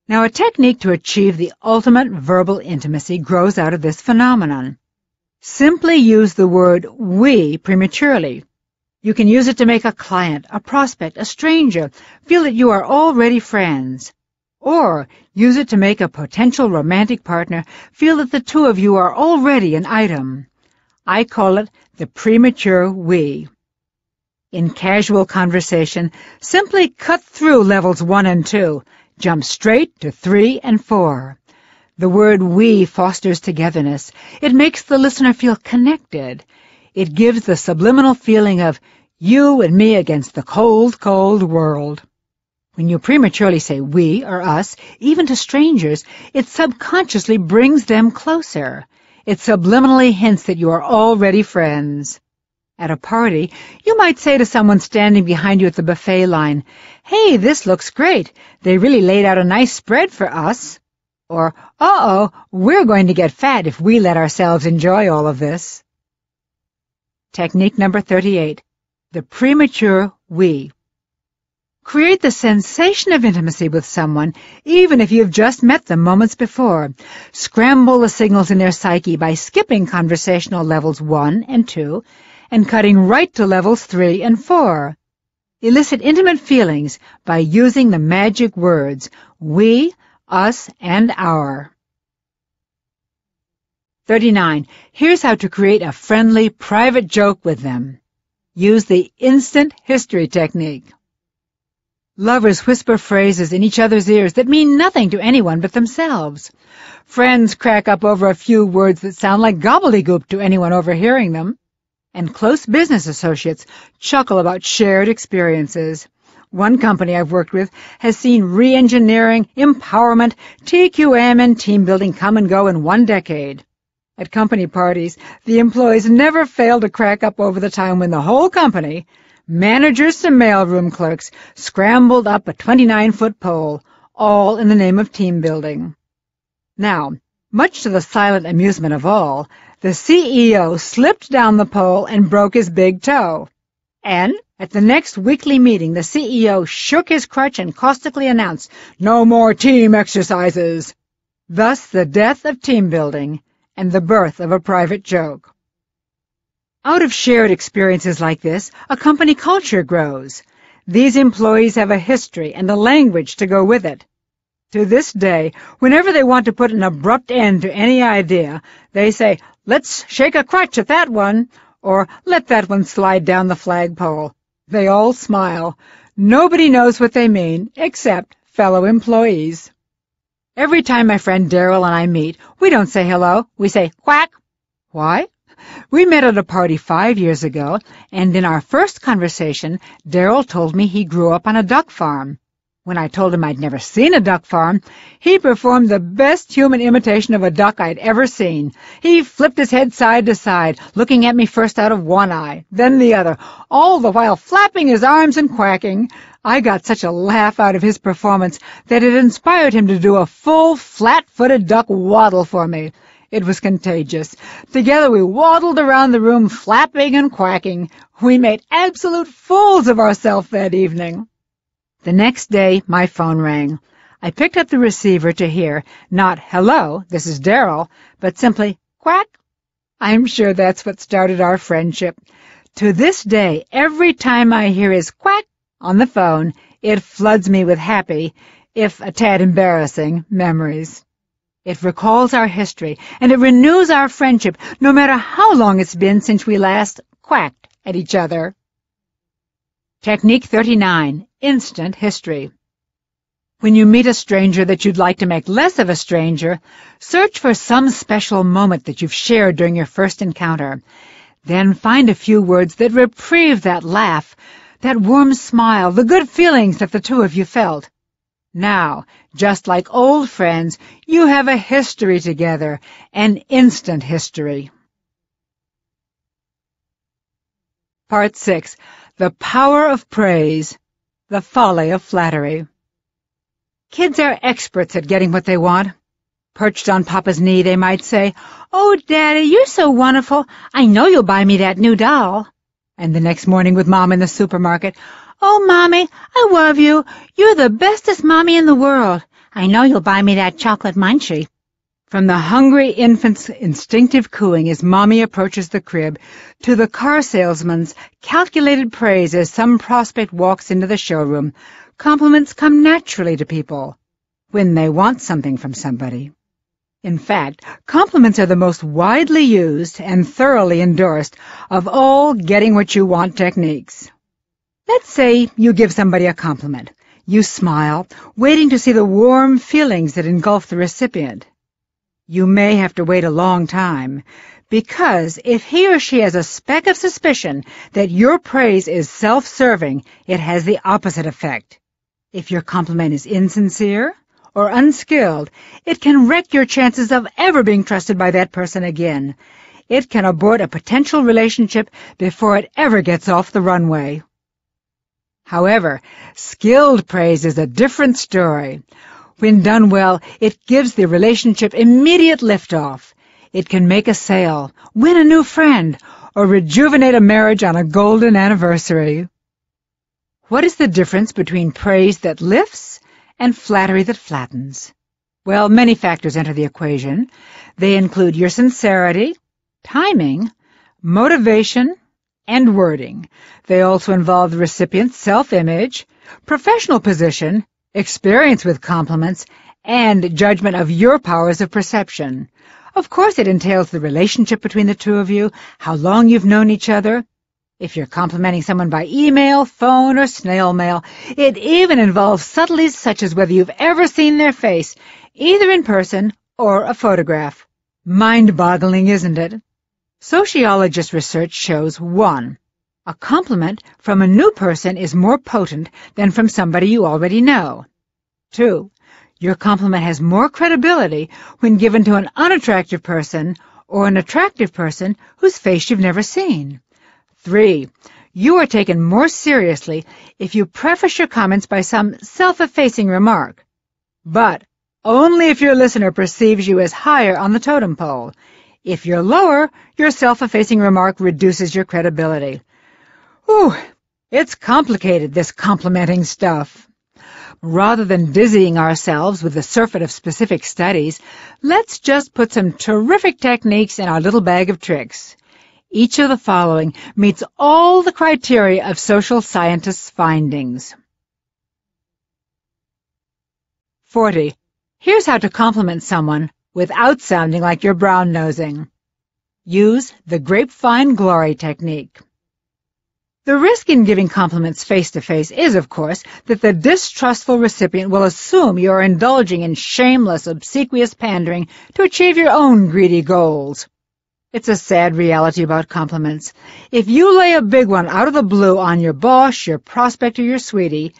S2: Now, a technique to achieve the ultimate verbal intimacy grows out of this phenomenon. Simply use the word we prematurely. You can use it to make a client, a prospect, a stranger feel that you are already friends. Or use it to make a potential romantic partner feel that the two of you are already an item. I call it the premature we. In casual conversation, simply cut through levels 1 and 2. Jump straight to 3 and 4. The word we fosters togetherness. It makes the listener feel connected. It gives the subliminal feeling of you and me against the cold, cold world. When you prematurely say we or us, even to strangers, it subconsciously brings them closer. It subliminally hints that you are already friends. At a party, you might say to someone standing behind you at the buffet line, "Hey, this looks great. They really laid out a nice spread for us." Or, uh-oh, we're going to get fat if we let ourselves enjoy all of this. Technique number 38. The premature we. Create the sensation of intimacy with someone, even if you've just met them moments before. Scramble the signals in their psyche by skipping conversational levels 1 and 2 and cutting right to levels 3 and 4. Elicit intimate feelings by using the magic words we, us, and our. 39. Here's how to create a friendly, private joke with them. Use the instant history technique. Lovers whisper phrases in each other's ears that mean nothing to anyone but themselves. Friends crack up over a few words that sound like gobbledygook to anyone overhearing them. And close business associates chuckle about shared experiences. One company I've worked with has seen re-engineering, empowerment, TQM, and team building come and go in 1 decade. At company parties, the employees never fail to crack up over the time when the whole company, managers to mailroom clerks, scrambled up a 29-foot pole, all in the name of team building. Now, much to the silent amusement of all, the CEO slipped down the pole and broke his big toe. And at the next weekly meeting, the CEO shook his crutch and caustically announced, "No more team exercises." Thus the death of team building and the birth of a private joke. Out of shared experiences like this, a company culture grows. These employees have a history and a language to go with it. To this day, whenever they want to put an abrupt end to any idea, they say, "Let's shake a crutch at that one," or "Let that one slide down the flagpole." They all smile. Nobody knows what they mean, except fellow employees. Every time my friend Daryl and I meet, we don't say hello, we say quack. Why? We met at a party 5 years ago, and in our first conversation, Daryl told me he grew up on a duck farm. When I told him I'd never seen a duck farm, he performed the best human imitation of a duck I'd ever seen. He flipped his head side to side, looking at me first out of one eye, then the other, all the while flapping his arms and quacking. I got such a laugh out of his performance that it inspired him to do a full, flat-footed duck waddle for me. It was contagious. Together we waddled around the room, flapping and quacking. We made absolute fools of ourselves that evening. The next day, my phone rang. I picked up the receiver to hear, not "Hello, this is Daryl," but simply, "Quack." I'm sure that's what started our friendship. To this day, every time I hear his quack on the phone, it floods me with happy, if a tad embarrassing, memories. It recalls our history, and it renews our friendship, no matter how long it's been since we last quacked at each other. Technique 39. Instant history. When you meet a stranger that you'd like to make less of a stranger, search for some special moment that you've shared during your first encounter. Then find a few words that reprieve that laugh, that warm smile, the good feelings that the two of you felt. Now, just like old friends, you have a history together, an instant history. Part 6. The Power of Praise. The Folly of Flattery. Kids are experts at getting what they want. Perched on Papa's knee, they might say, "Oh, Daddy, you're so wonderful. I know you'll buy me that new doll." And the next morning with Mom in the supermarket, "Oh, Mommy, I love you. You're the bestest Mommy in the world. I know you'll buy me that chocolate munchie." From the hungry infant's instinctive cooing as Mommy approaches the crib, to the car salesman's calculated praise as some prospect walks into the showroom, compliments come naturally to people when they want something from somebody. In fact, compliments are the most widely used and thoroughly endorsed of all getting-what-you-want techniques. Let's say you give somebody a compliment. You smile, waiting to see the warm feelings that engulf the recipient. You may have to wait a long time, because if he or she has a speck of suspicion that your praise is self-serving, it has the opposite effect. If your compliment is insincere or unskilled, it can wreck your chances of ever being trusted by that person again. It can abort a potential relationship before it ever gets off the runway. However, skilled praise is a different story. When done well, it gives the relationship immediate liftoff. It can make a sale, win a new friend, or rejuvenate a marriage on a golden anniversary. What is the difference between praise that lifts and flattery that flattens? Well, many factors enter the equation. They include your sincerity, timing, motivation, and wording. They also involve the recipient's self-image, professional position, experience with compliments, and judgment of your powers of perception. Of course, it entails the relationship between the two of you, how long you've known each other. If you're complimenting someone by email, phone, or snail mail, it even involves subtleties such as whether you've ever seen their face, either in person or a photograph. Mind-boggling, isn't it? Sociologist research shows 1. A compliment from a new person is more potent than from somebody you already know. 2. Your compliment has more credibility when given to an unattractive person or an attractive person whose face you've never seen. 3. You are taken more seriously if you preface your comments by some self-effacing remark. But only if your listener perceives you as higher on the totem pole. If you're lower, your self-effacing remark reduces your credibility. Whew, it's complicated, this complimenting stuff. Rather than dizzying ourselves with the surfeit of specific studies, let's just put some terrific techniques in our little bag of tricks. Each of the following meets all the criteria of social scientists' findings. 40. Here's how to compliment someone without sounding like you're brown-nosing. Use the grapevine glory technique. The risk in giving compliments face-to-face is, of course, that the distrustful recipient will assume you are indulging in shameless, obsequious pandering to achieve your own greedy goals. It's a sad reality about compliments. If you lay a big one out of the blue on your boss, your prospect, or your sweetie,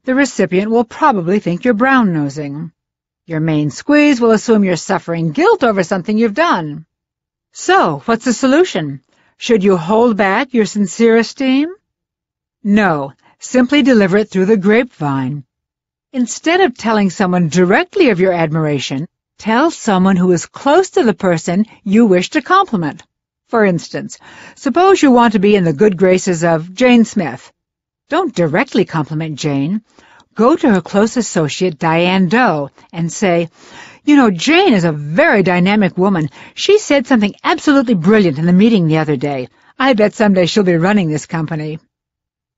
S2: the recipient will probably think you're brown-nosing. Your main squeeze will assume you're suffering guilt over something you've done. So, what's the solution? Should you hold back your sincere esteem? No, simply deliver it through the grapevine. Instead of telling someone directly of your admiration, tell someone who is close to the person you wish to compliment. For instance, suppose you want to be in the good graces of Jane Smith. Don't directly compliment Jane. Go to her close associate, Diane Doe, and say, "You know, Jane is a very dynamic woman. She said something absolutely brilliant in the meeting the other day. I bet someday she'll be running this company."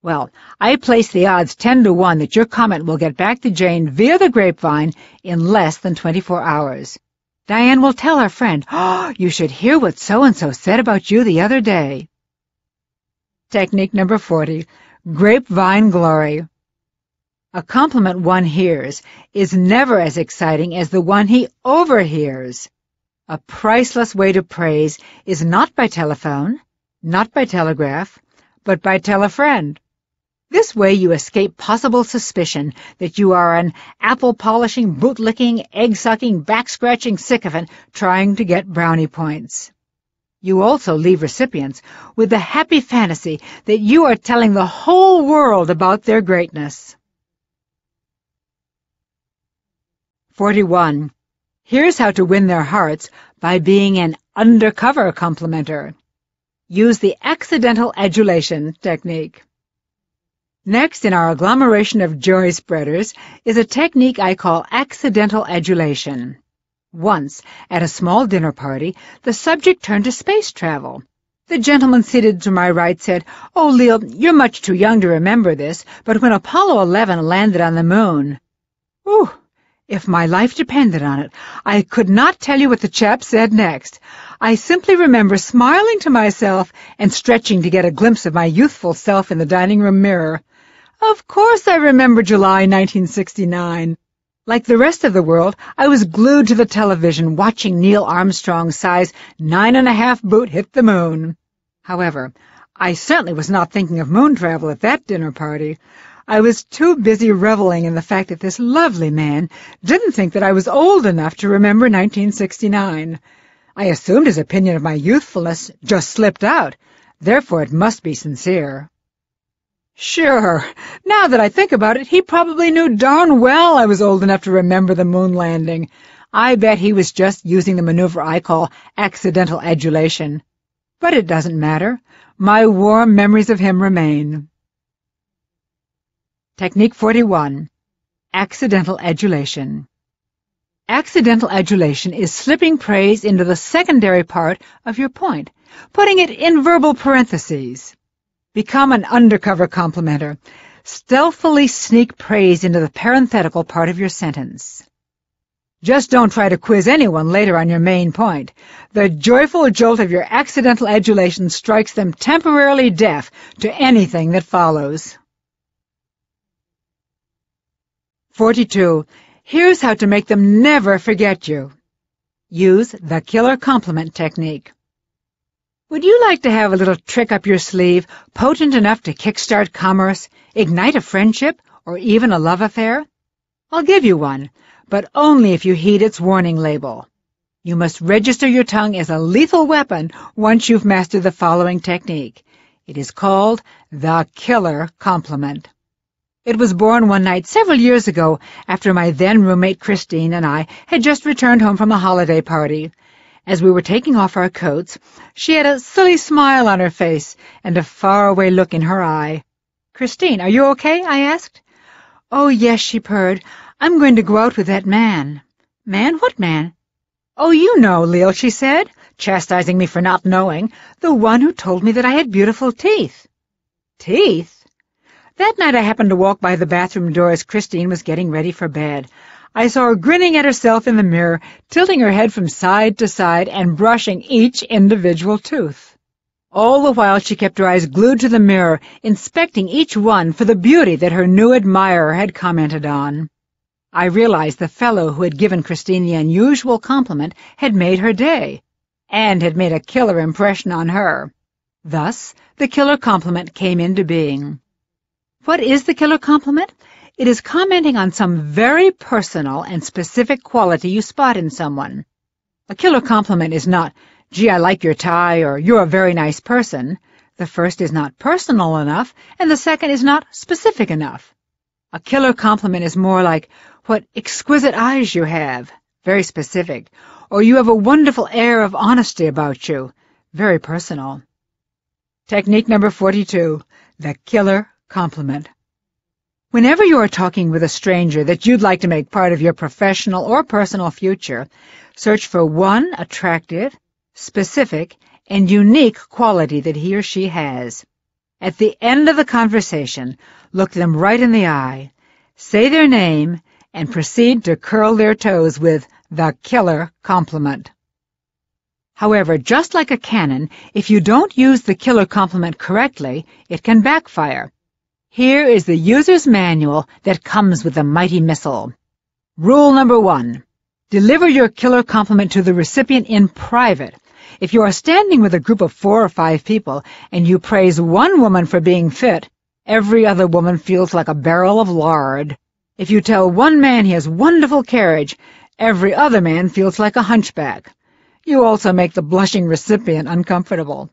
S2: Well, I place the odds 10 to 1 that your comment will get back to Jane via the grapevine in less than 24 hours. Diane will tell her friend, "Oh, you should hear what so-and-so said about you the other day." Technique number 40, grapevine glory. A compliment one hears is never as exciting as the one he overhears. A priceless way to praise is not by telephone, not by telegraph, but by tell-a-friend. This way you escape possible suspicion that you are an apple-polishing, boot-licking, egg-sucking, back-scratching sycophant trying to get brownie points. You also leave recipients with the happy fantasy that you are telling the whole world about their greatness. 41. Here's how to win their hearts by being an undercover complimenter. Use the accidental adulation technique. Next in our agglomeration of joy spreaders is a technique I call accidental adulation. Once, at a small dinner party, the subject turned to space travel. The gentleman seated to my right said, "Oh, Leal, you're much too young to remember this, but when Apollo 11 landed on the moon..." Whew! If my life depended on it, I could not tell you what the chap said next. I simply remember smiling to myself and stretching to get a glimpse of my youthful self in the dining room mirror. Of course I remember July 1969. Like the rest of the world, I was glued to the television watching Neil Armstrong's size 9.5 boot hit the moon. However, I certainly was not thinking of moon travel at that dinner party. I was too busy reveling in the fact that this lovely man didn't think that I was old enough to remember 1969. I assumed his opinion of my youthfulness just slipped out. Therefore, it must be sincere. Sure. Now that I think about it, he probably knew darn well I was old enough to remember the moon landing. I bet he was just using the maneuver I call accidental adulation. But it doesn't matter. My warm memories of him remain. Technique 41. Accidental adulation. Accidental adulation is slipping praise into the secondary part of your point, putting it in verbal parentheses. Become an undercover complimenter. Stealthily sneak praise into the parenthetical part of your sentence. Just don't try to quiz anyone later on your main point. The joyful jolt of your accidental adulation strikes them temporarily deaf to anything that follows. 42. Here's how to make them never forget you. Use the killer compliment technique. Would you like to have a little trick up your sleeve, potent enough to kickstart commerce, ignite a friendship, or even a love affair? I'll give you one, but only if you heed its warning label. You must register your tongue as a lethal weapon once you've mastered the following technique. It is called the killer compliment. It was born one night several years ago after my then roommate Christine and I had just returned home from a holiday party. As we were taking off our coats, she had a silly smile on her face and a faraway look in her eye. "Christine, are you okay?" I asked. "Oh, yes," she purred. "I'm going to go out with that man." "Man? What man?" "Oh, you know, Leal," she said, chastising me for not knowing, "the one who told me that I had beautiful teeth." Teeth? That night I happened to walk by the bathroom door as Christine was getting ready for bed. I saw her grinning at herself in the mirror, tilting her head from side to side and brushing each individual tooth. All the while she kept her eyes glued to the mirror, inspecting each one for the beauty that her new admirer had commented on. I realized the fellow who had given Christine the unusual compliment had made her day, and had made a killer impression on her. Thus, the killer compliment came into being. What is the killer compliment? It is commenting on some very personal and specific quality you spot in someone. A killer compliment is not, "Gee, I like your tie," or "You're a very nice person." The first is not personal enough, and the second is not specific enough. A killer compliment is more like, "What exquisite eyes you have," very specific, or "You have a wonderful air of honesty about you," very personal. Technique number 42, the killer compliment. Whenever you are talking with a stranger that you'd like to make part of your professional or personal future, search for one attractive, specific, and unique quality that he or she has. At the end of the conversation, look them right in the eye, say their name, and proceed to curl their toes with the killer compliment. However, just like a cannon, if you don't use the killer compliment correctly, it can backfire. Here is the user's manual that comes with the mighty missile. Rule number 1. Deliver your killer compliment to the recipient in private. If you are standing with a group of 4 or 5 people and you praise one woman for being fit, every other woman feels like a barrel of lard. If you tell one man he has wonderful carriage, every other man feels like a hunchback. You also make the blushing recipient uncomfortable.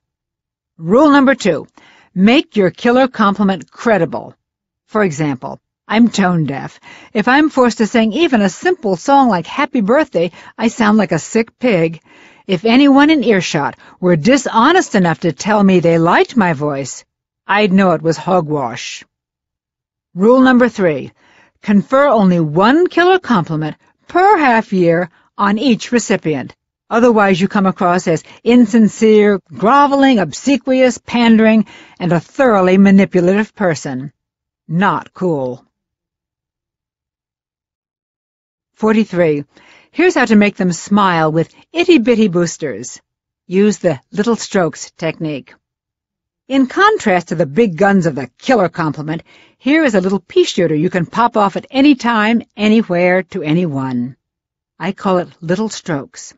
S2: Rule number 2. Make your killer compliment credible. For example, I'm tone deaf. If I'm forced to sing even a simple song like Happy Birthday, I sound like a sick pig. If anyone in earshot were dishonest enough to tell me they liked my voice, I'd know it was hogwash. Rule number 3. Confer only one killer compliment per half year on each recipient. Otherwise, you come across as insincere, groveling, obsequious, pandering, and a thoroughly manipulative person. Not cool. 43. Here's how to make them smile with itty-bitty boosters. Use the little strokes technique. In contrast to the big guns of the killer compliment, here is a little pea shooter you can pop off at any time, anywhere, to anyone. I call it little strokes.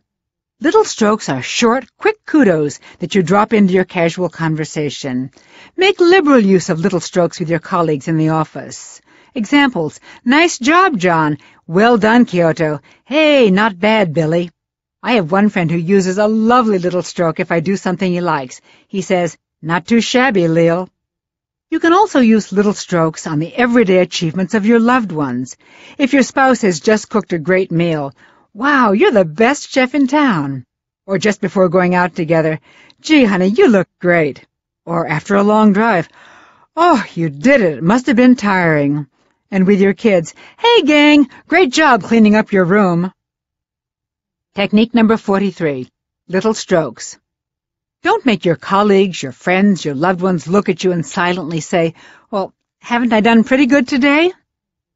S2: Little strokes are short, quick kudos that you drop into your casual conversation. Make liberal use of little strokes with your colleagues in the office. Examples: "Nice job, John." "Well done, Kyoto." "Hey, not bad, Billy." I have one friend who uses a lovely little stroke if I do something he likes. He says, "Not too shabby, Leal." You can also use little strokes on the everyday achievements of your loved ones. If your spouse has just cooked a great meal, wow, you're the best chef in town. Or just before going out together, gee, honey, you look great. Or after a long drive, oh, you did it. It must have been tiring. And with your kids, hey, gang, great job cleaning up your room. Technique number 43, little strokes. Don't make your colleagues, your friends, your loved ones look at you and silently say, well, haven't I done pretty good today?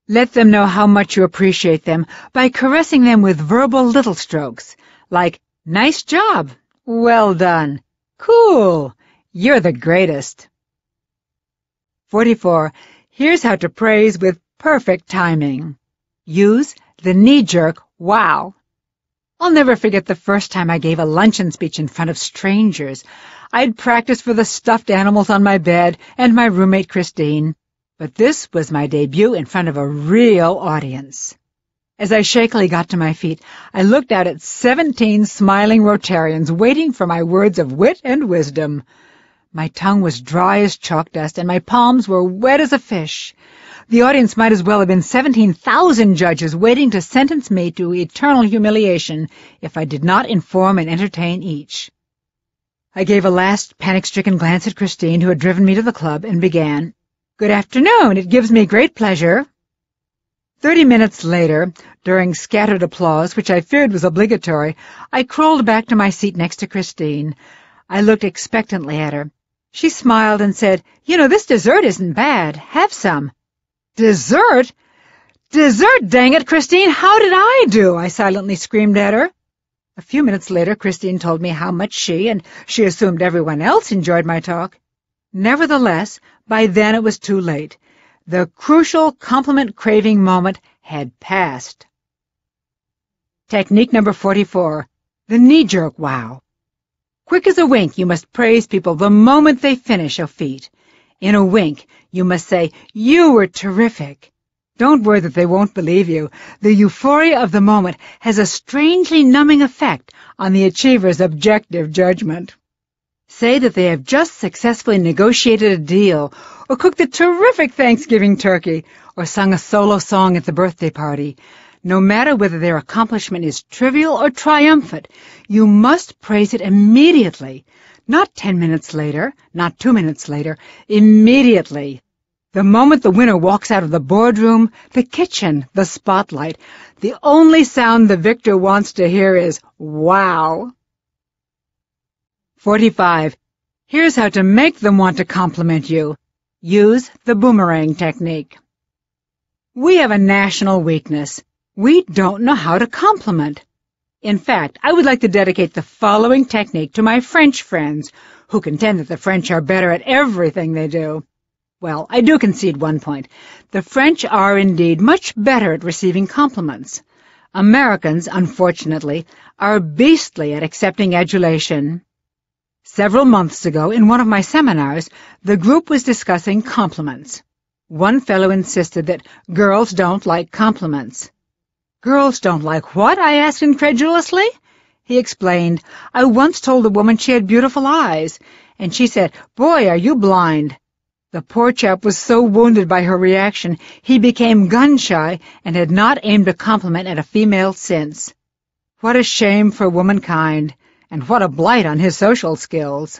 S2: Let them know how much you appreciate them by caressing them with verbal little strokes, like, nice job, well done, cool, you're the greatest. 44. Here's how to praise with perfect timing. Use the knee-jerk wow. I'll never forget the first time I gave a luncheon speech in front of strangers. I'd practiced for the stuffed animals on my bed and my roommate Christine, but this was my debut in front of a real audience. As I shakily got to my feet, I looked out at 17 smiling Rotarians waiting for my words of wit and wisdom. My tongue was dry as chalk dust, and my palms were wet as a fish. The audience might as well have been 17,000 judges waiting to sentence me to eternal humiliation if I did not inform and entertain each. I gave a last panic-stricken glance at Christine, who had driven me to the club, and began, "Good afternoon. It gives me great pleasure." 30 minutes later, during scattered applause, which I feared was obligatory, I crawled back to my seat next to Christine. I looked expectantly at her. She smiled and said, "You know, this dessert isn't bad. Have some." "Dessert? Dessert, dang it, Christine! How did I do?" I silently screamed at her. A few minutes later, Christine told me how much she, and she assumed everyone else, enjoyed my talk. Nevertheless, by then it was too late. The crucial compliment-craving moment had passed. Technique number 44, the knee-jerk wow. Quick as a wink, you must praise people the moment they finish a feat. In a wink, you must say, "You were terrific." Don't worry that they won't believe you. The euphoria of the moment has a strangely numbing effect on the achiever's objective judgment. Say that they have just successfully negotiated a deal, or cooked a terrific Thanksgiving turkey, or sung a solo song at the birthday party. No matter whether their accomplishment is trivial or triumphant, you must praise it immediately. Not 10 minutes later, not 2 minutes later, immediately. The moment the winner walks out of the boardroom, the kitchen, the spotlight, the only sound the victor wants to hear is, wow. 45. Here's how to make them want to compliment you. Use the boomerang technique. We have a national weakness. We don't know how to compliment. In fact, I would like to dedicate the following technique to my French friends, who contend that the French are better at everything they do. Well, I do concede one point. The French are indeed much better at receiving compliments. Americans, unfortunately, are beastly at accepting adulation. Several months ago, in one of my seminars, the group was discussing compliments. One fellow insisted that girls don't like compliments. "Girls don't like what?" I asked incredulously. He explained, "I once told a woman she had beautiful eyes, and she said, 'Boy, are you blind.' The poor chap was so wounded by her reaction, he became gun-shy and had not aimed a compliment at a female since. What a shame for womankind, and what a blight on his social skills."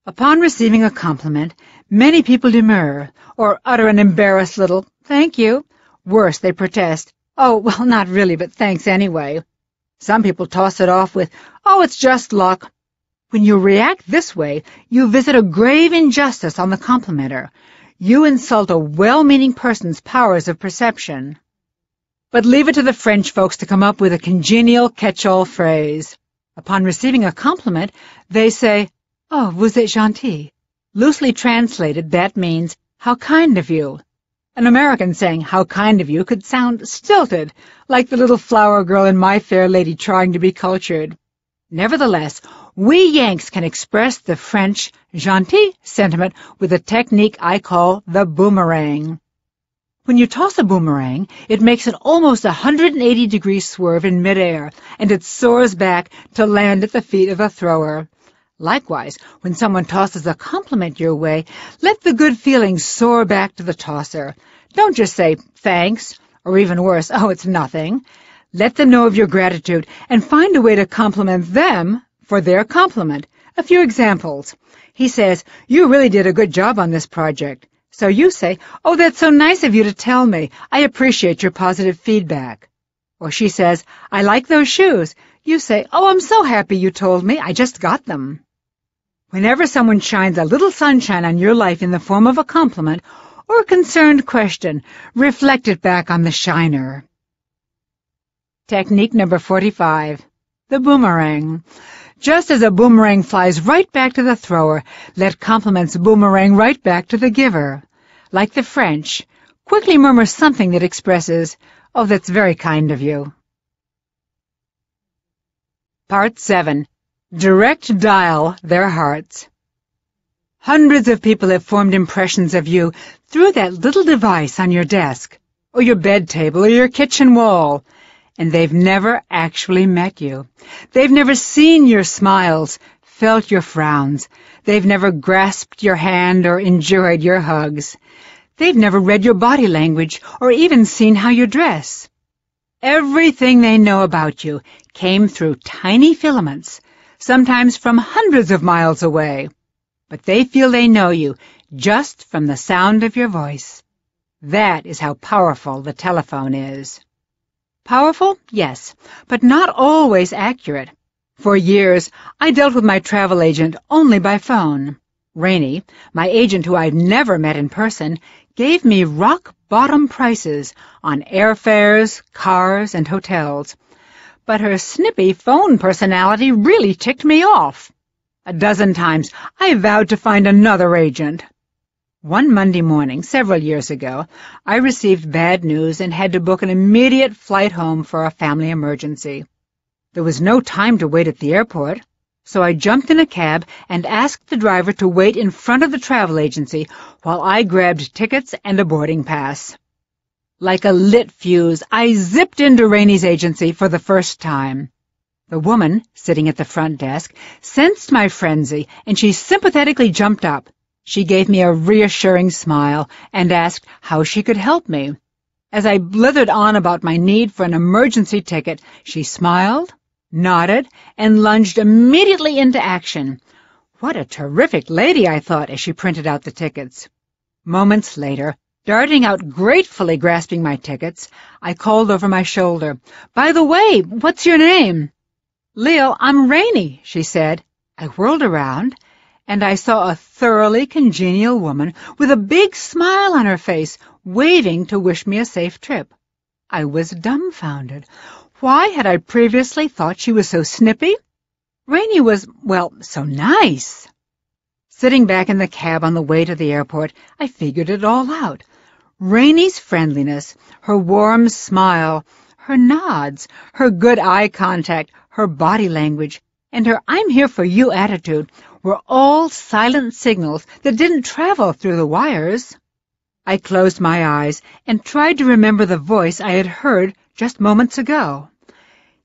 S2: Upon receiving a compliment, many people demur, or utter an embarrassed little, "Thank you." Worse, they protest, "Oh, well, not really, but thanks anyway." Some people toss it off with, "Oh, it's just luck." When you react this way, you visit a grave injustice on the complimenter. You insult a well-meaning person's powers of perception. But leave it to the French folks to come up with a congenial catch-all phrase. Upon receiving a compliment, they say, "Oh, vous êtes gentil." Loosely translated, that means, "How kind of you." An American saying, "How kind of you," could sound stilted, like the little flower girl in My Fair Lady trying to be cultured. Nevertheless, we Yanks can express the French gentil sentiment with a technique I call the boomerang. When you toss a boomerang, it makes an almost 180-degree swerve in midair, and it soars back to land at the feet of the thrower. Likewise, when someone tosses a compliment your way, let the good feelings soar back to the tosser. Don't just say, thanks, or even worse, oh, it's nothing. Let them know of your gratitude and find a way to compliment them for their compliment. A few examples. He says, you really did a good job on this project. So you say, oh, that's so nice of you to tell me. I appreciate your positive feedback. Or she says, I like those shoes. You say, oh, I'm so happy you told me. I just got them. Whenever someone shines a little sunshine on your life in the form of a compliment or a concerned question, reflect it back on the shiner. Technique number 45. The boomerang. Just as a boomerang flies right back to the thrower, let compliments boomerang right back to the giver. Like the French, quickly murmur something that expresses, oh, that's very kind of you. Part 7. Direct dial their hearts. Hundreds of people have formed impressions of you through that little device on your desk, or your bed table, or your kitchen wall. And they've never actually met you. They've never seen your smiles, felt your frowns. They've never grasped your hand or enjoyed your hugs. They've never read your body language or even seen how you dress. Everything they know about you came through tiny filaments, sometimes from hundreds of miles away. But they feel they know you just from the sound of your voice. That is how powerful the telephone is. Powerful? Yes, but not always accurate. For years, I dealt with my travel agent only by phone. Rainey, my agent who I'd never met in person, gave me rock-bottom prices on airfares, cars, and hotels. But her snippy phone personality really ticked me off. A dozen times, I vowed to find another agent. One Monday morning, several years ago, I received bad news and had to book an immediate flight home for a family emergency. There was no time to wait at the airport, so I jumped in a cab and asked the driver to wait in front of the travel agency while I grabbed tickets and a boarding pass. Like a lit fuse, I zipped into Rainey's agency for the first time. The woman, sitting at the front desk, sensed my frenzy, and she sympathetically jumped up. She gave me a reassuring smile and asked how she could help me. As I blithered on about my need for an emergency ticket, she smiled, nodded, and lunged immediately into action. What a terrific lady, I thought as she printed out the tickets. Moments later, darting out gratefully grasping my tickets, I called over my shoulder, "By the way, what's your name?" "Leo, I'm Rainey," she said. I whirled around, and I saw a thoroughly congenial woman with a big smile on her face, waving to wish me a safe trip. I was dumbfounded. Why had I previously thought she was so snippy? Rainey was, well, so nice. Sitting back in the cab on the way to the airport, I figured it all out. Rainey's friendliness, her warm smile, her nods, her good eye contact, her body language, and her "I'm here for you" attitude were all silent signals that didn't travel through the wires. I closed my eyes and tried to remember the voice I had heard just moments ago.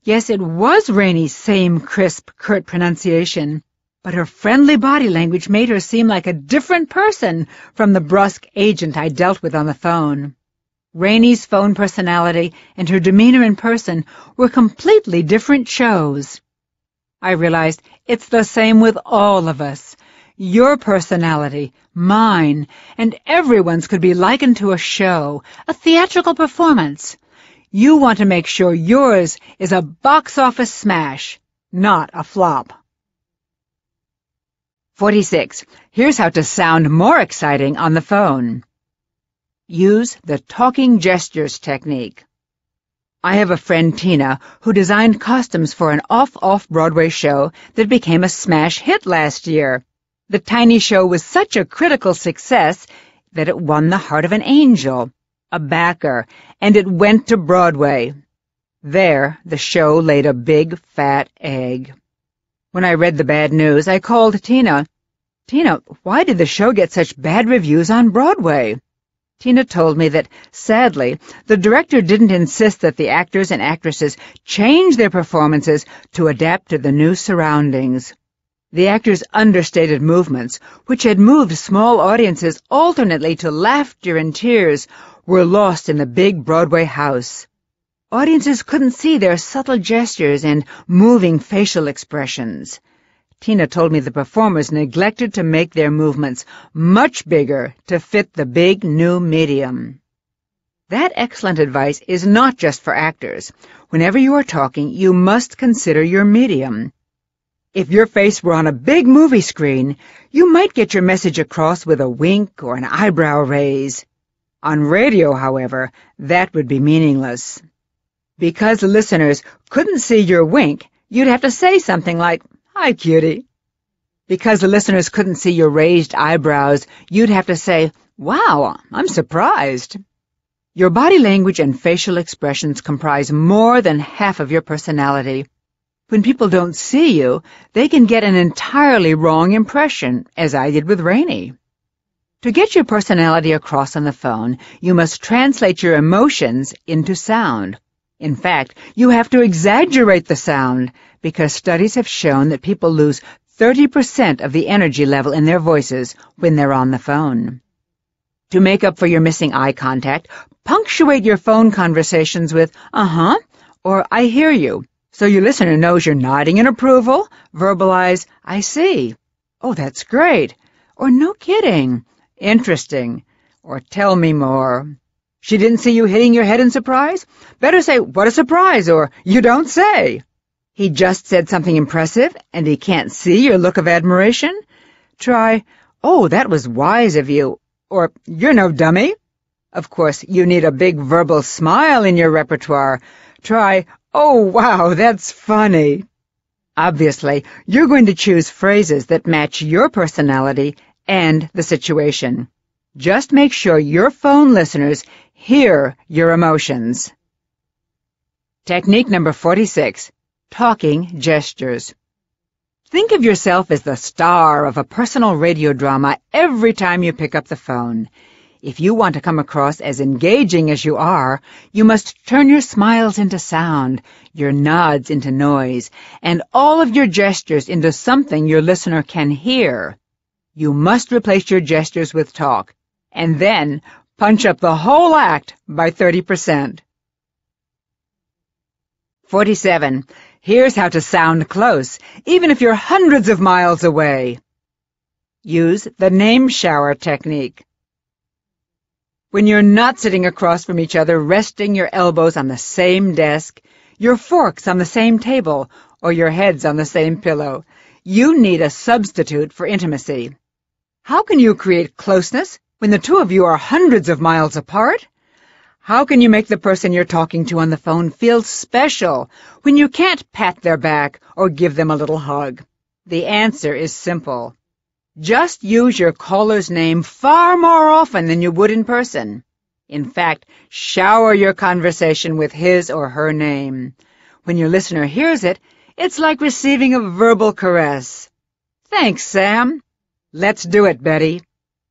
S2: Yes, it was Rainey's same crisp, curt pronunciation, but her friendly body language made her seem like a different person from the brusque agent I dealt with on the phone. Rainey's phone personality and her demeanor in person were completely different shows. I realized it's the same with all of us. Your personality, mine, and everyone's could be likened to a show, a theatrical performance. You want to make sure yours is a box office smash, not a flop. 46. Here's how to sound more exciting on the phone. Use the talking gestures technique. I have a friend, Tina, who designed costumes for an off-Broadway show that became a smash hit last year. The tiny show was such a critical success that it won the heart of an angel, a backer, and it went to Broadway. There, the show laid a big, fat egg. When I read the bad news, I called Tina. "Tina, why did the show get such bad reviews on Broadway?" Tina told me that, sadly, the director didn't insist that the actors and actresses change their performances to adapt to the new surroundings. The actors' understated movements, which had moved small audiences alternately to laughter and tears, were lost in the big Broadway house. Audiences couldn't see their subtle gestures and moving facial expressions. Tina told me the performers neglected to make their movements much bigger to fit the big new medium. That excellent advice is not just for actors. Whenever you are talking, you must consider your medium. If your face were on a big movie screen, you might get your message across with a wink or an eyebrow raise. On radio, however, that would be meaningless. Because the listeners couldn't see your wink, you'd have to say something like, "Hi, cutie." Because the listeners couldn't see your raised eyebrows, you'd have to say, "Wow, I'm surprised." Your body language and facial expressions comprise more than half of your personality. When people don't see you, they can get an entirely wrong impression, as I did with Rainey. To get your personality across on the phone, you must translate your emotions into sound. In fact, you have to exaggerate the sound, because studies have shown that people lose 30% of the energy level in their voices when they're on the phone. To make up for your missing eye contact, punctuate your phone conversations with "uh-huh" or "I hear you," so your listener knows you're nodding in approval. Verbalize, "I see," "Oh, that's great," or "No kidding," "Interesting," or "Tell me more." She didn't see you hitting your head in surprise? Better say, "What a surprise," or "You don't say." He just said something impressive, and he can't see your look of admiration? Try, "Oh, that was wise of you," or "You're no dummy." Of course, you need a big verbal smile in your repertoire. Try, "Oh, wow, that's funny." Obviously, you're going to choose phrases that match your personality and the situation. Just make sure your phone listeners hear your emotions. Technique number 46, talking gestures. Think of yourself as the star of a personal radio drama every time you pick up the phone. If you want to come across as engaging as you are, you must turn your smiles into sound, your nods into noise, and all of your gestures into something your listener can hear. You must replace your gestures with talk, and then punch up the whole act by 30%. 47. Here's how to sound close, even if you're hundreds of miles away. Use the name shower technique. When you're not sitting across from each other, resting your elbows on the same desk, your forks on the same table, or your heads on the same pillow, you need a substitute for intimacy. How can you create closeness when the two of you are hundreds of miles apart? How can you make the person you're talking to on the phone feel special when you can't pat their back or give them a little hug? The answer is simple. Just use your caller's name far more often than you would in person. In fact, shower your conversation with his or her name. When your listener hears it, it's like receiving a verbal caress. "Thanks, Sam." "Let's do it, Betty."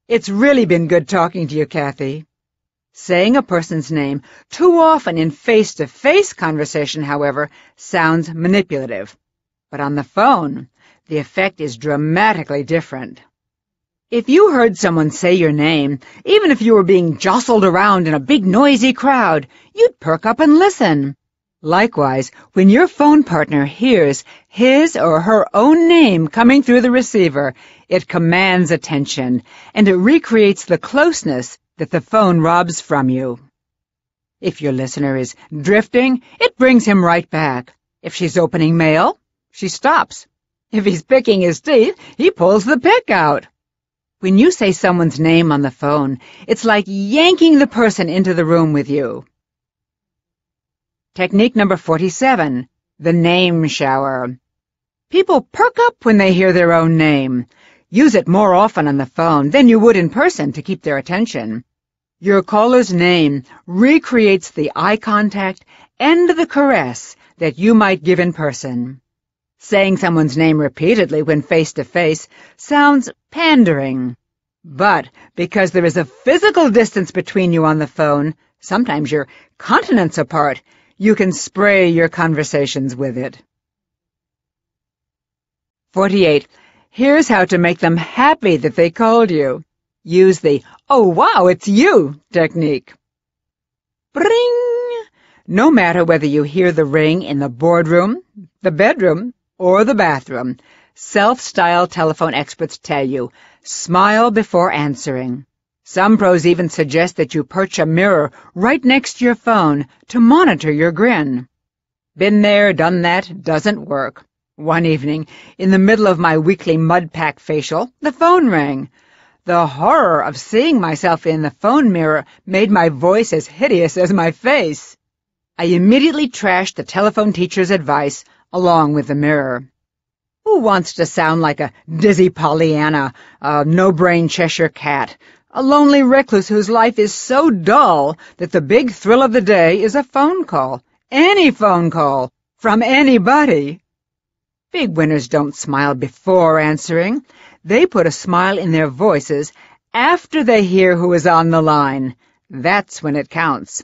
S2: "It's really been good talking to you, Kathy." Saying a person's name too often in face-to-face conversation, however, sounds manipulative. But on the phone, the effect is dramatically different. If you heard someone say your name, even if you were being jostled around in a big noisy crowd, you'd perk up and listen. Likewise, when your phone partner hears his or her own name coming through the receiver, it commands attention, and it recreates the closeness that the phone robs from you. If your listener is drifting, it brings him right back. If she's opening mail, she stops. If he's picking his teeth, he pulls the pick out. When you say someone's name on the phone, it's like yanking the person into the room with you. Technique number 47, the name shower. People perk up when they hear their own name. Use it more often on the phone than you would in person to keep their attention. Your caller's name recreates the eye contact and the caress that you might give in person. Saying someone's name repeatedly when face-to-face sounds pandering. But because there is a physical distance between you on the phone, sometimes you're continents apart, you can spray your conversations with it. 48. Here's how to make them happy that they called you. Use the "Oh, wow, it's you" technique. Bring! No matter whether you hear the ring in the boardroom, the bedroom, or the bathroom, self-style telephone experts tell you, smile before answering. Some pros even suggest that you perch a mirror right next to your phone to monitor your grin. Been there, done that, doesn't work. One evening, in the middle of my weekly mud pack facial, the phone rang. The horror of seeing myself in the phone mirror made my voice as hideous as my face. I immediately trashed the telephone teacher's advice along with the mirror. Who wants to sound like a dizzy Pollyanna, a no-brain Cheshire cat, a lonely recluse whose life is so dull that the big thrill of the day is a phone call, any phone call, from anybody? Big winners don't smile before answering. They put a smile in their voices after they hear who is on the line. That's when it counts.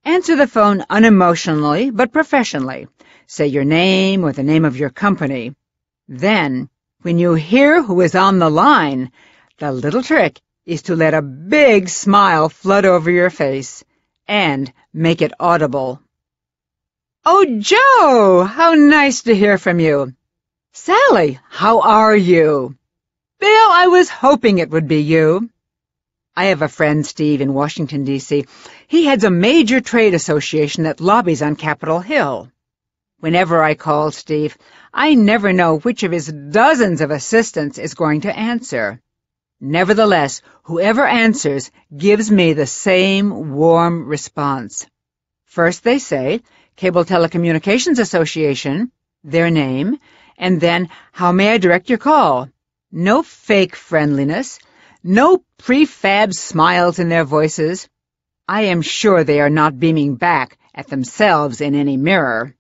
S2: Answer the phone unemotionally but professionally. Say your name or the name of your company. Then, when you hear who is on the line, the little trick is to let a big smile flood over your face and make it audible. "Oh, Joe, how nice to hear from you." "Sally, how are you?" "Bill, I was hoping it would be you." I have a friend, Steve, in Washington, D.C. He heads a major trade association that lobbies on Capitol Hill. Whenever I call Steve, I never know which of his dozens of assistants is going to answer. Nevertheless, whoever answers gives me the same warm response. First they say, Cable Telecommunications Association, their name, and then, how may I direct your call? No fake friendliness, no prefab smiles in their voices. I am sure they are not beaming back at themselves in any mirror.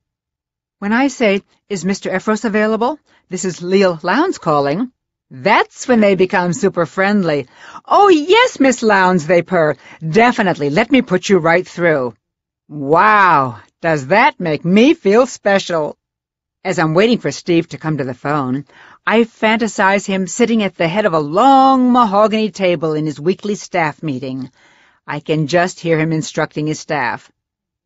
S2: When I say, "Is Mr. Efros available? This is Leal Lowndes calling," that's when they become super friendly. "Oh, yes, Miss Lowndes," they purr. "Definitely, let me put you right through." Wow, does that make me feel special? As I'm waiting for Steve to come to the phone, I fantasize him sitting at the head of a long mahogany table in his weekly staff meeting. I can just hear him instructing his staff.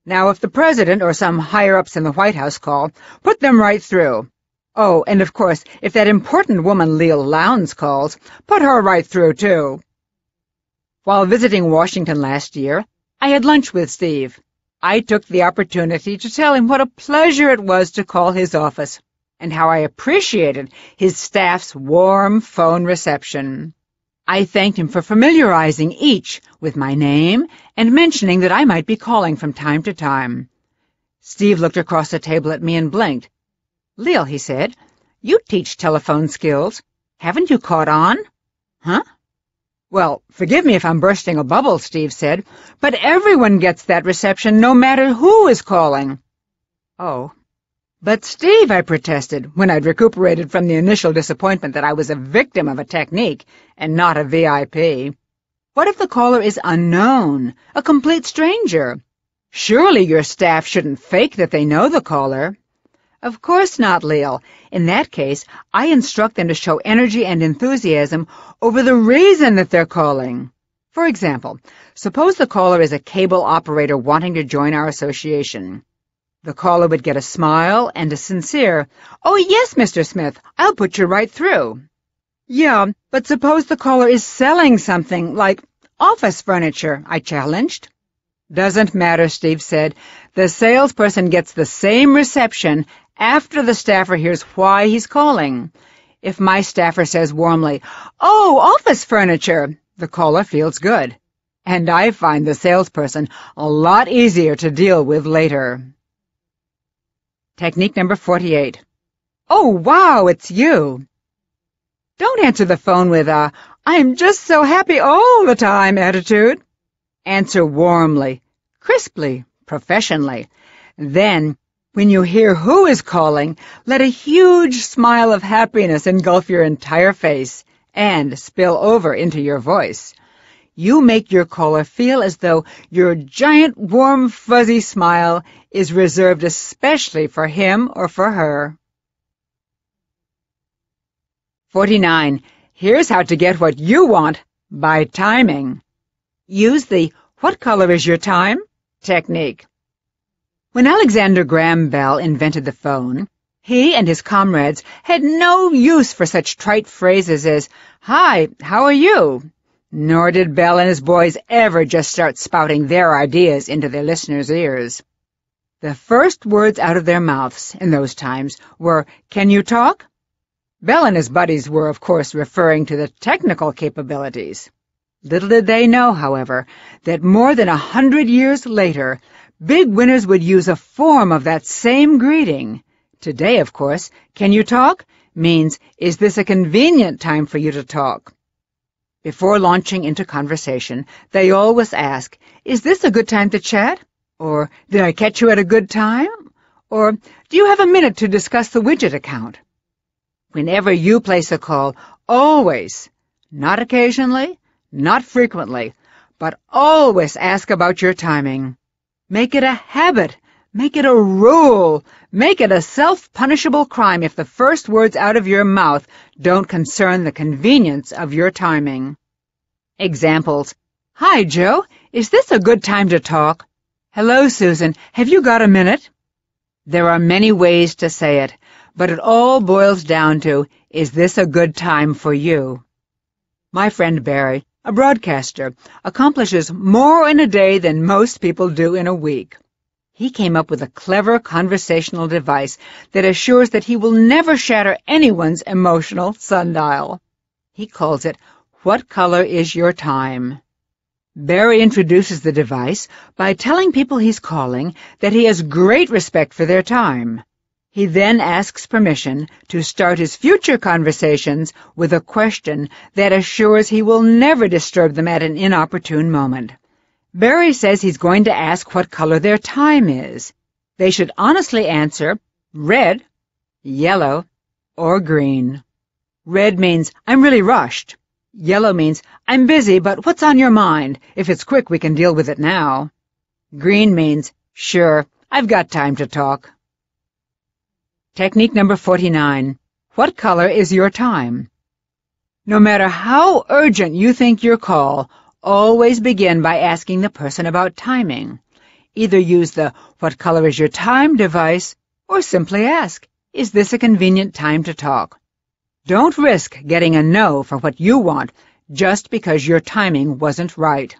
S2: "Now, if the president or some higher-ups in the White House call, put them right through. Oh, and of course, if that important woman Leal Lowndes calls, put her right through, too." While visiting Washington last year, I had lunch with Steve. I took the opportunity to tell him what a pleasure it was to call his office, and how I appreciated his staff's warm phone reception. I thanked him for familiarizing each with my name and mentioning that I might be calling from time to time. Steve looked across the table at me and blinked. "Leal," he said, "you teach telephone skills. Haven't you caught on?" "Huh?" "Well, forgive me if I'm bursting a bubble," Steve said, "but everyone gets that reception no matter who is calling." "Oh." "But Steve," I protested, when I'd recuperated from the initial disappointment that I was a victim of a technique and not a VIP. "What if the caller is unknown, a complete stranger? Surely your staff shouldn't fake that they know the caller." "Of course not, Leal. In that case, I instruct them to show energy and enthusiasm over the reason that they're calling. For example, suppose the caller is a cable operator wanting to join our association. The caller would get a smile and a sincere, "Oh, yes, Mr. Smith, I'll put you right through." "Yeah, but suppose the caller is selling something, like office furniture," I challenged. "Doesn't matter," Steve said. "The salesperson gets the same reception after the staffer hears why he's calling. If my staffer says warmly, 'Oh, office furniture,' the caller feels good. And I find the salesperson a lot easier to deal with later." Technique number 48. "Oh, wow, it's you." Don't answer the phone with a, "I'm just so happy all the time" attitude. Answer warmly, crisply, professionally. Then, when you hear who is calling, let a huge smile of happiness engulf your entire face and spill over into your voice. You make your caller feel as though your giant, warm, fuzzy smile is reserved especially for him or for her. 49. Here's how to get what you want by timing. Use the "what color is your time?" technique. When Alexander Graham Bell invented the phone, he and his comrades had no use for such trite phrases as, "Hi, how are you?" Nor did Bell and his boys ever just start spouting their ideas into their listeners' ears. The first words out of their mouths in those times were, "Can you talk?" Bell and his buddies were, of course, referring to the technical capabilities. Little did they know, however, that more than 100 years later, big winners would use a form of that same greeting. Today, of course, "Can you talk?" means, "Is this a convenient time for you to talk?" Before launching into conversation, they always ask, "Is this a good time to chat?" Or, "Did I catch you at a good time?" Or, "Do you have a minute to discuss the widget account?" Whenever you place a call, always, not occasionally, not frequently, but always ask about your timing. Make it a habit. Make it a rule. Make it a self-punishable crime if the first words out of your mouth don't concern the convenience of your timing. Examples. "Hi, Joe. Is this a good time to talk?" "Hello, Susan. Have you got a minute?" There are many ways to say it, but it all boils down to, is this a good time for you? My friend Barry, a broadcaster, accomplishes more in a day than most people do in a week. He came up with a clever conversational device that assures that he will never shatter anyone's emotional sundial. He calls it, "What color is your time?" Barry introduces the device by telling people he's calling that he has great respect for their time. He then asks permission to start his future conversations with a question that assures he will never disturb them at an inopportune moment. Barry says he's going to ask what color their time is. They should honestly answer red, yellow, or green. Red means, "I'm really rushed." Yellow means, "I'm busy, but what's on your mind? If it's quick, we can deal with it now." Green means, "Sure, I've got time to talk." Technique number 49. What color is your time? No matter how urgent you think your call, always begin by asking the person about timing. Either use the "What color is your time?" device, or simply ask, "Is this a convenient time to talk?" Don't risk getting a no for what you want just because your timing wasn't right.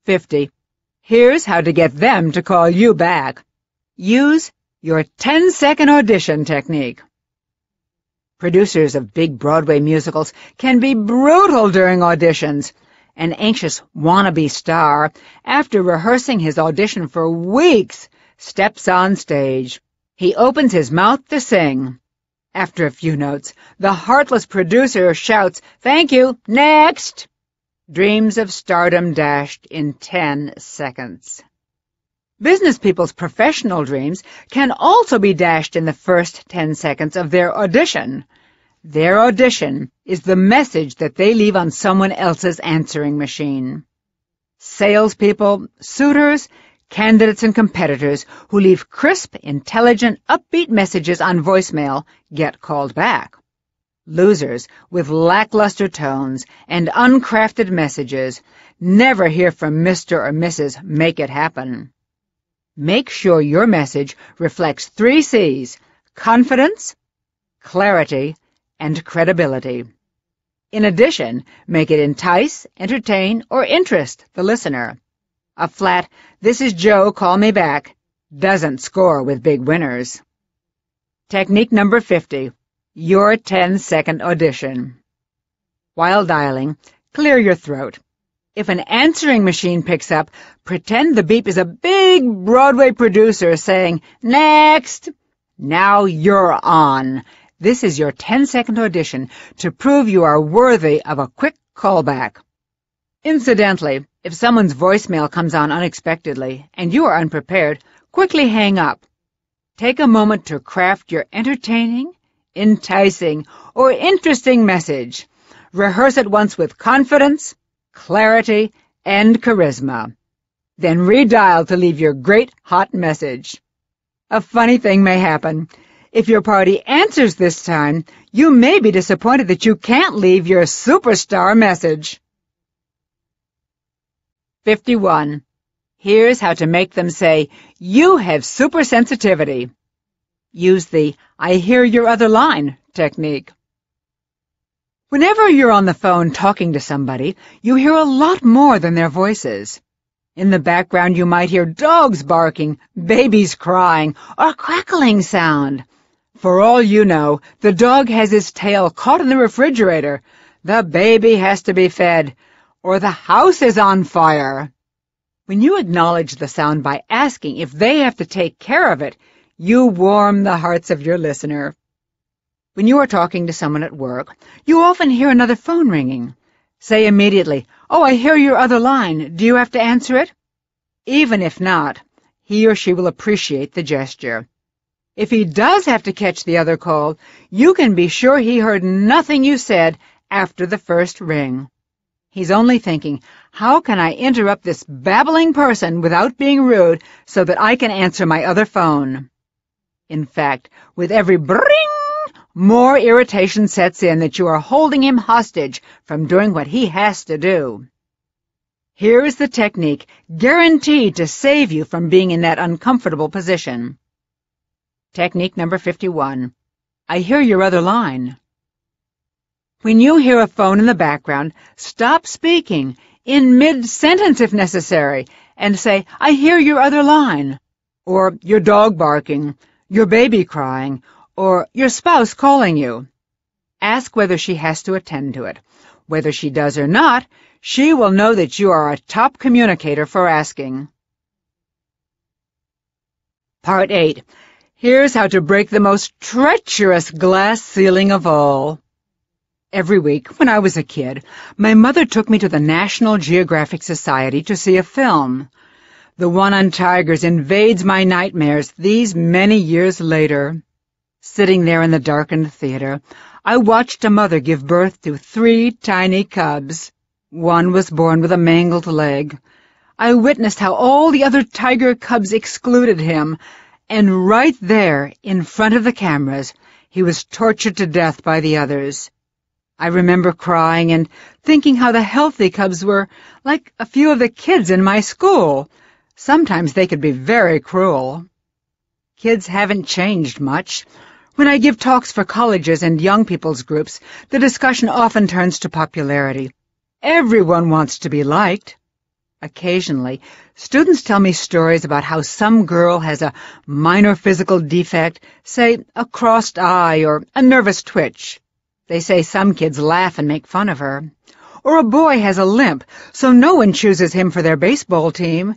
S2: 50. Here's how to get them to call you back. Use your 10-second audition technique. Producers of big Broadway musicals can be brutal during auditions. An anxious wannabe star, after rehearsing his audition for weeks, steps on stage. He opens his mouth to sing. After a few notes, the heartless producer shouts, "Thank you, next!" Dreams of stardom dashed in 10 seconds. Business people's professional dreams can also be dashed in the first 10 seconds of their audition. Their audition is the message that they leave on someone else's answering machine. Salespeople, suitors, candidates and competitors who leave crisp, intelligent, upbeat messages on voicemail get called back. Losers with lackluster tones and uncrafted messages never hear from Mr. or Mrs. Make It Happen. Make sure your message reflects 3 C's: confidence, clarity, and credibility. In addition, make it entice, entertain, or interest the listener. A flat, "This is Joe, call me back," doesn't score with big winners. Technique number 50. Your 10-second audition. While dialing, clear your throat. If an answering machine picks up, pretend the beep is a big Broadway producer saying, "Next!" Now you're on. This is your 10-second audition to prove you are worthy of a quick callback. Incidentally, if someone's voicemail comes on unexpectedly and you are unprepared, quickly hang up. Take a moment to craft your entertaining, enticing, or interesting message. Rehearse it once with confidence, clarity, and charisma. Then redial to leave your great hot message. A funny thing may happen. If your party answers this time, you may be disappointed that you can't leave your superstar message. 51. Here's how to make them say, "You have super sensitivity." Use the "I hear your other line" technique. Whenever you're on the phone talking to somebody, you hear a lot more than their voices. In the background, you might hear dogs barking, babies crying, or a crackling sound. For all you know, the dog has his tail caught in the refrigerator, the baby has to be fed, or the house is on fire. When you acknowledge the sound by asking if they have to take care of it, you warm the hearts of your listener. When you are talking to someone at work, you often hear another phone ringing. Say immediately, "Oh, I hear your other line. Do you have to answer it?" Even if not, he or she will appreciate the gesture. If he does have to catch the other call, you can be sure he heard nothing you said after the first ring. He's only thinking, "How can I interrupt this babbling person without being rude so that I can answer my other phone?" In fact, with every bring, more irritation sets in that you are holding him hostage from doing what he has to do. Here is the technique guaranteed to save you from being in that uncomfortable position. Technique number 51. I hear your other line. When you hear a phone in the background, stop speaking, in mid-sentence if necessary, and say, "I hear your other line," or "your dog barking," "your baby crying," or "your spouse calling you." Ask whether she has to attend to it. Whether she does or not, she will know that you are a top communicator for asking. Part 8. Here's how to break the most treacherous glass ceiling of all. Every week, when I was a kid, my mother took me to the National Geographic Society to see a film. The one on tigers invades my nightmares these many years later. Sitting there in the darkened theater, I watched a mother give birth to 3 tiny cubs. One was born with a mangled leg. I witnessed how all the other tiger cubs excluded him, and right there, in front of the cameras, he was tortured to death by the others. I remember crying and thinking how the healthy cubs were like a few of the kids in my school. Sometimes they could be very cruel. Kids haven't changed much. When I give talks for colleges and young people's groups, the discussion often turns to popularity. Everyone wants to be liked. Occasionally, students tell me stories about how some girl has a minor physical defect, say a crossed eye or a nervous twitch. They say some kids laugh and make fun of her. Or a boy has a limp, so no one chooses him for their baseball team.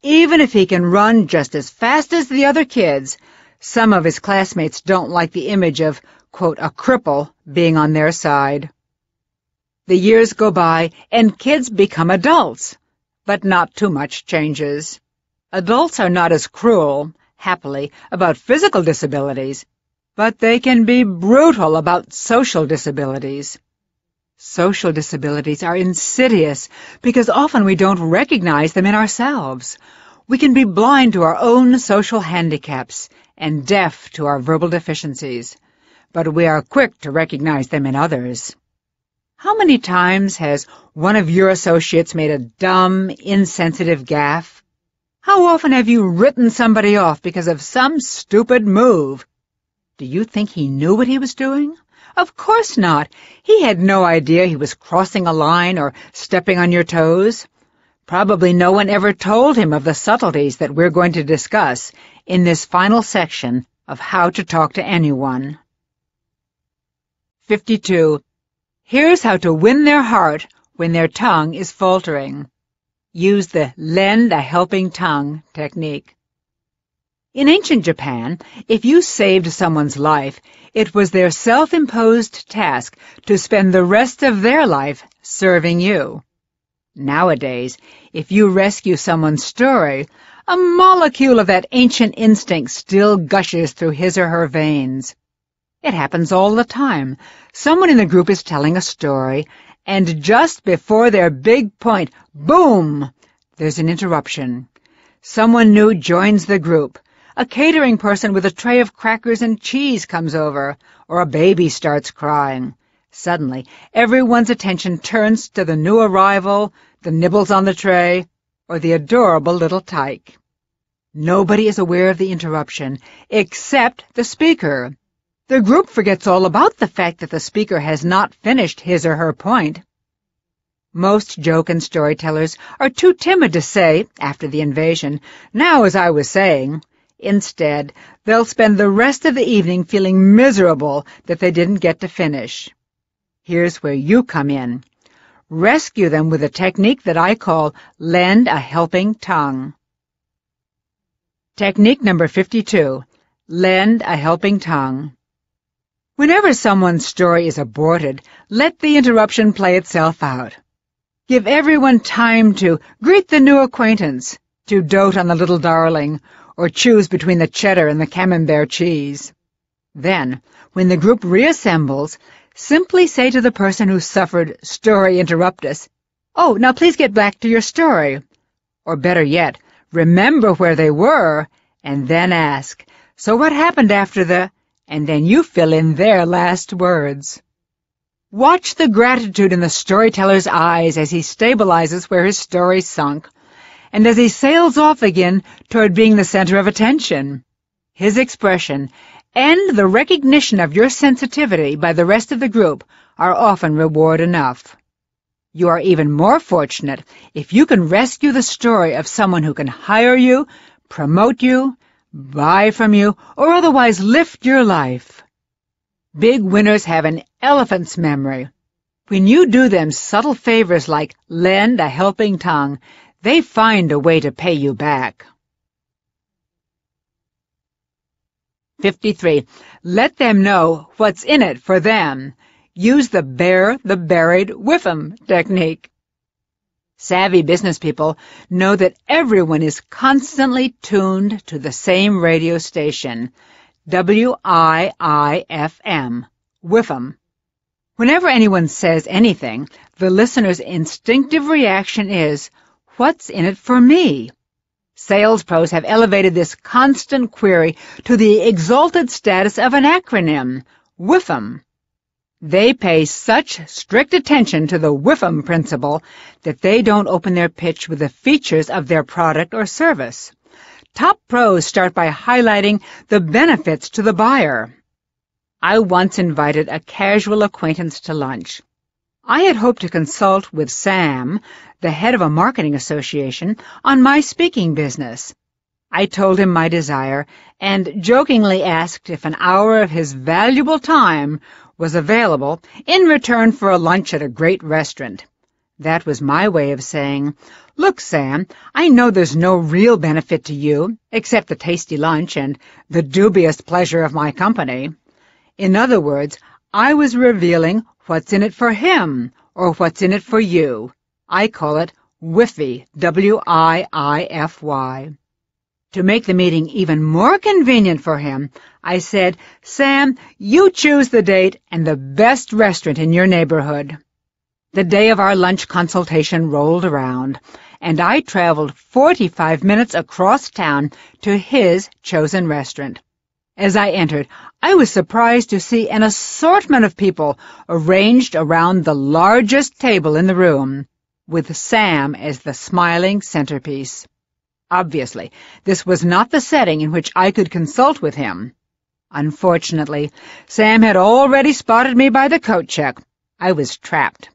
S2: Even if he can run just as fast as the other kids, some of his classmates don't like the image of, quote, a cripple being on their side. The years go by and kids become adults. But not too much changes. Adults are not as cruel, happily, about physical disabilities, but they can be brutal about social disabilities. Social disabilities are insidious because often we don't recognize them in ourselves. We can be blind to our own social handicaps and deaf to our verbal deficiencies, but we are quick to recognize them in others. How many times has one of your associates made a dumb, insensitive gaffe? How often have you written somebody off because of some stupid move? Do you think he knew what he was doing? Of course not. He had no idea he was crossing a line or stepping on your toes. Probably no one ever told him of the subtleties that we're going to discuss in this final section of How to Talk to Anyone. 52. Here's how to win their heart when their tongue is faltering. Use the lend a helping tongue technique. In ancient Japan, if you saved someone's life, it was their self-imposed task to spend the rest of their life serving you. Nowadays, if you rescue someone's story, a molecule of that ancient instinct still gushes through his or her veins. It happens all the time. Someone in the group is telling a story, and just before their big point, boom, there's an interruption. Someone new joins the group. a catering person with a tray of crackers and cheese comes over, or a baby starts crying. Suddenly, everyone's attention turns to the new arrival, the nibbles on the tray, or the adorable little tyke. Nobody is aware of the interruption, except the speaker. The group forgets all about the fact that the speaker has not finished his or her point. Most joke and storytellers are too timid to say, after the invasion, "Now, as I was saying." Instead, they'll spend the rest of the evening feeling miserable that they didn't get to finish. Here's where you come in. Rescue them with a technique that I call lend a helping tongue. Technique number 52. Lend a helping tongue. Whenever someone's story is aborted, let the interruption play itself out. Give everyone time to greet the new acquaintance, to dote on the little darling, or choose between the cheddar and the camembert cheese. Then, when the group reassembles, simply say to the person who suffered story interruptus, "Oh, now please get back to your story." Or better yet, remember where they were, and then ask, "So what happened after the—" and then you fill in their last words. Watch the gratitude in the storyteller's eyes as he stabilizes where his story sunk, and as he sails off again toward being the center of attention. His expression and the recognition of your sensitivity by the rest of the group are often reward enough. You are even more fortunate if you can rescue the story of someone who can hire you, promote you, buy from you, or otherwise lift your life. Big winners have an elephant's memory. When you do them subtle favors like lend a helping tongue, they find a way to pay you back. 53. Let them know what's in it for them. Use the bear the buried with 'em technique. Savvy business people know that everyone is constantly tuned to the same radio station, WIIFM, WIFM. Whenever anyone says anything, the listener's instinctive reaction is, "What's in it for me?" Sales pros have elevated this constant query to the exalted status of an acronym, WIFM. They pay such strict attention to the WIFM principle that they don't open their pitch with the features of their product or service. Top pros start by highlighting the benefits to the buyer. I once invited a casual acquaintance to lunch. I had hoped to consult with Sam, the head of a marketing association, on my speaking business. I told him my desire and jokingly asked if an hour of his valuable time was available in return for a lunch at a great restaurant. That was my way of saying, "Look, Sam, I know there's no real benefit to you, except the tasty lunch and the dubious pleasure of my company." In other words, I was revealing what's in it for him, or what's in it for you. I call it WIFY, W-I-I-F-Y. To make the meeting even more convenient for him, I said, "Sam, you choose the date and the best restaurant in your neighborhood." The day of our lunch consultation rolled around, and I traveled 45 minutes across town to his chosen restaurant. As I entered, I was surprised to see an assortment of people arranged around the largest table in the room, with Sam as the smiling centerpiece. Obviously, this was not the setting in which I could consult with him. Unfortunately, Sam had already spotted me by the coat check. I was trapped.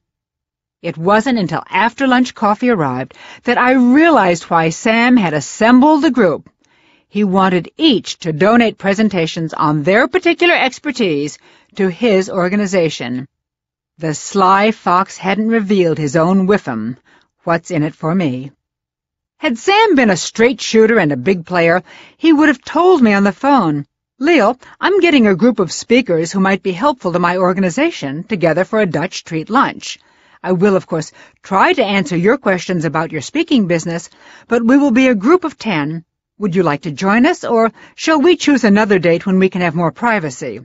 S2: It wasn't until after lunch coffee arrived that I realized why Sam had assembled the group. He wanted each to donate presentations on their particular expertise to his organization. The sly fox hadn't revealed his own WIFM, what's in it for me. Had Sam been a straight shooter and a big player, he would have told me on the phone, "Leo, I'm getting a group of speakers who might be helpful to my organization together for a Dutch treat lunch. I will, of course, try to answer your questions about your speaking business, but we will be a group of 10. Would you like to join us, or shall we choose another date when we can have more privacy?"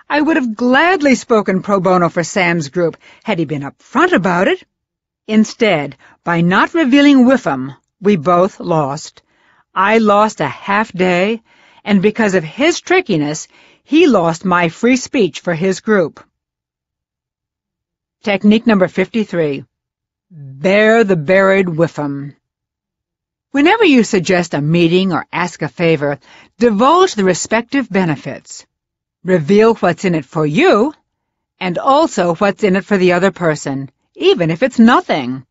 S2: I would have gladly spoken pro bono for Sam's group had he been upfront about it. Instead, by not revealing WIFM, we both lost. I lost a half day, and because of his trickiness, he lost my free speech for his group. Technique number 53. Bear the buried with 'em. Whenever you suggest a meeting or ask a favor, divulge the respective benefits. Reveal what's in it for you, and also what's in it for the other person, even if it's nothing.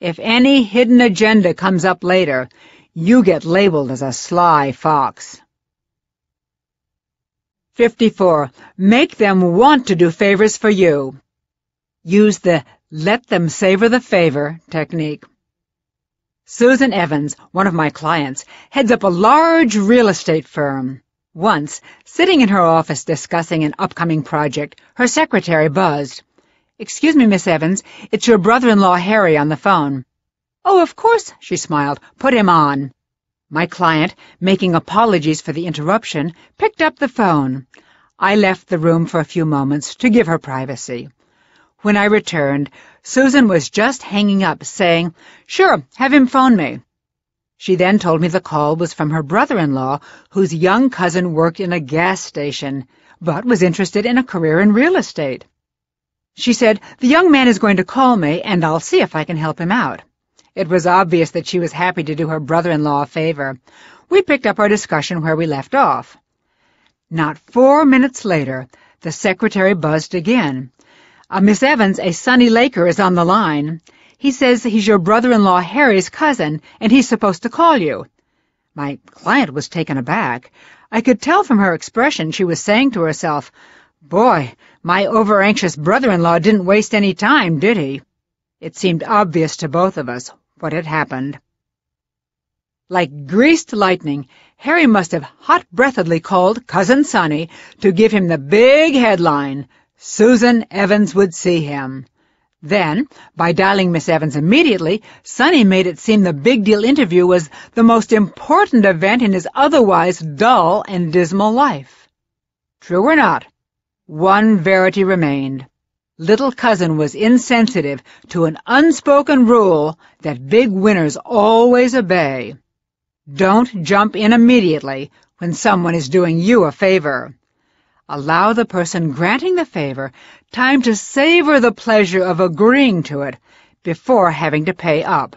S2: If any hidden agenda comes up later, you get labeled as a sly fox. 54. Make them want to do favors for you. Use the let them savor the favor technique. Susan Evans, one of my clients, heads up a large real estate firm. Once, sitting in her office discussing an upcoming project, her secretary buzzed. "Excuse me, Miss Evans, it's your brother-in-law Harry on the phone." "Oh, of course," she smiled. "Put him on." My client, making apologies for the interruption, picked up the phone. I left the room for a few moments to give her privacy. When I returned, Susan was just hanging up, saying, "Sure, have him phone me." She then told me the call was from her brother-in-law, whose young cousin worked in a gas station, but was interested in a career in real estate. She said, "The young man is going to call me, and I'll see if I can help him out." It was obvious that she was happy to do her brother-in-law a favor. We picked up our discussion where we left off. Not 4 minutes later, the secretary buzzed again. "Miss Evans, a Sonny Laker is on the line. He says he's your brother-in-law Harry's cousin, and he's supposed to call you." My client was taken aback. I could tell from her expression she was saying to herself, "Boy, my over-anxious brother-in-law didn't waste any time, did he?" It seemed obvious to both of us what had happened. Like greased lightning, Harry must have hot-breathedly called Cousin Sonny to give him the big headline, Susan Evans would see him. Then, by dialing Miss Evans immediately, Sonny made it seem the big deal interview was the most important event in his otherwise dull and dismal life. True or not, one verity remained. Little Cousin was insensitive to an unspoken rule that big winners always obey. Don't jump in immediately when someone is doing you a favor. Allow the person granting the favor time to savor the pleasure of agreeing to it before having to pay up.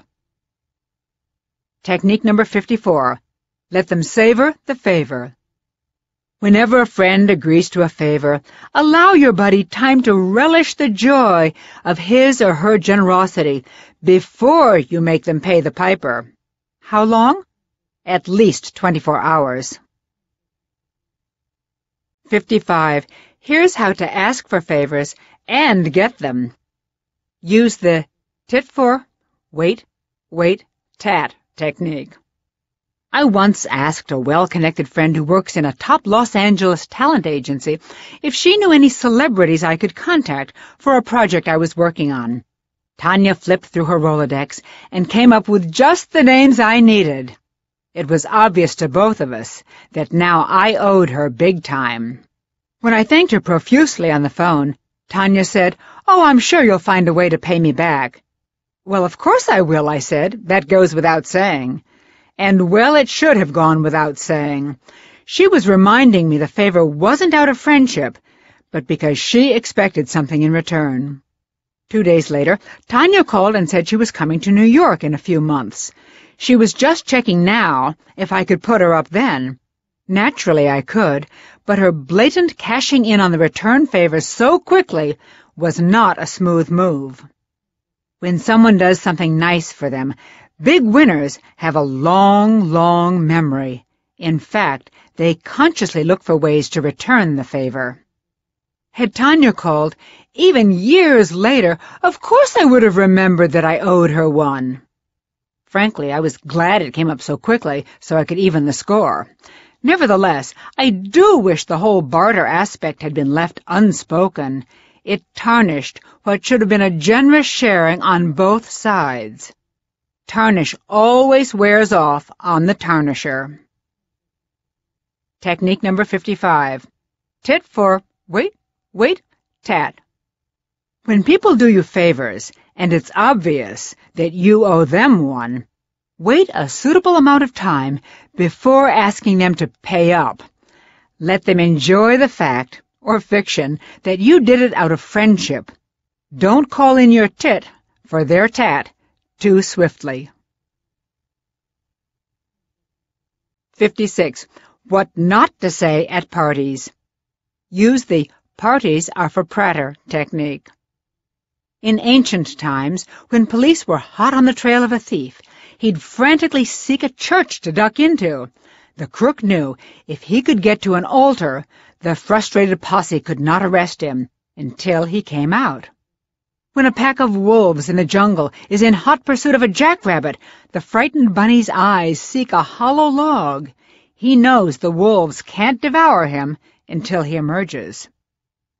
S2: Technique number 54. Let them savor the favor. Whenever a friend agrees to a favor, allow your buddy time to relish the joy of his or her generosity before you make them pay the piper. How long? At least 24 hours. 55. Here's how to ask for favors and get them. Use the tit for, wait, tat technique. I once asked a well-connected friend who works in a top Los Angeles talent agency if she knew any celebrities I could contact for a project I was working on. Tanya flipped through her Rolodex and came up with just the names I needed. It was obvious to both of us that now I owed her big time. When I thanked her profusely on the phone, Tanya said, "Oh, I'm sure you'll find a way to pay me back." "Well, of course I will," I said. "That goes without saying." And well, it should have gone without saying. She was reminding me the favor wasn't out of friendship, but because she expected something in return. 2 days later, Tanya called and said she was coming to New York in a few months. She was just checking now if I could put her up then. Naturally, I could, but her blatant cashing in on the return favors so quickly was not a smooth move. When someone does something nice for them, big winners have a long, long memory. In fact, they consciously look for ways to return the favor. Had Tanya called, even years later, of course I would have remembered that I owed her one. Frankly, I was glad it came up so quickly so I could even the score. Nevertheless, I do wish the whole barter aspect had been left unspoken. It tarnished what should have been a generous sharing on both sides. Tarnish always wears off on the tarnisher. Technique number 55. Tit for wait, tat. When people do you favors, and it's obvious that you owe them one, Wait a suitable amount of time before asking them to pay up. Let them enjoy the fact, or fiction, that you did it out of friendship. Don't call in your tit for their tat too swiftly. 56. What not to say at parties. Use the "parties are for prater" technique. In ancient times, when police were hot on the trail of a thief, he'd frantically seek a church to duck into. The crook knew if he could get to an altar, the frustrated posse could not arrest him until he came out. When a pack of wolves in the jungle is in hot pursuit of a jackrabbit, the frightened bunny's eyes seek a hollow log. He knows the wolves can't devour him until he emerges.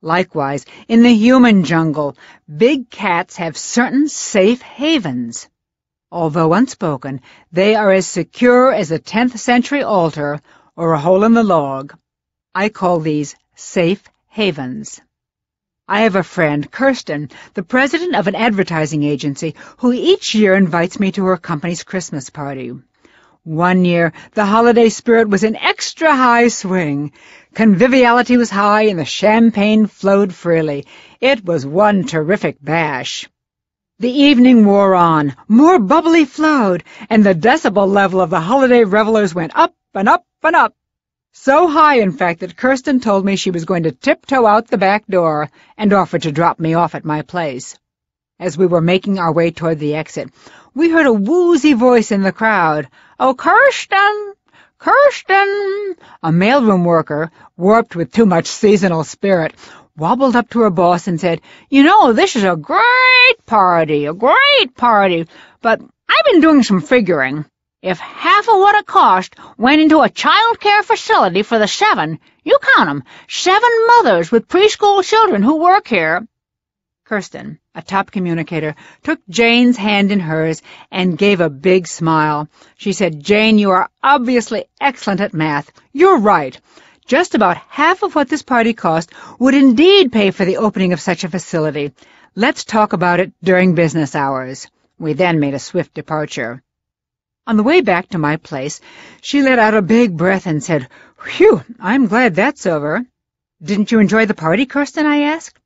S2: Likewise, in the human jungle, big cats have certain safe havens. Although unspoken, they are as secure as a 10th century altar or a hole in the log. I call these safe havens. I have a friend, Kirsten, the president of an advertising agency, who each year invites me to her company's Christmas party. One year, the holiday spirit was in extra high swing. Conviviality was high and the champagne flowed freely. It was one terrific bash. The evening wore on, more bubbly flowed, and the decibel level of the holiday revelers went up and up and up. So high, in fact, that Kirsten told me she was going to tiptoe out the back door and offered to drop me off at my place. As we were making our way toward the exit, we heard a woozy voice in the crowd. "Oh, Kirsten! Kirsten!" A mailroom worker, warped with too much seasonal spirit, wobbled up to her boss and said, "You know, this is a great party, but I've been doing some figuring. If half of what it cost went into a child care facility for the 7, you count 'em, 7 mothers with preschool children who work here." Kirsten, a top communicator, took Jane's hand in hers and gave a big smile. She said, "Jane, you are obviously excellent at math. You're right. Just about half of what this party cost would indeed pay for the opening of such a facility. Let's talk about it during business hours." We then made a swift departure. On the way back to my place, she let out a big breath and said, "Whew, I'm glad that's over." "Didn't you enjoy the party, Kirsten?" I asked.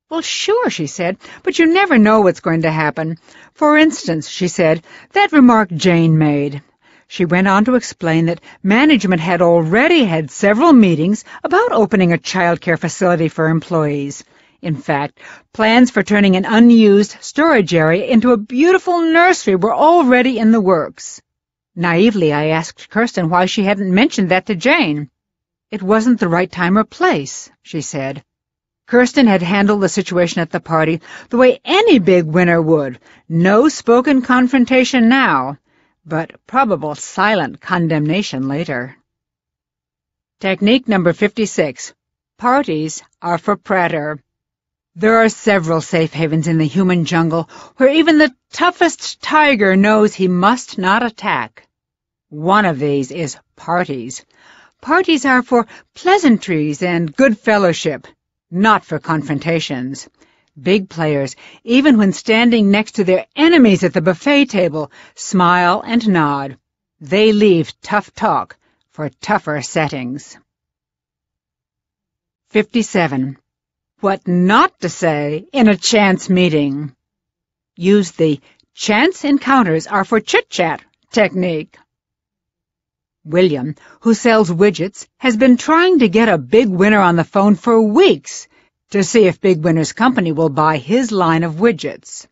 S2: "Well, sure," she said, "but you never know what's going to happen. For instance," she said, "that remark Jane made." She went on to explain that management had already had several meetings about opening a child care facility for employees. In fact, plans for turning an unused storage area into a beautiful nursery were already in the works. Naively, I asked Kirsten why she hadn't mentioned that to Jane. "It wasn't the right time or place," she said. Kirsten had handled the situation at the party the way any big winner would. No spoken confrontation now, but probable silent condemnation later. Technique number 56. Parties are for prater. There are several safe havens in the human jungle where even the toughest tiger knows he must not attack. One of these is parties. Parties are for pleasantries and good fellowship, not for confrontations. Big players, even when standing next to their enemies at the buffet table, smile and nod. They leave tough talk for tougher settings. 57. What not to say in a chance meeting. Use the "chance encounters are for chit-chat" technique. William, who sells widgets, has been trying to get a big winner on the phone for weeks to see if Big Winner's company will buy his line of widgets.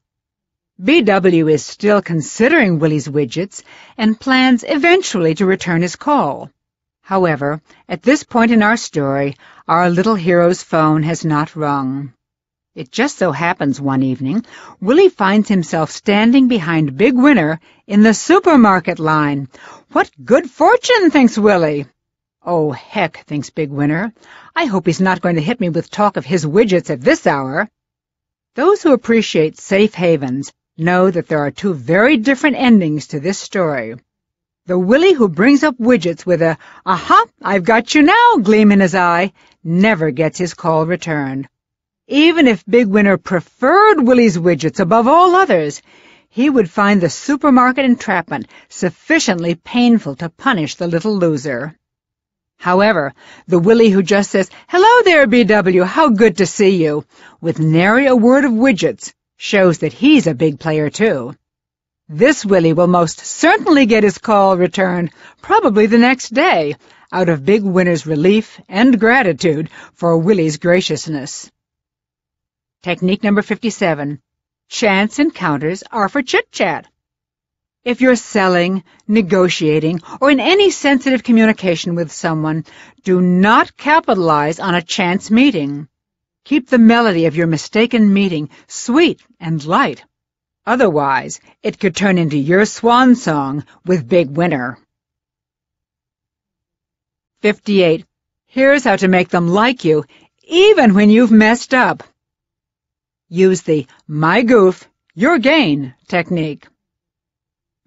S2: BW is still considering Willie's widgets and plans eventually to return his call. However, at this point in our story, our little hero's phone has not rung. It just so happens one evening, Willie finds himself standing behind Big Winner in the supermarket line. What good fortune, thinks Willie. Oh, heck, thinks Big Winner. I hope he's not going to hit me with talk of his widgets at this hour. Those who appreciate safe havens know that there are 2 very different endings to this story. The Willie who brings up widgets with a "Aha, I've got you now" gleam in his eye never gets his call returned. Even if Big Winner preferred Willie's widgets above all others, he would find the supermarket entrapment sufficiently painful to punish the little loser. However, the Willie who just says, "Hello there, BW, how good to see you," with nary a word of widgets, shows that he's a big player too. This Willie will most certainly get his call returned, probably the next day, out of Big Winner's relief and gratitude for Willie's graciousness. Technique number 57. Chance encounters are for chit-chat. If you're selling, negotiating, or in any sensitive communication with someone, do not capitalize on a chance meeting. Keep the melody of your mistaken meeting sweet and light. Otherwise, it could turn into your swan song with Big Winner. 58. Here's how to make them like you, even when you've messed up. Use the "my goof, your gain" technique.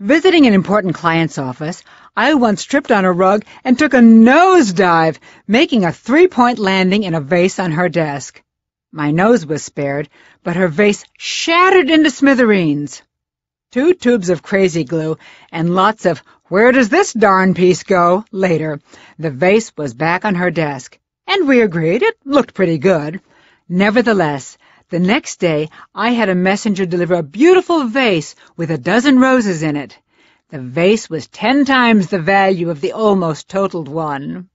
S2: Visiting an important client's office, I once tripped on a rug and took a nosedive, making a 3-point landing in a vase on her desk. My nose was spared, but her vase shattered into smithereens. 2 tubes of crazy glue and lots of "where does this darn piece go?" later, the vase was back on her desk, and we agreed it looked pretty good. Nevertheless, the next day I had a messenger deliver a beautiful vase with a dozen roses in it. The vase was 10 times the value of the almost totaled one.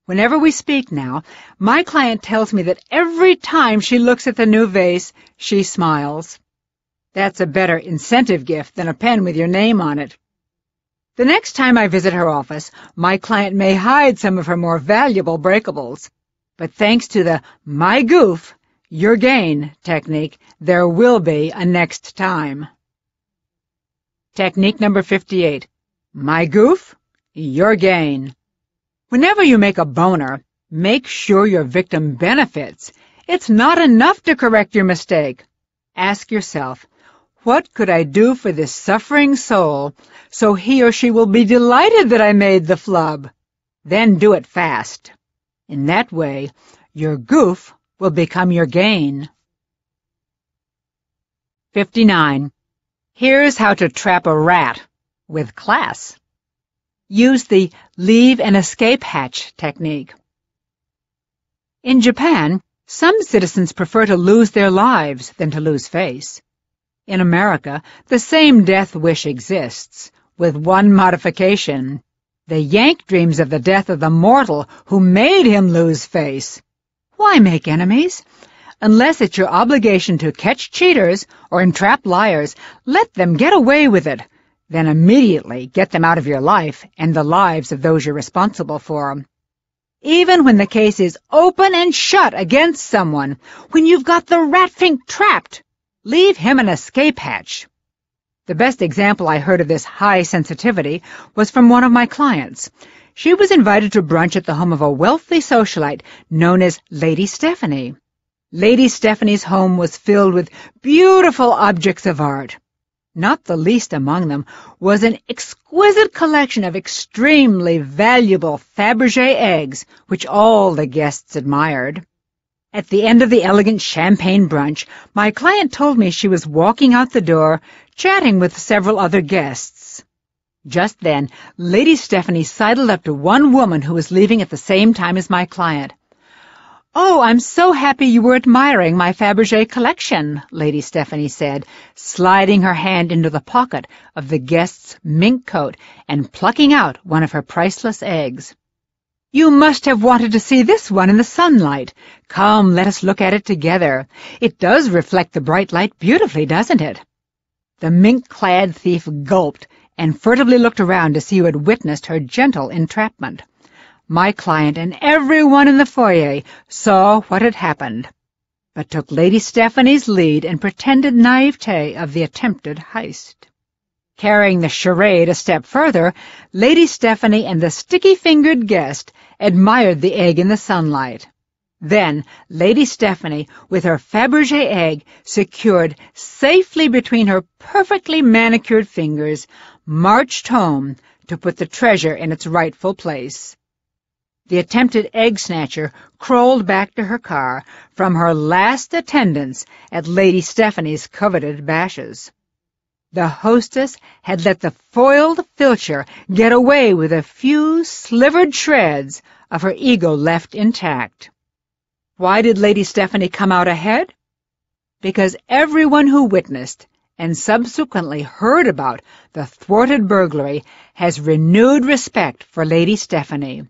S2: Whenever we speak now, my client tells me that every time she looks at the new vase, she smiles. That's a better incentive gift than a pen with your name on it. The next time I visit her office, my client may hide some of her more valuable breakables. But thanks to the "my goof, your gain" technique, there will be a next time. Technique number 58. My goof, your gain. Whenever you make a boner, make sure your victim benefits. It's not enough to correct your mistake. Ask yourself, what could I do for this suffering soul so he or she will be delighted that I made the flub? Then do it fast. In that way, your goof will become your gain. 59. Here's how to trap a rat with class. Use the leave and escape hatch technique. In Japan, some citizens prefer to lose their lives than to lose face. In America, the same death wish exists, with one modification. The Yank dreams of the death of the mortal who made him lose face. Why make enemies? Unless it's your obligation to catch cheaters or entrap liars, let them get away with it. Then immediately get them out of your life and the lives of those you're responsible for. Even when the case is open and shut against someone, when you've got the ratfink trapped, leave him an escape hatch. The best example I heard of this high sensitivity was from one of my clients. She was invited to brunch at the home of a wealthy socialite known as Lady Stephanie. Lady Stephanie's home was filled with beautiful objects of art. Not the least among them was an exquisite collection of extremely valuable Fabergé eggs, which all the guests admired. At the end of the elegant champagne brunch, my client told me she was walking out the door, chatting with several other guests. Just then, Lady Stephanie sidled up to one woman who was leaving at the same time as my client. "Oh, I'm so happy you were admiring my Fabergé collection," Lady Stephanie said, sliding her hand into the pocket of the guest's mink coat and plucking out one of her priceless eggs. "You must have wanted to see this one in the sunlight. Come, let us look at it together. It does reflect the bright light beautifully, doesn't it?" The mink-clad thief gulped and furtively looked around to see who had witnessed her gentle entrapment. My client and everyone in the foyer saw what had happened, but took Lady Stephanie's lead and pretended naivete of the attempted heist. Carrying the charade a step further, Lady Stephanie and the sticky-fingered guest admired the egg in the sunlight. Then Lady Stephanie, with her Fabergé egg secured safely between her perfectly manicured fingers, marched home to put the treasure in its rightful place. The attempted egg snatcher crawled back to her car from her last attendance at Lady Stephanie's coveted bashes. The hostess had let the foiled filcher get away with a few slivered shreds of her ego left intact. Why did Lady Stephanie come out ahead? Because everyone who witnessed and subsequently heard about the thwarted burglary has renewed respect for Lady Stephanie.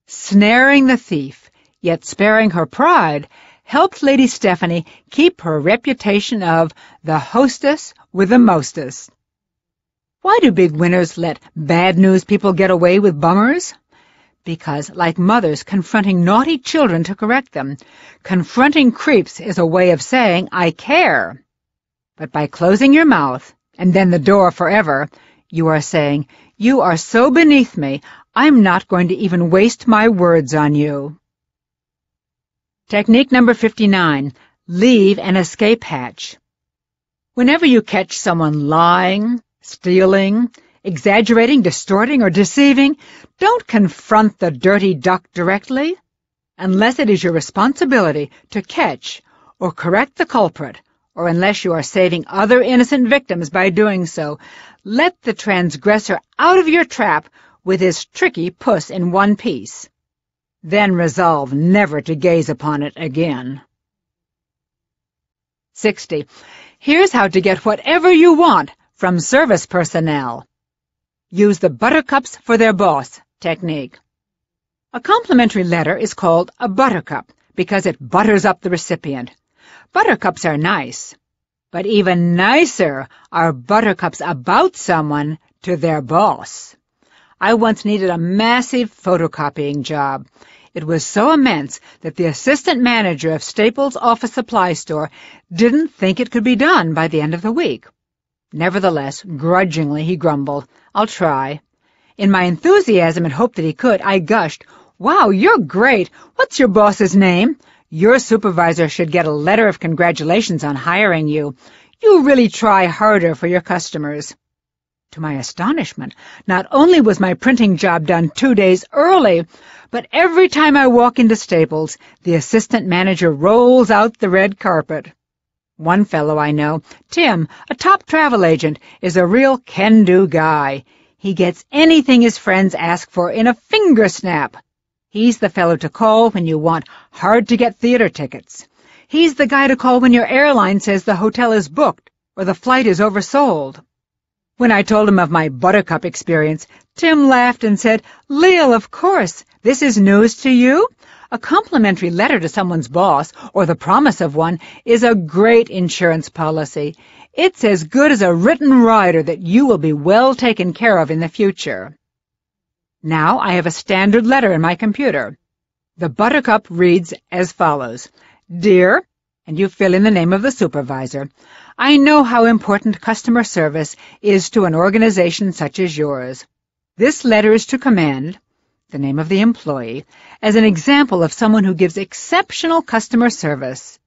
S2: Snaring the thief, yet sparing her pride, helped Lady Stephanie keep her reputation of the hostess with the mostest. Why do big winners let bad news people get away with bummers? Because, like mothers confronting naughty children to correct them, confronting creeps is a way of saying, I care. But by closing your mouth, and then the door forever, you are saying, you are so beneath me, I'm not going to even waste my words on you. Technique number 59, leave an escape hatch. Whenever you catch someone lying, stealing, exaggerating, distorting, or deceiving, don't confront the dirty duck directly. Unless it is your responsibility to catch or correct the culprit, or unless you are saving other innocent victims by doing so, let the transgressor out of your trap with his tricky puss in one piece. Then resolve never to gaze upon it again. 60. Here's how to get whatever you want from service personnel. Use the buttercups for their boss technique. A complimentary letter is called a buttercup because it butters up the recipient. Buttercups are nice, but even nicer are buttercups about someone to their boss. I once needed a massive photocopying job. It was so immense that the assistant manager of Staples' office supply store didn't think it could be done by the end of the week. Nevertheless, grudgingly, he grumbled, I'll try. In my enthusiasm and hope that he could, I gushed, Wow, you're great. What's your boss's name? Your supervisor should get a letter of congratulations on hiring you. You really try harder for your customers. To my astonishment, not only was my printing job done 2 days early, but every time I walk into Staples, the assistant manager rolls out the red carpet. One fellow I know, Tim, a top travel agent, is a real can-do guy. He gets anything his friends ask for in a finger snap. He's the fellow to call when you want hard-to-get theater tickets. He's the guy to call when your airline says the hotel is booked or the flight is oversold. When I told him of my buttercup experience, Tim laughed and said, Leal, of course, this is news to you? A complimentary letter to someone's boss, or the promise of one, is a great insurance policy. It's as good as a written rider that you will be well taken care of in the future. Now I have a standard letter in my computer. The buttercup reads as follows, Dear, and you fill in the name of the supervisor, I know how important customer service is to an organization such as yours. This letter is to commend the name of the employee, as an example of someone who gives exceptional customer service.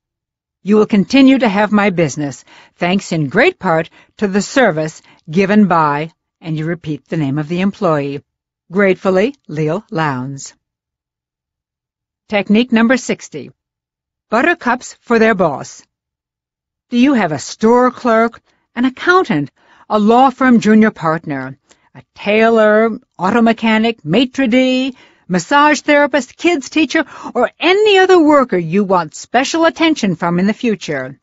S2: You will continue to have my business, thanks in great part to the service given by, and you repeat the name of the employee. Gratefully, Leal Lowndes. Technique number 60. Buttercups for their boss. Do you have a store clerk, an accountant, a law firm junior partner, a tailor, auto mechanic, maitre d', massage therapist, kids teacher, or any other worker you want special attention from in the future?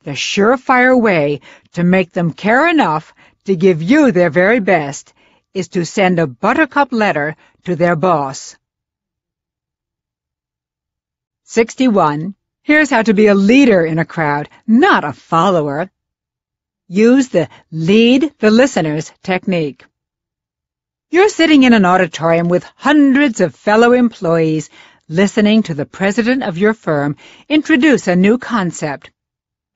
S2: The surefire way to make them care enough to give you their very best is to send a buttercup letter to their boss. 61. Here's how to be a leader in a crowd, not a follower. Use the lead the listeners technique. You're sitting in an auditorium with hundreds of fellow employees listening to the president of your firm introduce a new concept.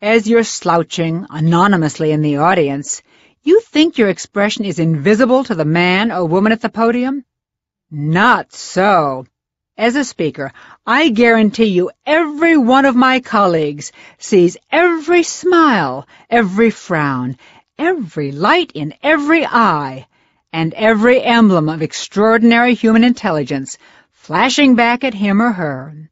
S2: As you're slouching anonymously in the audience, you think your expression is invisible to the man or woman at the podium? Not so. As a speaker, I guarantee you every one of my colleagues sees every smile, every frown, every light in every eye, and every emblem of extraordinary human intelligence flashing back at him or her.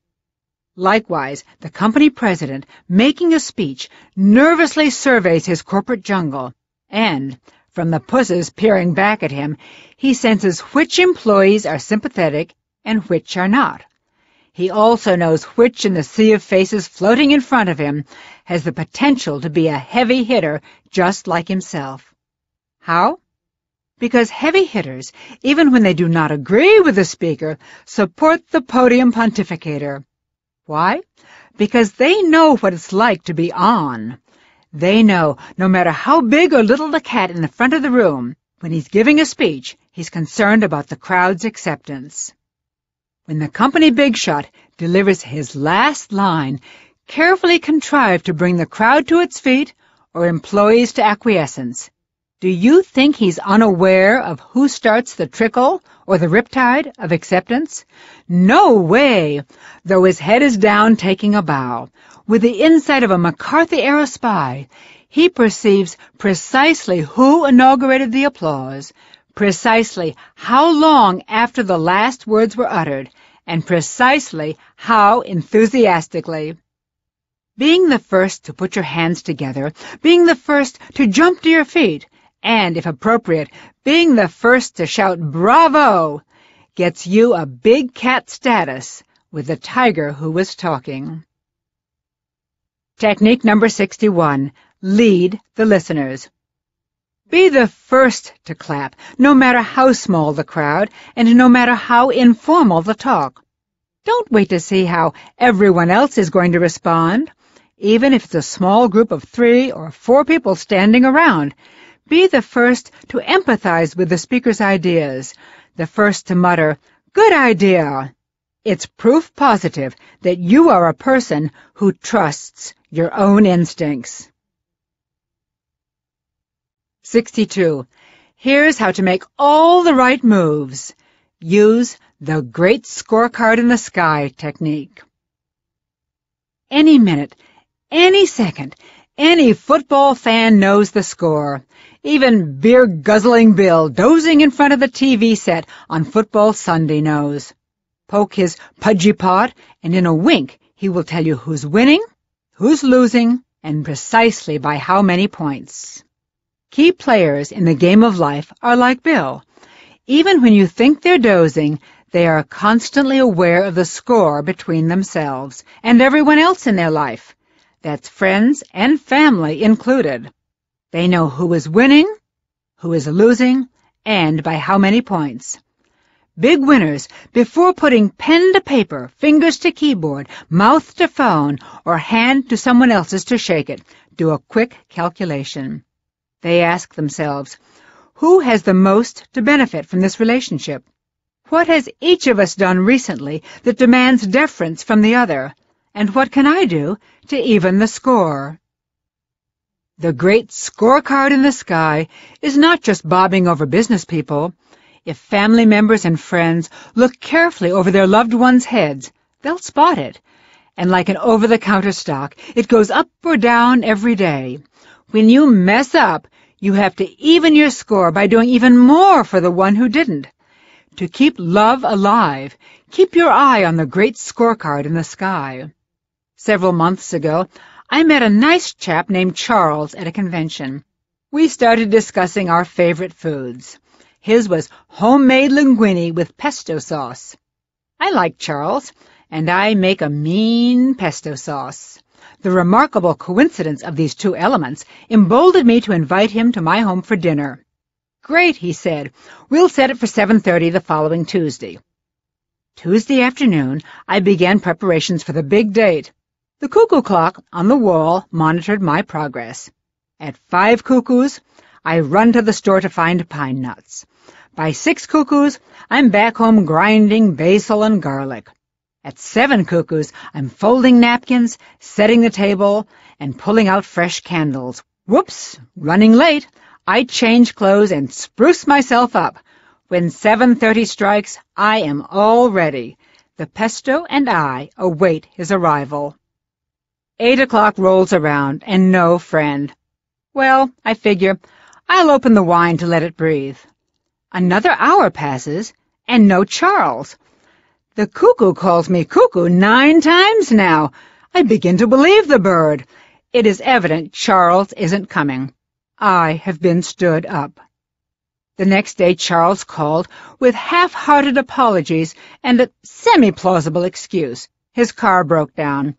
S2: Likewise, the company president, making a speech, nervously surveys his corporate jungle And from the pusses peering back at him, he senses which employees are sympathetic and which are not. He also knows which in the sea of faces floating in front of him has the potential to be a heavy hitter just like himself. How? Because heavy hitters, even when they do not agree with the speaker, support the podium pontificator. Why? Because they know what it's like to be on. They know, no matter how big or little the cat in the front of the room, when he's giving a speech, he's concerned about the crowd's acceptance. When the company big shot delivers his last line, carefully contrived to bring the crowd to its feet or employees to acquiescence, do you think he's unaware of who starts the trickle or the riptide of acceptance? No way! Though his head is down taking a bow, with the insight of a McCarthy-era spy, he perceives precisely who inaugurated the applause, precisely how long after the last words were uttered, and precisely how enthusiastically. Being the first to put your hands together, being the first to jump to your feet, and, if appropriate, being the first to shout "Bravo!" gets you a big cat status with the tiger who was talking. Technique number 61. Lead the listeners. Be the first to clap, no matter how small the crowd and no matter how informal the talk. Don't wait to see how everyone else is going to respond, even if it's a small group of 3 or 4 people standing around. Be the first to empathize with the speaker's ideas, the first to mutter, "Good idea." It's proof positive that you are a person who trusts your own instincts. 62. Here's how to make all the right moves. Use the great scorecard in the sky technique. Any minute, any second, any football fan knows the score. Even beer-guzzling Bill, dozing in front of the TV set on Football Sunday, knows. Poke his pudgy pot, and in a wink he will tell you who's winning, who's losing, and precisely by how many points. Key players in the game of life are like Bill. Even when you think they're dozing, they are constantly aware of the score between themselves and everyone else in their life. That's friends and family included. They know who is winning, who is losing, and by how many points. Big winners, before putting pen to paper, fingers to keyboard, mouth to phone, or hand to someone else's to shake it, do a quick calculation. They ask themselves, who has the most to benefit from this relationship? What has each of us done recently that demands deference from the other? And what can I do to even the score? The great scorecard in the sky is not just bobbing over business people. If family members and friends look carefully over their loved ones' heads, they'll spot it. And like an over-the-counter stock, it goes up or down every day. When you mess up, you have to even your score by doing even more for the one who didn't. To keep love alive, keep your eye on the great scorecard in the sky. Several months ago, I met a nice chap named Charles at a convention. We started discussing our favorite foods. His was homemade linguine with pesto sauce. I like Charles, and I make a mean pesto sauce. The remarkable coincidence of these two elements emboldened me to invite him to my home for dinner. "Great," he said. "We'll set it for 7:30 the following Tuesday." Tuesday afternoon, I began preparations for the big date. The cuckoo clock on the wall monitored my progress. At 5 cuckoos, I run to the store to find pine nuts. By 6 cuckoos, I'm back home grinding basil and garlic. At 7 cuckoos, I'm folding napkins, setting the table, and pulling out fresh candles. Whoops! Running late. I change clothes and spruce myself up. When 7:30 strikes, I am all ready. The pesto and I await his arrival. 8 o'clock rolls around, and no friend. Well, I figure, I'll open the wine to let it breathe. Another hour passes, and no Charles. The cuckoo calls me cuckoo 9 times now. I begin to believe the bird. It is evident Charles isn't coming. I have been stood up. The next day Charles called with half-hearted apologies and a semi-plausible excuse. His car broke down.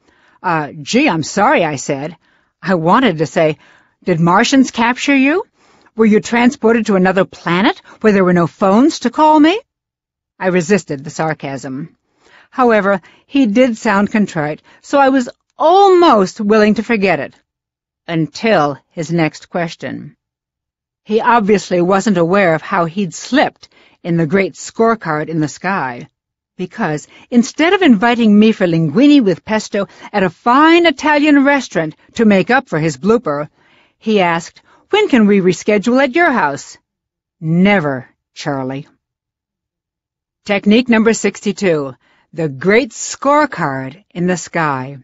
S2: Gee, I'm sorry, I said. I wanted to say, did Martians capture you? Were you transported to another planet where there were no phones to call me? I resisted the sarcasm. However, he did sound contrite, so I was almost willing to forget it. Until his next question. He obviously wasn't aware of how he'd slipped in the great scorecard in the sky, because instead of inviting me for linguine with pesto at a fine Italian restaurant to make up for his blooper, he asked, "When can we reschedule at your house?" Never, Charlie. Technique number 62, the great scorecard in the sky.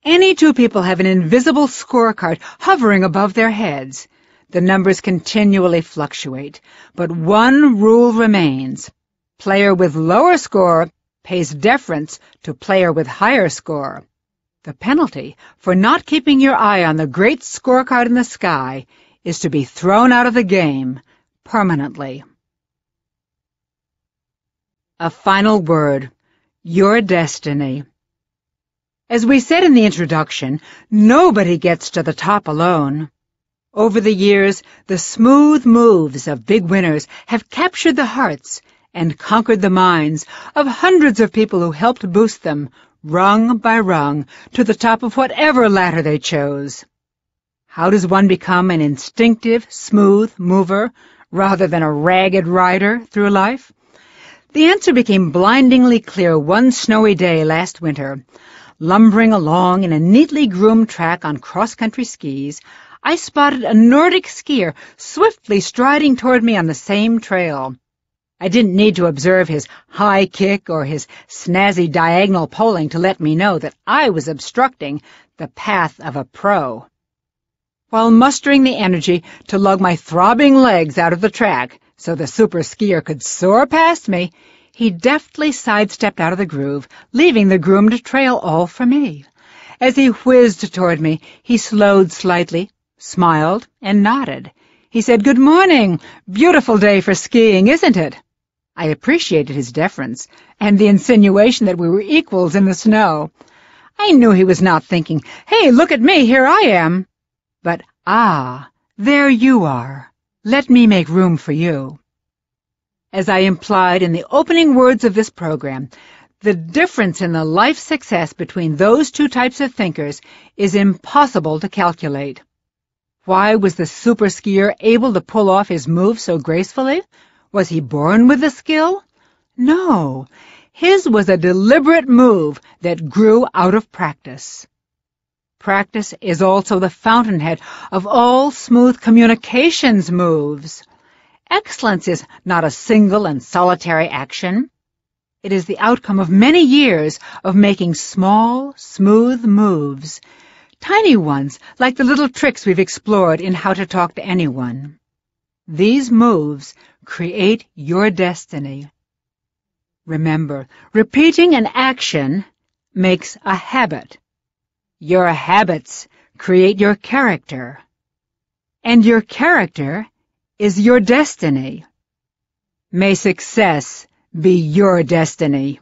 S2: Any two people have an invisible scorecard hovering above their heads. The numbers continually fluctuate, but one rule remains. Player with lower score pays deference to player with higher score. The penalty for not keeping your eye on the great scorecard in the sky is to be thrown out of the game permanently. A final word. Your destiny. As we said in the introduction, nobody gets to the top alone. Over the years, the smooth moves of big winners have captured the hearts and conquered the minds of hundreds of people who helped boost them, rung by rung, to the top of whatever ladder they chose. How does one become an instinctive, smooth mover rather than a ragged rider through life? The answer became blindingly clear one snowy day last winter. Lumbering along in a neatly groomed track on cross-country skis, I spotted a Nordic skier swiftly striding toward me on the same trail. I didn't need to observe his high kick or his snazzy diagonal poling to let me know that I was obstructing the path of a pro. While mustering the energy to lug my throbbing legs out of the track so the super skier could soar past me, he deftly sidestepped out of the groove, leaving the groomed trail all for me. As he whizzed toward me, he slowed slightly, smiled, and nodded. He said, "Good morning. Beautiful day for skiing, isn't it?" I appreciated his deference and the insinuation that we were equals in the snow. I knew he was not thinking, "Hey, look at me, here I am." But, there you are. Let me make room for you. As I implied in the opening words of this program, the difference in the life success between those two types of thinkers is impossible to calculate. Why was the super skier able to pull off his move so gracefully? Was he born with the skill? No. His was a deliberate move that grew out of practice. Practice is also the fountainhead of all smooth communications moves. Excellence is not a single and solitary action. It is the outcome of many years of making small, smooth moves, tiny ones like the little tricks we've explored in How to Talk to Anyone. These moves create your destiny. Remember, repeating an action makes a habit. Your habits create your character, and your character is your destiny. May success be your destiny.